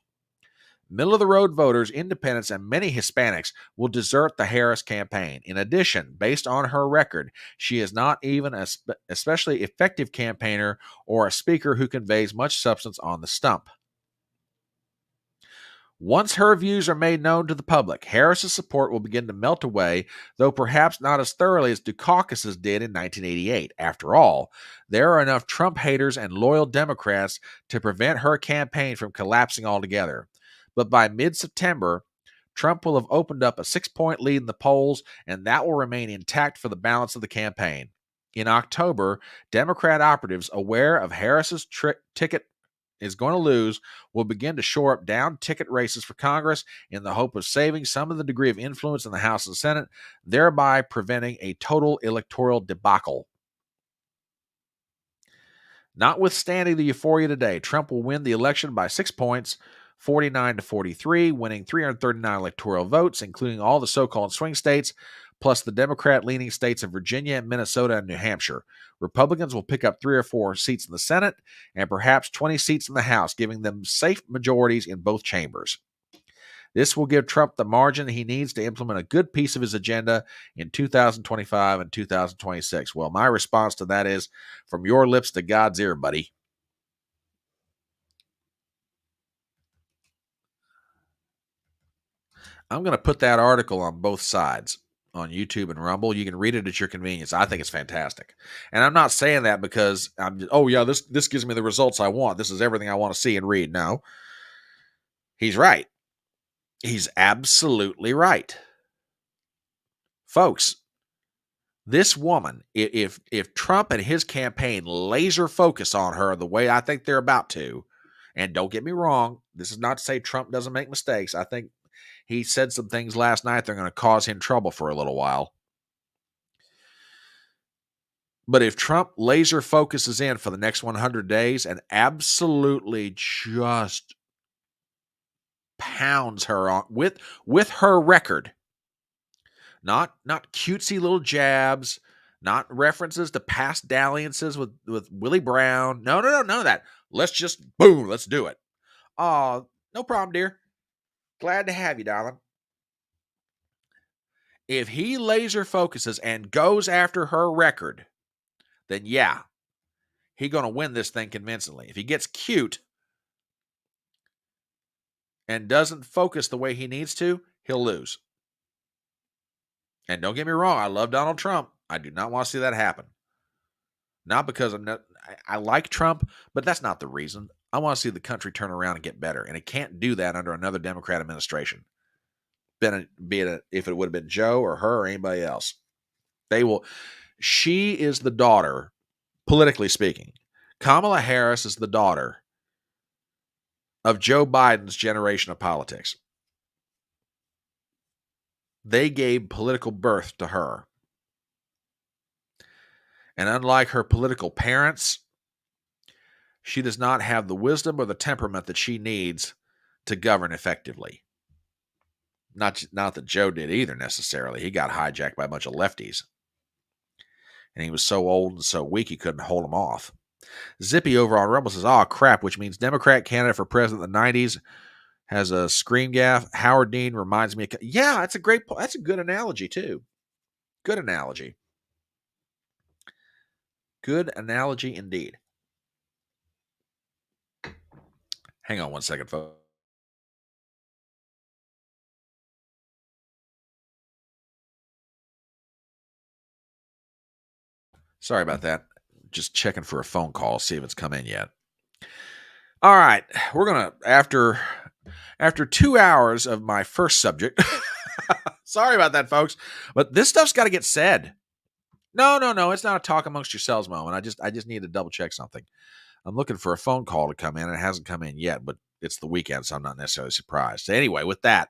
middle-of-the-road voters, independents, and many Hispanics will desert the Harris campaign. In addition, based on her record, she is not even an especially effective campaigner or a speaker who conveys much substance on the stump. Once her views are made known to the public, Harris's support will begin to melt away, though perhaps not as thoroughly as Dukakis's did in 1988. After all, there are enough Trump haters and loyal Democrats to prevent her campaign from collapsing altogether. But by mid-September, Trump will have opened up a 6-point lead in the polls, and that will remain intact for the balance of the campaign. In October, Democrat operatives aware of Harris's ticket is going to lose will begin to shore up down-ticket races for Congress in the hope of saving some of the degree of influence in the House and Senate, thereby preventing a total electoral debacle. Notwithstanding the euphoria today, Trump will win the election by 6 points, 49-43, winning 339 electoral votes, including all the so-called swing states, plus the Democrat-leaning states of Virginia, Minnesota, and New Hampshire. Republicans will pick up 3 or 4 seats in the Senate and perhaps 20 seats in the House, giving them safe majorities in both chambers. This will give Trump the margin he needs to implement a good piece of his agenda in 2025 and 2026. Well, my response to that is, from your lips to God's ear, buddy. I'm going to put that article on both sides, on YouTube and Rumble. You can read it at your convenience. I think it's fantastic. And I'm not saying that because this gives me the results I want. This is everything I want to see and read. No. He's right. He's absolutely right. Folks, this woman, if Trump and his campaign laser focus on her the way I think they're about to, and don't get me wrong, this is not to say Trump doesn't make mistakes. I think he said some things last night that are going to cause him trouble for a little while. But if Trump laser focuses in for the next 100 days and absolutely just pounds her on with her record, not cutesy little jabs, not references to past dalliances with Willie Brown. No, none of that. Let's just boom, let's do it. Oh, no problem, dear. Glad to have you, darling. If he laser focuses and goes after her record, then yeah, he's going to win this thing convincingly. If he gets cute and doesn't focus the way he needs to, he'll lose. And don't get me wrong, I love Donald Trump. I do not want to see that happen. Not because I like Trump, but that's not the reason. I want to see the country turn around and get better, and it can't do that under another Democrat administration. Be it if it would have been Joe or her or anybody else. They will. She is the daughter, politically speaking. Kamala Harris is the daughter of Joe Biden's generation of politics. They gave political birth to her. And unlike her political parents, she does not have the wisdom or the temperament that she needs to govern effectively. Not that Joe did either necessarily. He got hijacked by a bunch of lefties. And he was so old and so weak he couldn't hold them off. Zippy over on Rumble says, "Oh crap," which means Democrat candidate for president in the 90s has a screen gaff. Howard Dean reminds me of, yeah, that's a good analogy too. Good analogy. Good analogy indeed. Hang on one second, folks. Sorry about that. Just checking for a phone call, see if it's come in yet. All right, we're gonna after 2 hours of my first subject. Sorry about that, folks, but this stuff's got to get said. No, it's not a talk amongst yourselves moment. I just need to double check something. I'm looking for a phone call to come in, and it hasn't come in yet, but it's the weekend, so I'm not necessarily surprised. So anyway, with that,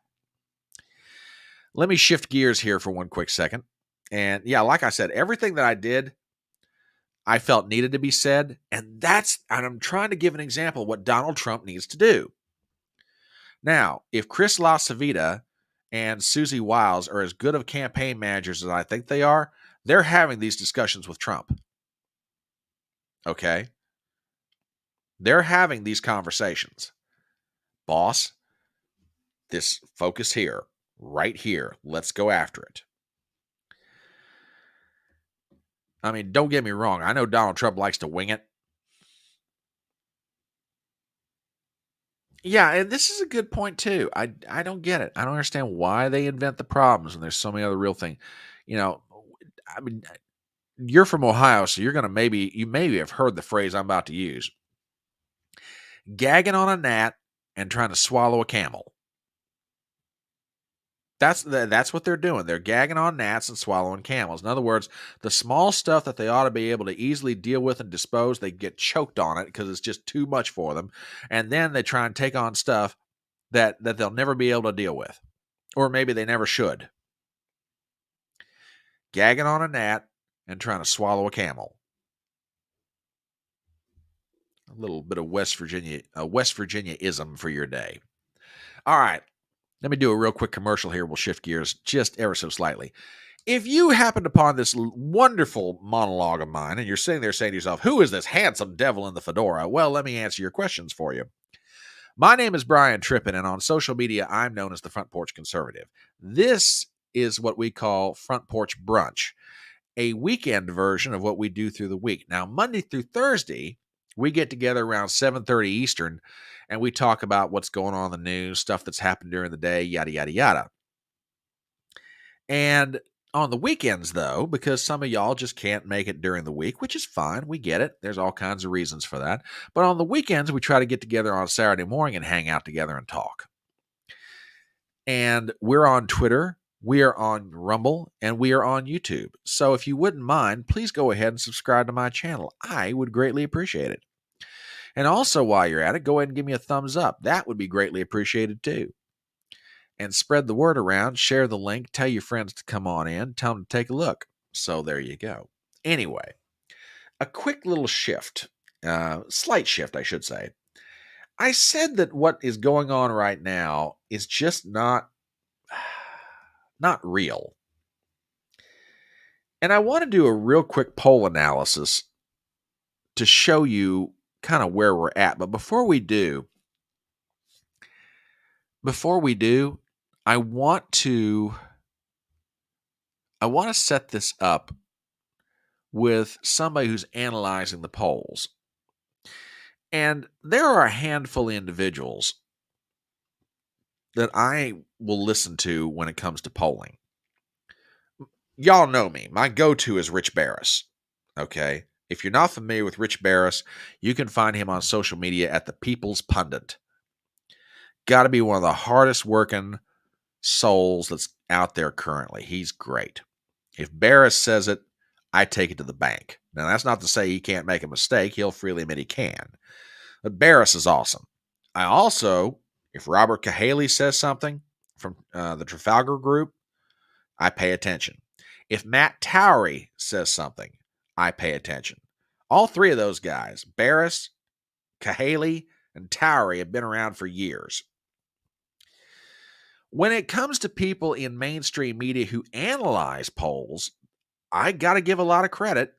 let me shift gears here for one quick second. And yeah, like I said, everything that I did, I felt needed to be said, and I'm trying to give an example of what Donald Trump needs to do. Now, if Chris LaCivita and Susie Wiles are as good of campaign managers as I think they are, they're having these discussions with Trump. Okay? They're having these conversations. Boss, this focus here, right here. Let's go after it. I mean, don't get me wrong. I know Donald Trump likes to wing it. Yeah, and this is a good point too. I don't get it. I don't understand why they invent the problems when there's so many other real things. I mean, you're from Ohio, so you're gonna maybe have heard the phrase I'm about to use. Gagging on a gnat and trying to swallow a camel. That's what they're doing. They're gagging on gnats and swallowing camels. In other words, the small stuff that they ought to be able to easily deal with and dispose, they get choked on it because it's just too much for them. And then they try and take on stuff that they'll never be able to deal with. Or maybe they never should. Gagging on a gnat and trying to swallow a camel. A little bit of West Virginia-ism for your day. All right. Let me do a real quick commercial here. We'll shift gears just ever so slightly. If you happened upon this wonderful monologue of mine and you're sitting there saying to yourself, who is this handsome devil in the fedora? Well, let me answer your questions for you. My name is Brian Trippin, and on social media, I'm known as the Front Porch Conservative. This is what we call Front Porch Brunch, a weekend version of what we do through the week. Now, Monday through Thursday, we get together around 7:30 Eastern, and we talk about what's going on in the news, stuff that's happened during the day, yada, yada, yada. And on the weekends, though, because some of y'all just can't make it during the week, which is fine. We get it. There's all kinds of reasons for that. But on the weekends, we try to get together on Saturday morning and hang out together and talk. And we're on Twitter, we are on Rumble, and we are on YouTube. So if you wouldn't mind, please go ahead and subscribe to my channel. I would greatly appreciate it. And also, while you're at it, go ahead and give me a thumbs up. That would be greatly appreciated too. And spread the word around, share the link, tell your friends to come on in, tell them to take a look. So there you go. Anyway, a quick little shift, slight shift, I should say. I said that what is going on right now is just not real. And I want to do a real quick poll analysis to show you kind of where we're at. But before we do, I want to set this up with somebody who's analyzing the polls. And there are a handful of individuals that I will listen to when it comes to polling. Y'all know me. My go-to is Rich Barris. Okay? If you're not familiar with Rich Barris, you can find him on social media at the People's Pundit. Got to be one of the hardest working souls that's out there currently. He's great. If Barris says it, I take it to the bank. Now, that's not to say he can't make a mistake. He'll freely admit he can. But Barris is awesome. I also, if Robert Cahaly says something from the Trafalgar Group, I pay attention. If Matt Towery says something, I pay attention. All three of those guys, Barris, Cahaley, and Towery, have been around for years. When it comes to people in mainstream media who analyze polls, I got to give a lot of credit,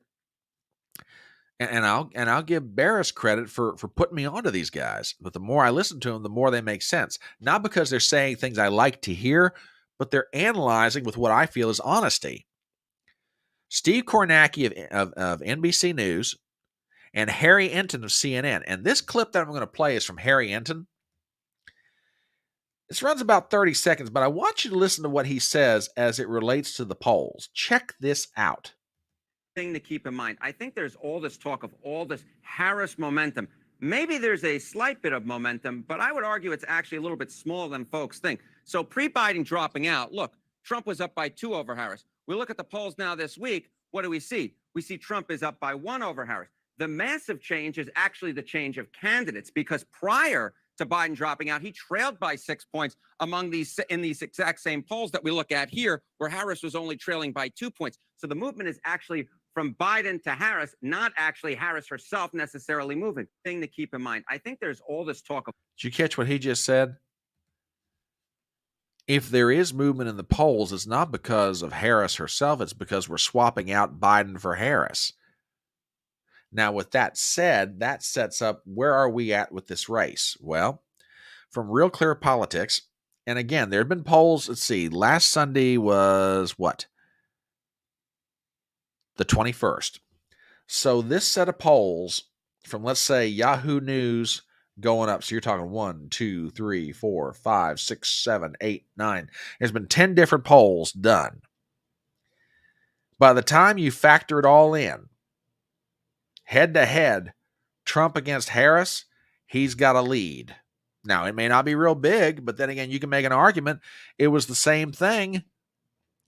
and I'll give Barris credit for putting me onto these guys. But the more I listen to them, the more they make sense. Not because they're saying things I like to hear, but they're analyzing with what I feel is honesty. Steve Kornacki of NBC News and Harry Enton of CNN. And this clip that I'm going to play is from Harry Enton. This runs about 30 seconds, but I want you to listen to what he says as it relates to the polls. Check this out. Thing to keep in mind. I think there's all this talk of all this Harris momentum. Maybe there's a slight bit of momentum, but I would argue it's actually a little bit smaller than folks think. So pre-Biden dropping out, look, Trump was up by 2 over Harris. We look at the polls now this week. What do we see? We see Trump is up by 1 over Harris. The massive change is actually the change of candidates, because prior to Biden dropping out, he trailed by 6 points in these exact same polls that we look at here, where Harris was only trailing by 2 points. So the movement is actually from Biden to Harris, not actually Harris herself necessarily moving. Thing to keep in mind. I think there's all this talk of. Did you catch what he just said? If there is movement in the polls, it's not because of Harris herself. It's because we're swapping out Biden for Harris. Now, with that said, that sets up where are we at with this race? Well, from Real Clear Politics, and again, there have been polls. Let's see, last Sunday was what? The 21st. So this set of polls from, let's say, Yahoo News going up. So you're talking 1, 2, 3, 4, 5, 6, 7, 8, 9. There's been 10 different polls done. By the time you factor it all in, head to head, Trump against Harris, he's got a lead. Now, it may not be real big, but then again, you can make an argument. It was the same thing.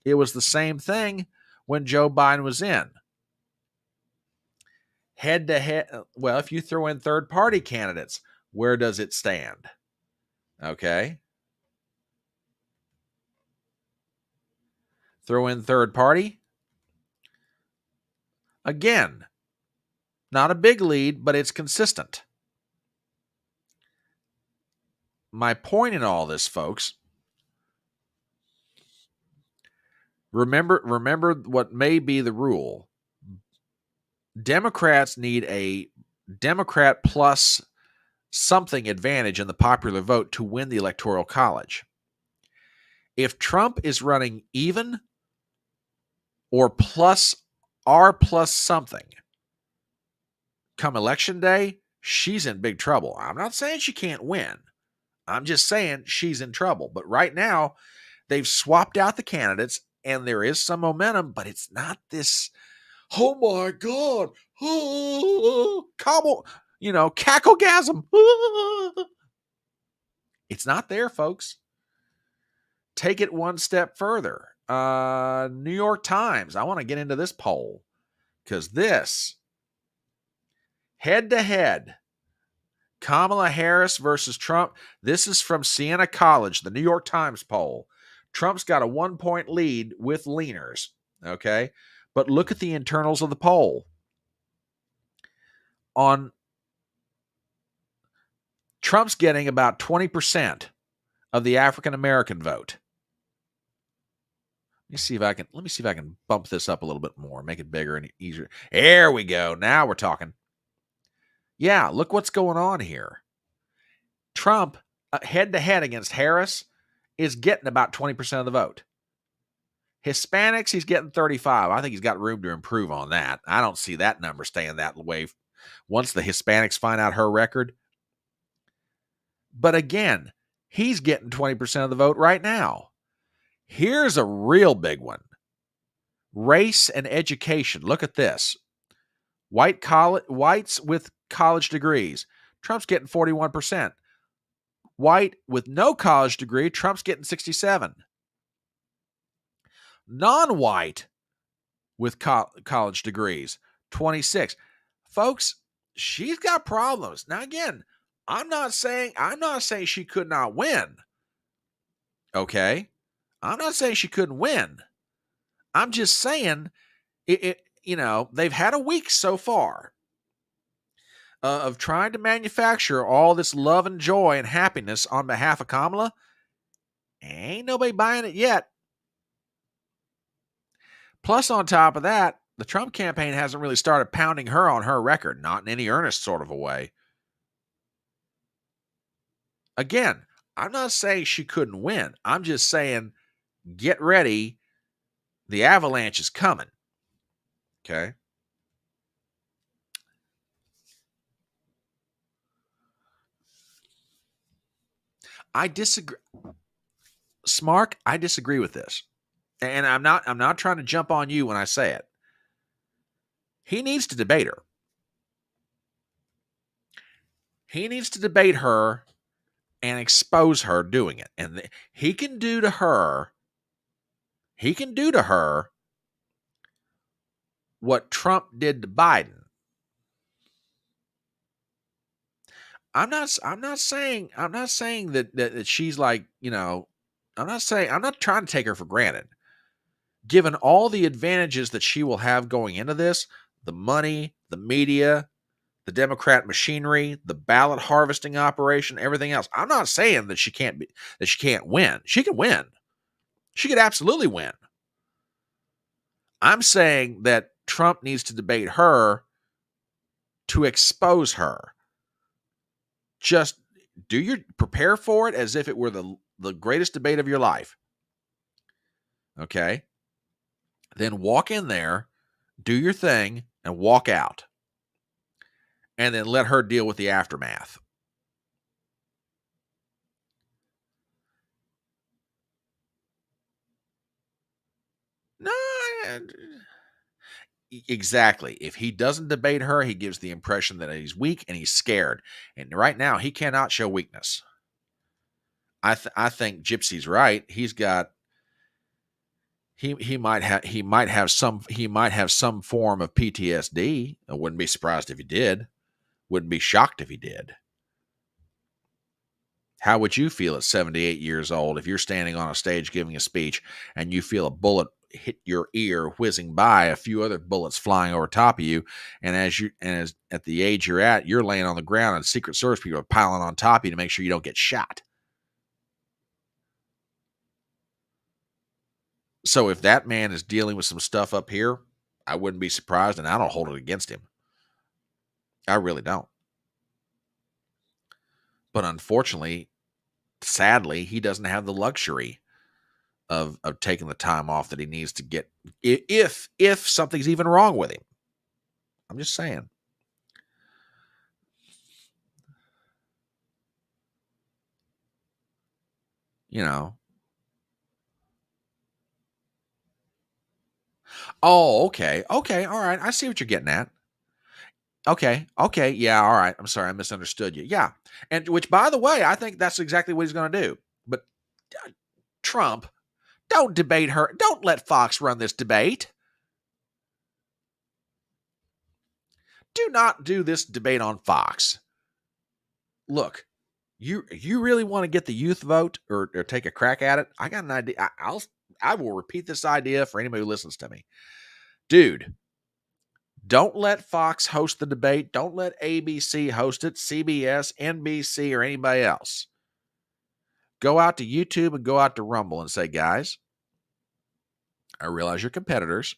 It was the same thing when Joe Biden was in. Head to head, well, if you throw in third-party candidates, where does it stand? Okay. Throw in third party. Again, not a big lead, but it's consistent. My point in all this, folks, remember what may be the rule. Democrats need a Democrat plus something advantage in the popular vote to win the Electoral College. If Trump is running even or plus R plus something come election day, she's in big trouble. I'm not saying she can't win. I'm just saying she's in trouble. But right now, they've swapped out the candidates, and there is some momentum, but it's not this, oh my God, cacklegasm. It's not there, folks. Take it one step further. New York Times. I want to get into this poll because this head-to-head Kamala Harris versus Trump. This is from Siena College, the New York Times poll. Trump's got a 1-point lead with leaners, okay? But look at the internals of the poll. Trump's getting about 20% of the African American vote. Let me see if I can bump this up a little bit more, make it bigger and easier. There we go. Now we're talking. Yeah, look what's going on here. Trump, head-to-head against Harris, is getting about 20% of the vote. Hispanics, he's getting 35. I think he's got room to improve on that. I don't see that number staying that way once the Hispanics find out her record. But again, he's getting 20% of the vote right now. Here's a real big one. Race and education. Look at this. Whites with college degrees. Trump's getting 41%. White with no college degree, Trump's getting 67%. Non-white with college degrees, 26%. Folks, she's got problems. Now again, I'm not saying she could not win. Okay? I'm not saying she couldn't win. I'm just saying, they've had a week so far of trying to manufacture all this love and joy and happiness on behalf of Kamala. Ain't nobody buying it yet. Plus, on top of that, the Trump campaign hasn't really started pounding her on her record, not in any earnest sort of a way. Again, I'm not saying she couldn't win. I'm just saying, get ready. The avalanche is coming. Okay? I disagree. Smark, I disagree with this. And I'm not trying to jump on you when I say it. He needs to debate her. He needs to debate her and expose her doing it. And he can do to her what Trump did to Biden. I'm not saying that she's like, I'm not trying to take her for granted. Given all the advantages that she will have going into this, the money, the media, the Democrat machinery, the ballot harvesting operation, everything else. I'm not saying that she can't win. She can win. She could absolutely win. I'm saying that Trump needs to debate her to expose her. Just prepare for it as if it were the greatest debate of your life. Okay? Then walk in there, do your thing, and walk out. And then let her deal with the aftermath. No, exactly. If he doesn't debate her, he gives the impression that he's weak and he's scared. And right now, he cannot show weakness. I think Gypsy's right. He's got he might have some form of PTSD. I wouldn't be surprised if he did. Wouldn't be shocked if he did. How would you feel at 78 years old if you're standing on a stage giving a speech and you feel a bullet hit your ear whizzing by, a few other bullets flying over top of you, and as at the age you're at, you're laying on the ground and Secret Service people are piling on top of you to make sure you don't get shot? So if that man is dealing with some stuff up here, I wouldn't be surprised, and I don't hold it against him. I really don't. But unfortunately, sadly, he doesn't have the luxury of taking the time off that he needs to get if something's even wrong with him. I'm just saying. Oh, okay. Okay, all right. I see what you're getting at. Okay. Yeah, all right. I'm sorry, I misunderstood you. Yeah. And which, by the way, I think that's exactly what he's going to do. But Trump, don't debate her. Don't let Fox run this debate. Do not do this debate on Fox. Look, you really want to get the youth vote or take a crack at it? I got an idea. I will repeat this idea for anybody who listens to me. Dude, don't let Fox host the debate. Don't let ABC host it, CBS, NBC, or anybody else. Go out to YouTube and go out to Rumble and say, guys, I realize you're competitors.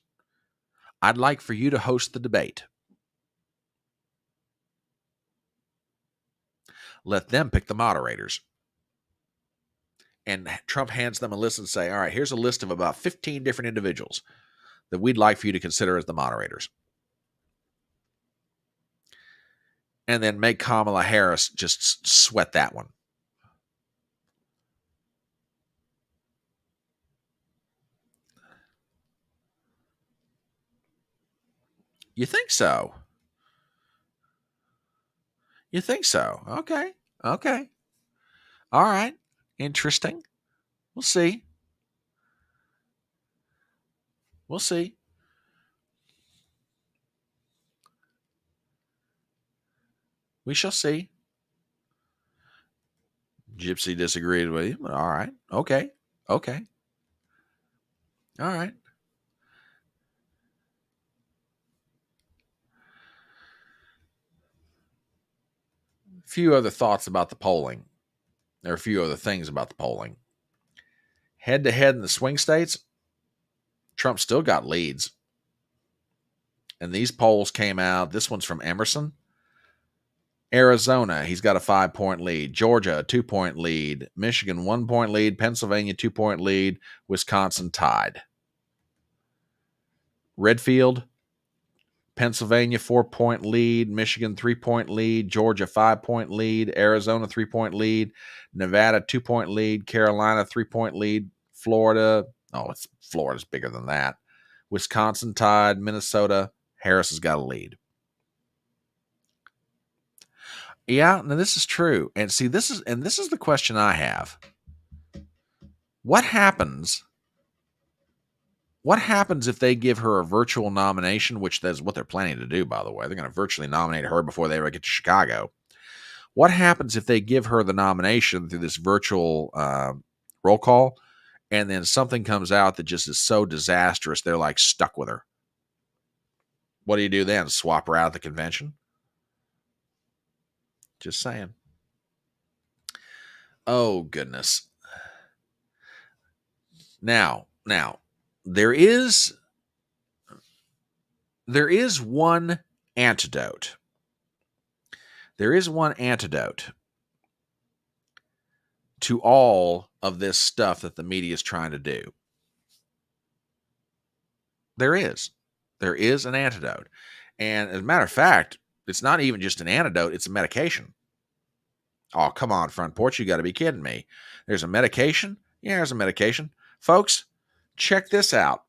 I'd like for you to host the debate. Let them pick the moderators. And Trump hands them a list and say, all right, here's a list of about 15 different individuals that we'd like for you to consider as the moderators. And then make Kamala Harris just sweat that one. You think so? You think so? Okay. All right. Interesting. We'll see. We shall see. Gypsy disagreed with you, but all right. Okay. All right. few other thoughts about the polling. There are a few other things about the polling. Head-to-head in the swing states, Trump still got leads. And these polls came out. This one's from Emerson. Arizona, he's got a 5-point lead. Georgia, a 2-point lead. Michigan, 1-point lead. Pennsylvania, 2-point lead. Wisconsin, tied. Redfield, Pennsylvania, 4-point lead. Michigan, 3-point lead. Georgia, 5-point lead. Arizona, 3-point lead. Nevada, 2-point lead. Carolina, 3-point lead. Florida, Florida's bigger than that. Wisconsin, tied. Minnesota, Harris has got a lead. Yeah, now this is true. And see, this is the question I have. What happens if they give her a virtual nomination, which is what they're planning to do, by the way? They're going to virtually nominate her before they ever get to Chicago. What happens if they give her the nomination through this virtual roll call, and then something comes out that just is so disastrous, they're like stuck with her? What do you do then? Swap her out at the convention? Just saying. Oh, goodness. Now, there is one antidote. There is one antidote to all of this stuff that the media is trying to do. There is an antidote. And as a matter of fact, it's not even just an antidote, it's a medication. Oh, come on, Front Porch, you got to be kidding me. There's a medication? Yeah, there's a medication. Folks, check this out.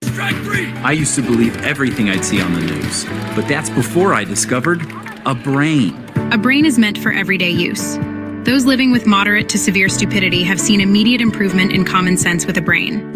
Strike three! I used to believe everything I'd see on the news, but that's before I discovered a brain. A brain is meant for everyday use. Those living with moderate to severe stupidity have seen immediate improvement in common sense with a brain.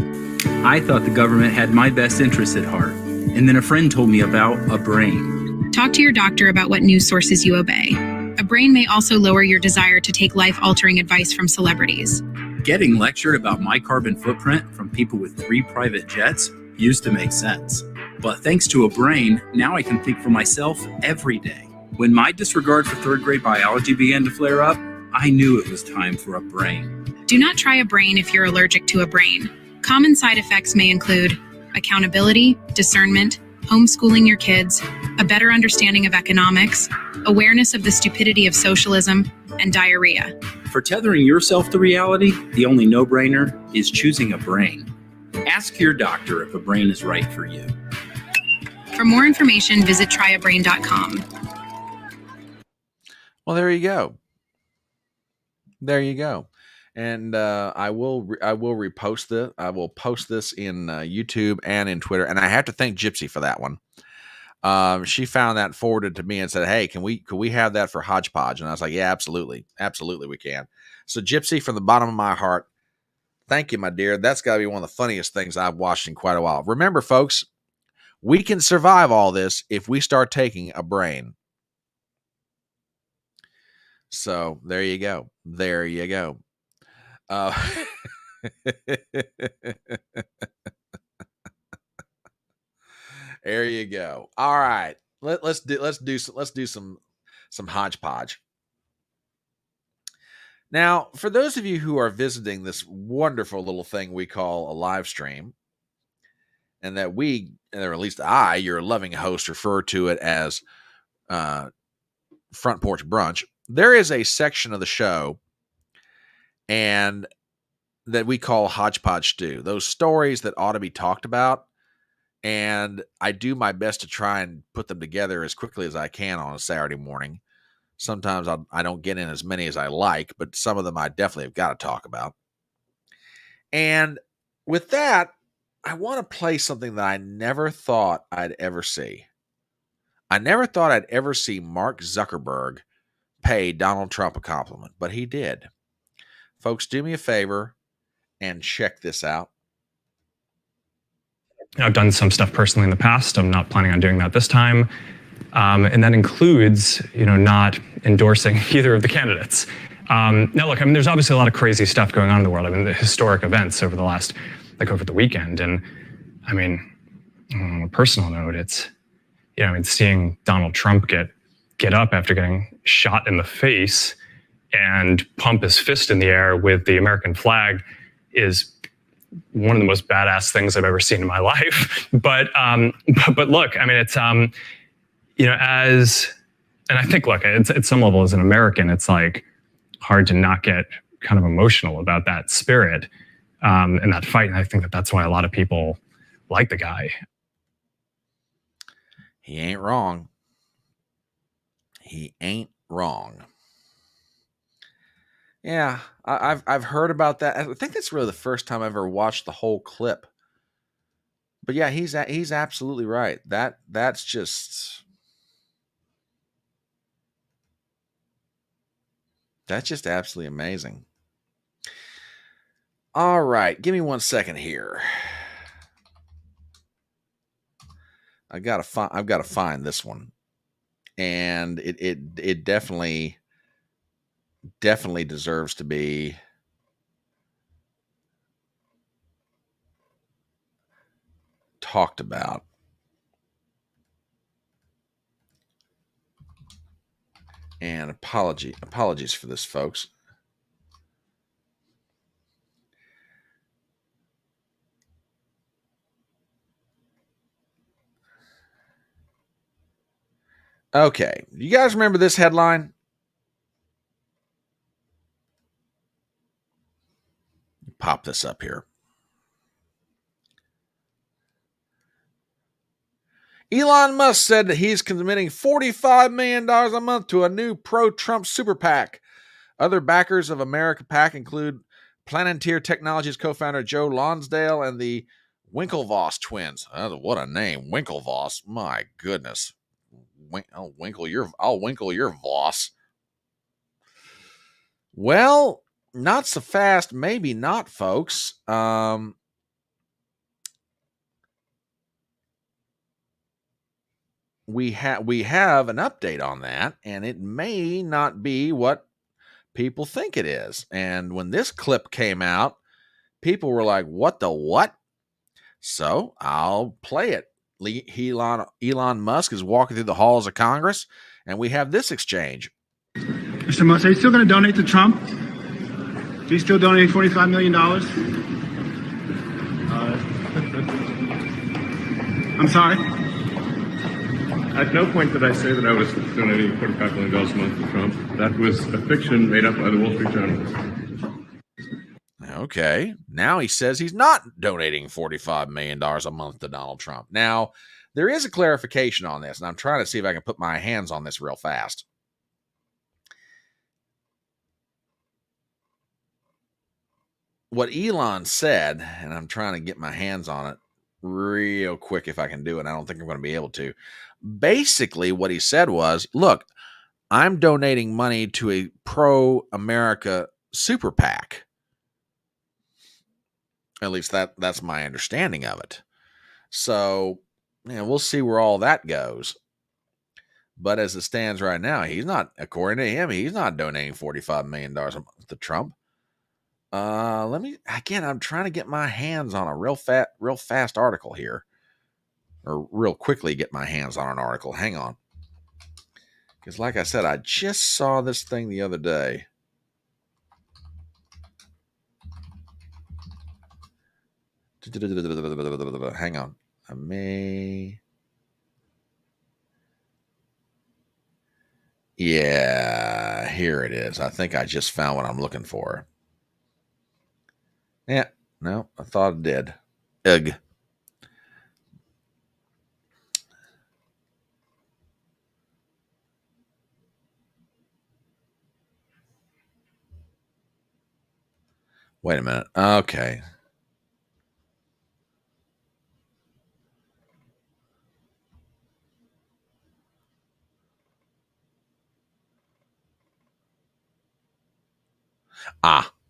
I thought the government had my best interests at heart, and then a friend told me about a brain. Talk to your doctor about what news sources you obey. A brain may also lower your desire to take life-altering advice from celebrities. Getting lectured about my carbon footprint from people with 3 private jets used to make sense. But thanks to a brain, now I can think for myself every day. When my disregard for 3rd grade biology began to flare up, I knew it was time for a brain. Do not try a brain if you're allergic to a brain. Common side effects may include accountability, discernment, homeschooling your kids, a better understanding of economics, awareness of the stupidity of socialism, and diarrhea. For tethering yourself to reality, the only no-brainer is choosing a brain. Ask your doctor if a brain is right for you. For more information, visit tryabrain.com. Well, there you go. There you go. And I will repost this. I will post this in YouTube and in Twitter. And I have to thank Gypsy for that one. She found that, forwarded to me, and said, "Hey, could we have that for HodgePodge?" And I was like, "Yeah, absolutely, we can." So, Gypsy, from the bottom of my heart, thank you, my dear. That's got to be one of the funniest things I've watched in quite a while. Remember, folks, we can survive all this if we start taking a brain. So there you go. There you go. There you go. All right. Let's do some HodgePodge. Now, for those of you who are visiting this wonderful little thing we call a live stream, and that we, or at least I, your loving host, refer to it as Front Porch Brunch, there is a section of the show and that we call HodgePodge Stew. Those stories that ought to be talked about. And I do my best to try and put them together as quickly as I can on a Saturday morning. Sometimes I don't get in as many as I like, but some of them I definitely have got to talk about. And with that, I want to play something that I never thought I'd ever see. I never thought I'd ever see Mark Zuckerberg pay Donald Trump a compliment, but he did. Folks, do me a favor and check this out. I've done some stuff personally in the past. I'm not planning on doing that this time. And that includes, not endorsing either of the candidates. Now, look, there's obviously a lot of crazy stuff going on in the world. The historic events over over the weekend. And on a personal note, it's, seeing Donald Trump get get up after getting shot in the face and pump his fist in the air with the American flag is one of the most badass things I've ever seen in my life. But look, I mean, it's you know, and I think, look, it's at some level as an American, it's like hard to not get kind of emotional about that spirit and that fight. And I think that that's why a lot of people like the guy. He ain't wrong. He ain't wrong. Yeah, I've heard about that. I think that's really the first time I've ever watched the whole clip. But yeah, he's absolutely right. That's just absolutely amazing. All right, give me 1 second here. I've got to find this one, and it definitely deserves to be talked about. And apologies for this, folks. Okay, you guys remember this headline? Pop this up here. Elon Musk said that he's committing $45 million a month to a new pro-Trump super PAC. Other backers of America PAC include Palantir Technologies co-founder Joe Lonsdale and the Winklevoss twins. Oh, what a name, Winklevoss! My goodness, I'll winkle your Voss. Well, not so fast. Maybe not, folks. We have an update on that, and it may not be what people think it is. And when this clip came out, people were like, "What the what?" So I'll play it. Elon Musk is walking through the halls of Congress, and we have this exchange. Mr. Musk, are you still going to donate to Trump? Do you still donate $45 million? I'm sorry? At no point did I say that I was donating $45 million a month to Trump. That was a fiction made up by the Wall Street Journal. Okay, now he says he's not donating $45 million a month to Donald Trump. Now, there is a clarification on this, and I'm trying to see if I can put my hands on this real fast. What Elon said, and I'm trying to get my hands on it real quick if I can do it. I don't think I'm going to be able to. Basically, what he said was, look, I'm donating money to a pro-America super PAC. At least that's my understanding of it. So, we'll see where all that goes. But as it stands right now, he's not, according to him, he's not donating $45 million a month to Trump. I'm trying to get my hands on a real fast article here. Or real quickly get my hands on an article. Hang on. Because like I said, I just saw this thing the other day. Hang on. I may. Yeah, here it is. I think I just found what I'm looking for. Yeah, no, I thought it did. Ugh. Wait a minute. Okay.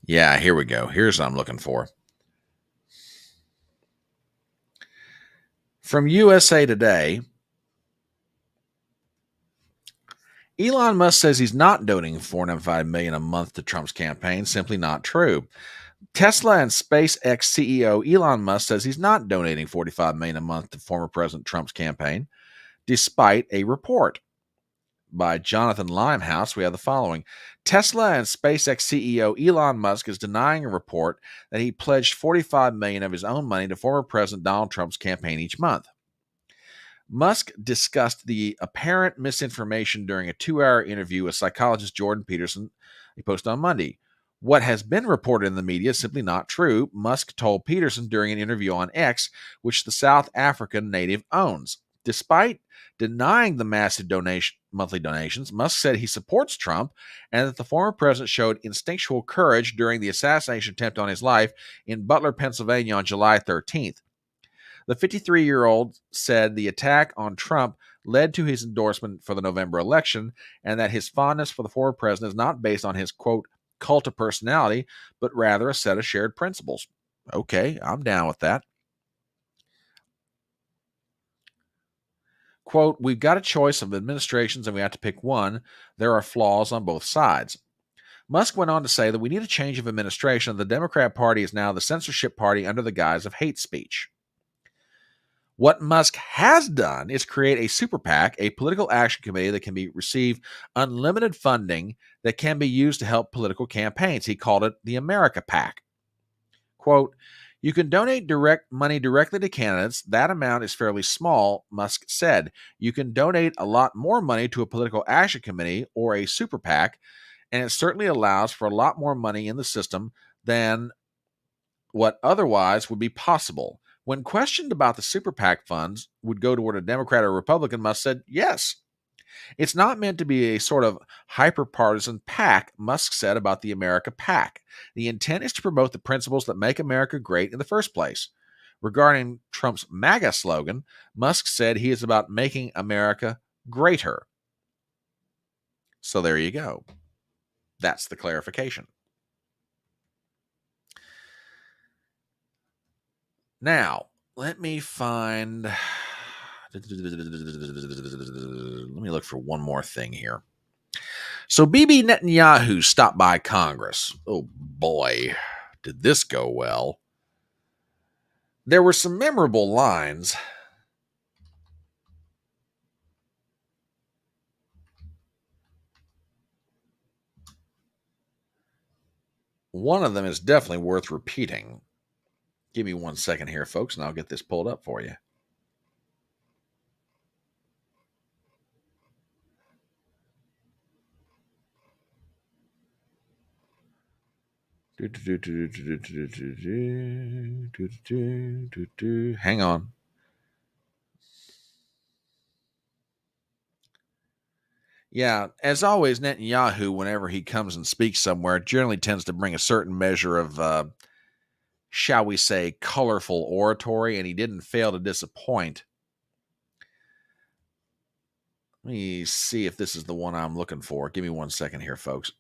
Yeah, here we go. Here's what I'm looking for. From USA Today, Elon Musk says he's not donating $4.5 million a month to Trump's campaign. Simply not true. Tesla and SpaceX CEO Elon Musk says he's not donating $45 million a month to former President Trump's campaign, despite a report by Jonathan Limehouse, we have the following. Tesla and SpaceX CEO Elon Musk is denying a report that he pledged $45 million of his own money to former President Donald Trump's campaign each month. Musk discussed the apparent misinformation during a 2-hour interview with psychologist Jordan Peterson, he posted on Monday. What has been reported in the media is simply not true, Musk told Peterson during an interview on X, which the South African native owns. Despite denying the massive monthly donations, Musk said he supports Trump and that the former president showed instinctual courage during the assassination attempt on his life in Butler, Pennsylvania on July 13th. The 53-year-old said the attack on Trump led to his endorsement for the November election and that his fondness for the former president is not based on his, quote, cult of personality, but rather a set of shared principles. Okay, I'm down with that. Quote, we've got a choice of administrations and we have to pick one. There are flaws on both sides. Musk went on to say that we need a change of administration. The Democrat Party is now the censorship party under the guise of hate speech. What Musk has done is create a super PAC, a political action committee that can receive unlimited funding that can be used to help political campaigns. He called it the America PAC. Quote, you can donate direct money directly to candidates. That amount is fairly small, Musk said. You can donate a lot more money to a political action committee or a super PAC, and it certainly allows for a lot more money in the system than what otherwise would be possible. When questioned about the super PAC funds would go toward a Democrat or Republican, Musk said yes. It's not meant to be a sort of hyper-partisan PAC, Musk said about the America PAC. The intent is to promote the principles that make America great in the first place. Regarding Trump's MAGA slogan, Musk said he is about making America greater. So there you go. That's the clarification. Now, let me find... Let me look for one more thing here. So Bibi Netanyahu stopped by Congress. Oh boy, did this go well. There were some memorable lines. One of them is definitely worth repeating. Give me 1 second here, folks, and I'll get this pulled up for you. Hang on. Yeah, as always, Netanyahu, whenever he comes and speaks somewhere, generally tends to bring a certain measure of, shall we say, colorful oratory, and he didn't fail to disappoint. Let me see if this is the one I'm looking for. Give me 1 second here, folks.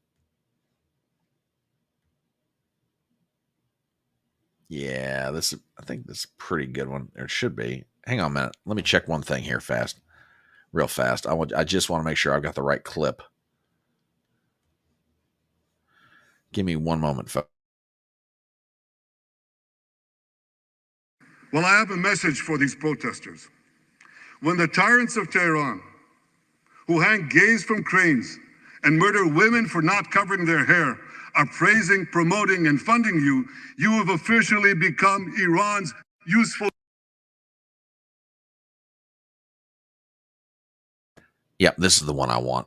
Yeah, I think this is a pretty good one. Or it should be. Hang on a minute. Let me check one thing here real fast. I just want to make sure I've got the right clip. Give me one moment, folks. Well, I have a message for these protesters. When the tyrants of Tehran, who hang gays from cranes and murder women for not covering their hair, are praising, promoting, and funding you, you have officially become Iran's useful. Yep, this is the one I want.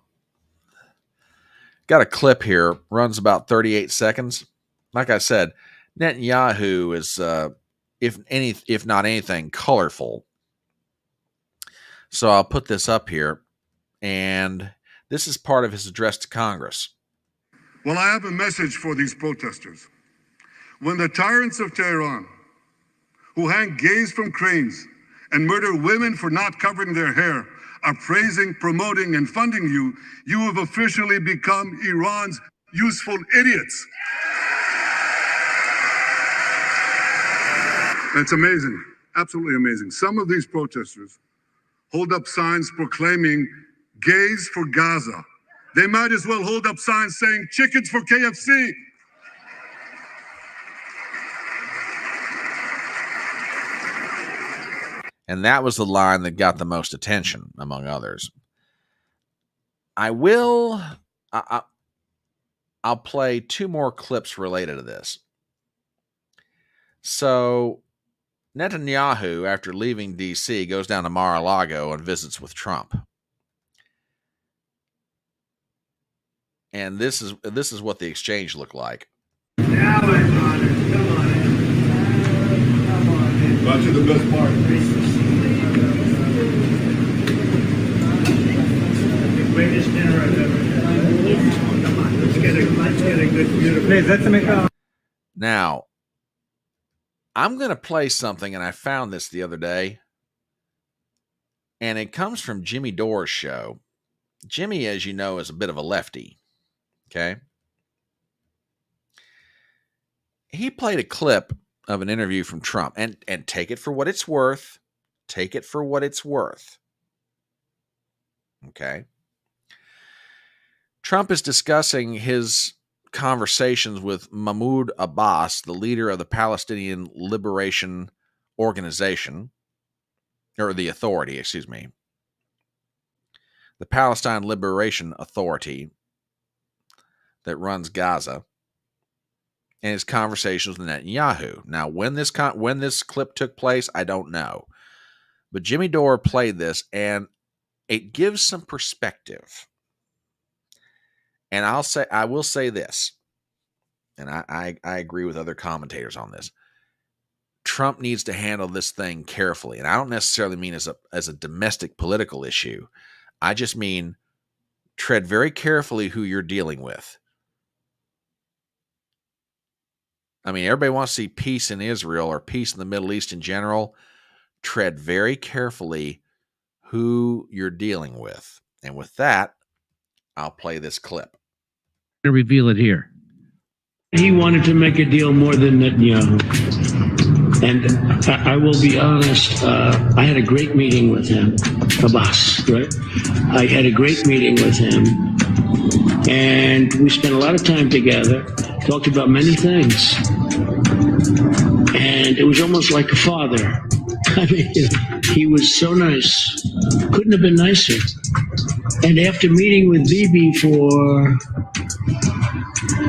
Got a clip here, runs about 38 seconds. Like I said, Netanyahu is, if not anything, colorful. So I'll put this up here, and this is part of his address to Congress. Well, I have a message for these protesters. When the tyrants of Tehran, who hang gays from cranes and murder women for not covering their hair, are praising, promoting, and funding you, you have officially become Iran's useful idiots. That's amazing, absolutely amazing. Some of these protesters hold up signs proclaiming gays for Gaza. They might as well hold up signs saying chickens for KFC. And that was the line that got the most attention, among others. I'll play two more clips related to this. So Netanyahu, after leaving D.C., goes down to Mar-a-Lago and visits with Trump. And this is what the exchange looked like. Now I'm on it. Come on in. Come on in. Got you the best part. The greatest dinner I've ever had. Come on, let's get a good, beautiful. Please, let's make a... Now, I'm going to play something, and I found this the other day, and it comes from Jimmy Dore's show. Jimmy, as you know, is a bit of a lefty, okay? He played a clip of an interview from Trump, and take it for what it's worth. Take it for what it's worth, okay? Trump is discussing his conversations with Mahmoud Abbas, the leader of the Palestinian Liberation Organization, or the Authority, excuse me, the Palestine Liberation Authority that runs Gaza, and his conversations with Netanyahu. Now, when this clip took place, I don't know, but Jimmy Dore played this, and it gives some perspective. And I will say this, and I agree with other commentators on this. Trump needs to handle this thing carefully. And I don't necessarily mean as a domestic political issue. I just mean tread very carefully who you're dealing with. I mean, everybody wants to see peace in Israel or peace in the Middle East in general. Tread very carefully who you're dealing with. And with that, I'll play this clip. To reveal it here. He wanted to make a deal more than Netanyahu. And I will be honest, I had a great meeting with him, Abbas, right? I had a great meeting with him. And we spent a lot of time together, talked about many things. And it was almost like a father. I mean, he was so nice. Couldn't have been nicer. And after meeting with Bibi for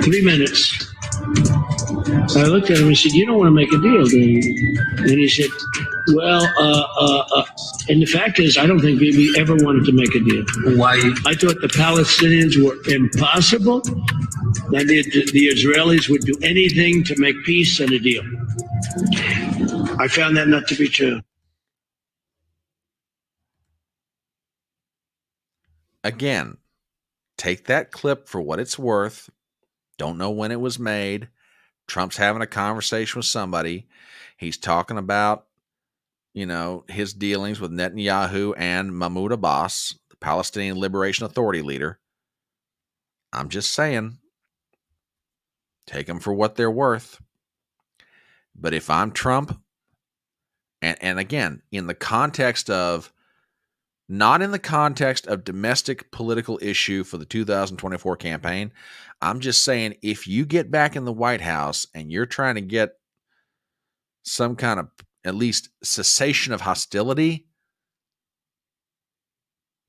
3 minutes, I looked at him and said, "You don't want to make a deal, do you?" And he said, "Well, and the fact is, I don't think Bibi ever wanted to make a deal. Why? I thought the Palestinians were impossible, that the Israelis would do anything to make peace and a deal. I found that not to be true." Again, take that clip for what it's worth. Don't know when it was made. Trump's having a conversation with somebody. He's talking about, his dealings with Netanyahu and Mahmoud Abbas, the Palestinian Liberation Authority leader. I'm just saying, take them for what they're worth. But if I'm Trump, and again, in the context of, not in the context of domestic political issue for the 2024 campaign, I'm just saying, if you get back in the White House and you're trying to get some kind of at least cessation of hostility,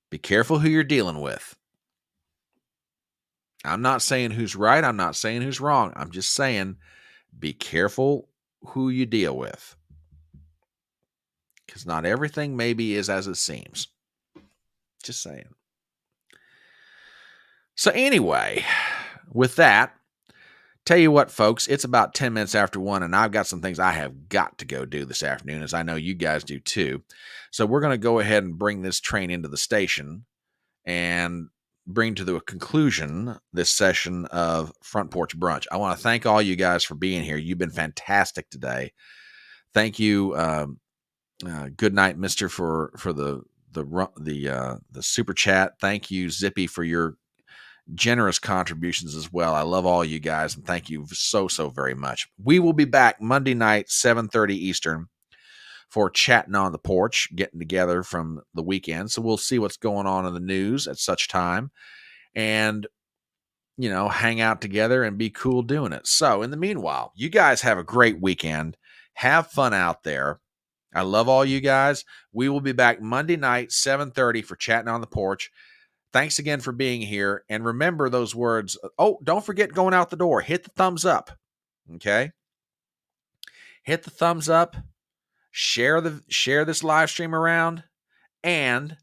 be careful who you're dealing with. I'm not saying who's right. I'm not saying who's wrong. I'm just saying, be careful who you deal with. Because not everything maybe is as it seems. Just saying. So anyway, with that, tell you what, folks, it's about 10 minutes after 1, and I've got some things I have got to go do this afternoon, as I know you guys do too. So we're going to go ahead and bring this train into the station and bring to the conclusion this session of Front Porch Brunch. I want to thank all you guys for being here. You've been fantastic today. Thank you. Good night, Mister, for the super chat. Thank you, Zippy, for your generous contributions as well. I love all you guys, and thank you so very much. We will be back Monday night, 7:30 Eastern, for Chatting on the Porch, getting together from the weekend. So we'll see what's going on in the news at such time, and hang out together and be cool doing it. So in the meanwhile, you guys have a great weekend. Have fun out there. I love all you guys. We will be back Monday night, 7:30 for Chatting on the Porch. Thanks again for being here. And remember those words. Oh, don't forget going out the door. Hit the thumbs up. Okay? Hit the thumbs up. Share this live stream around. And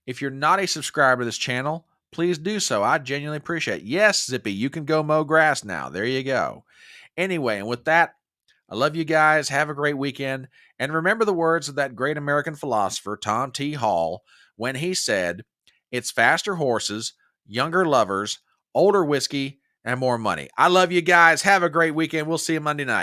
if you're not a subscriber to this channel, please do so. I genuinely appreciate it. Yes, Zippy, you can go mow grass now. There you go. Anyway, and with that, I love you guys. Have a great weekend. And remember the words of that great American philosopher, Tom T. Hall, when he said, "It's faster horses, younger lovers, older whiskey, and more money." I love you guys. Have a great weekend. We'll see you Monday night.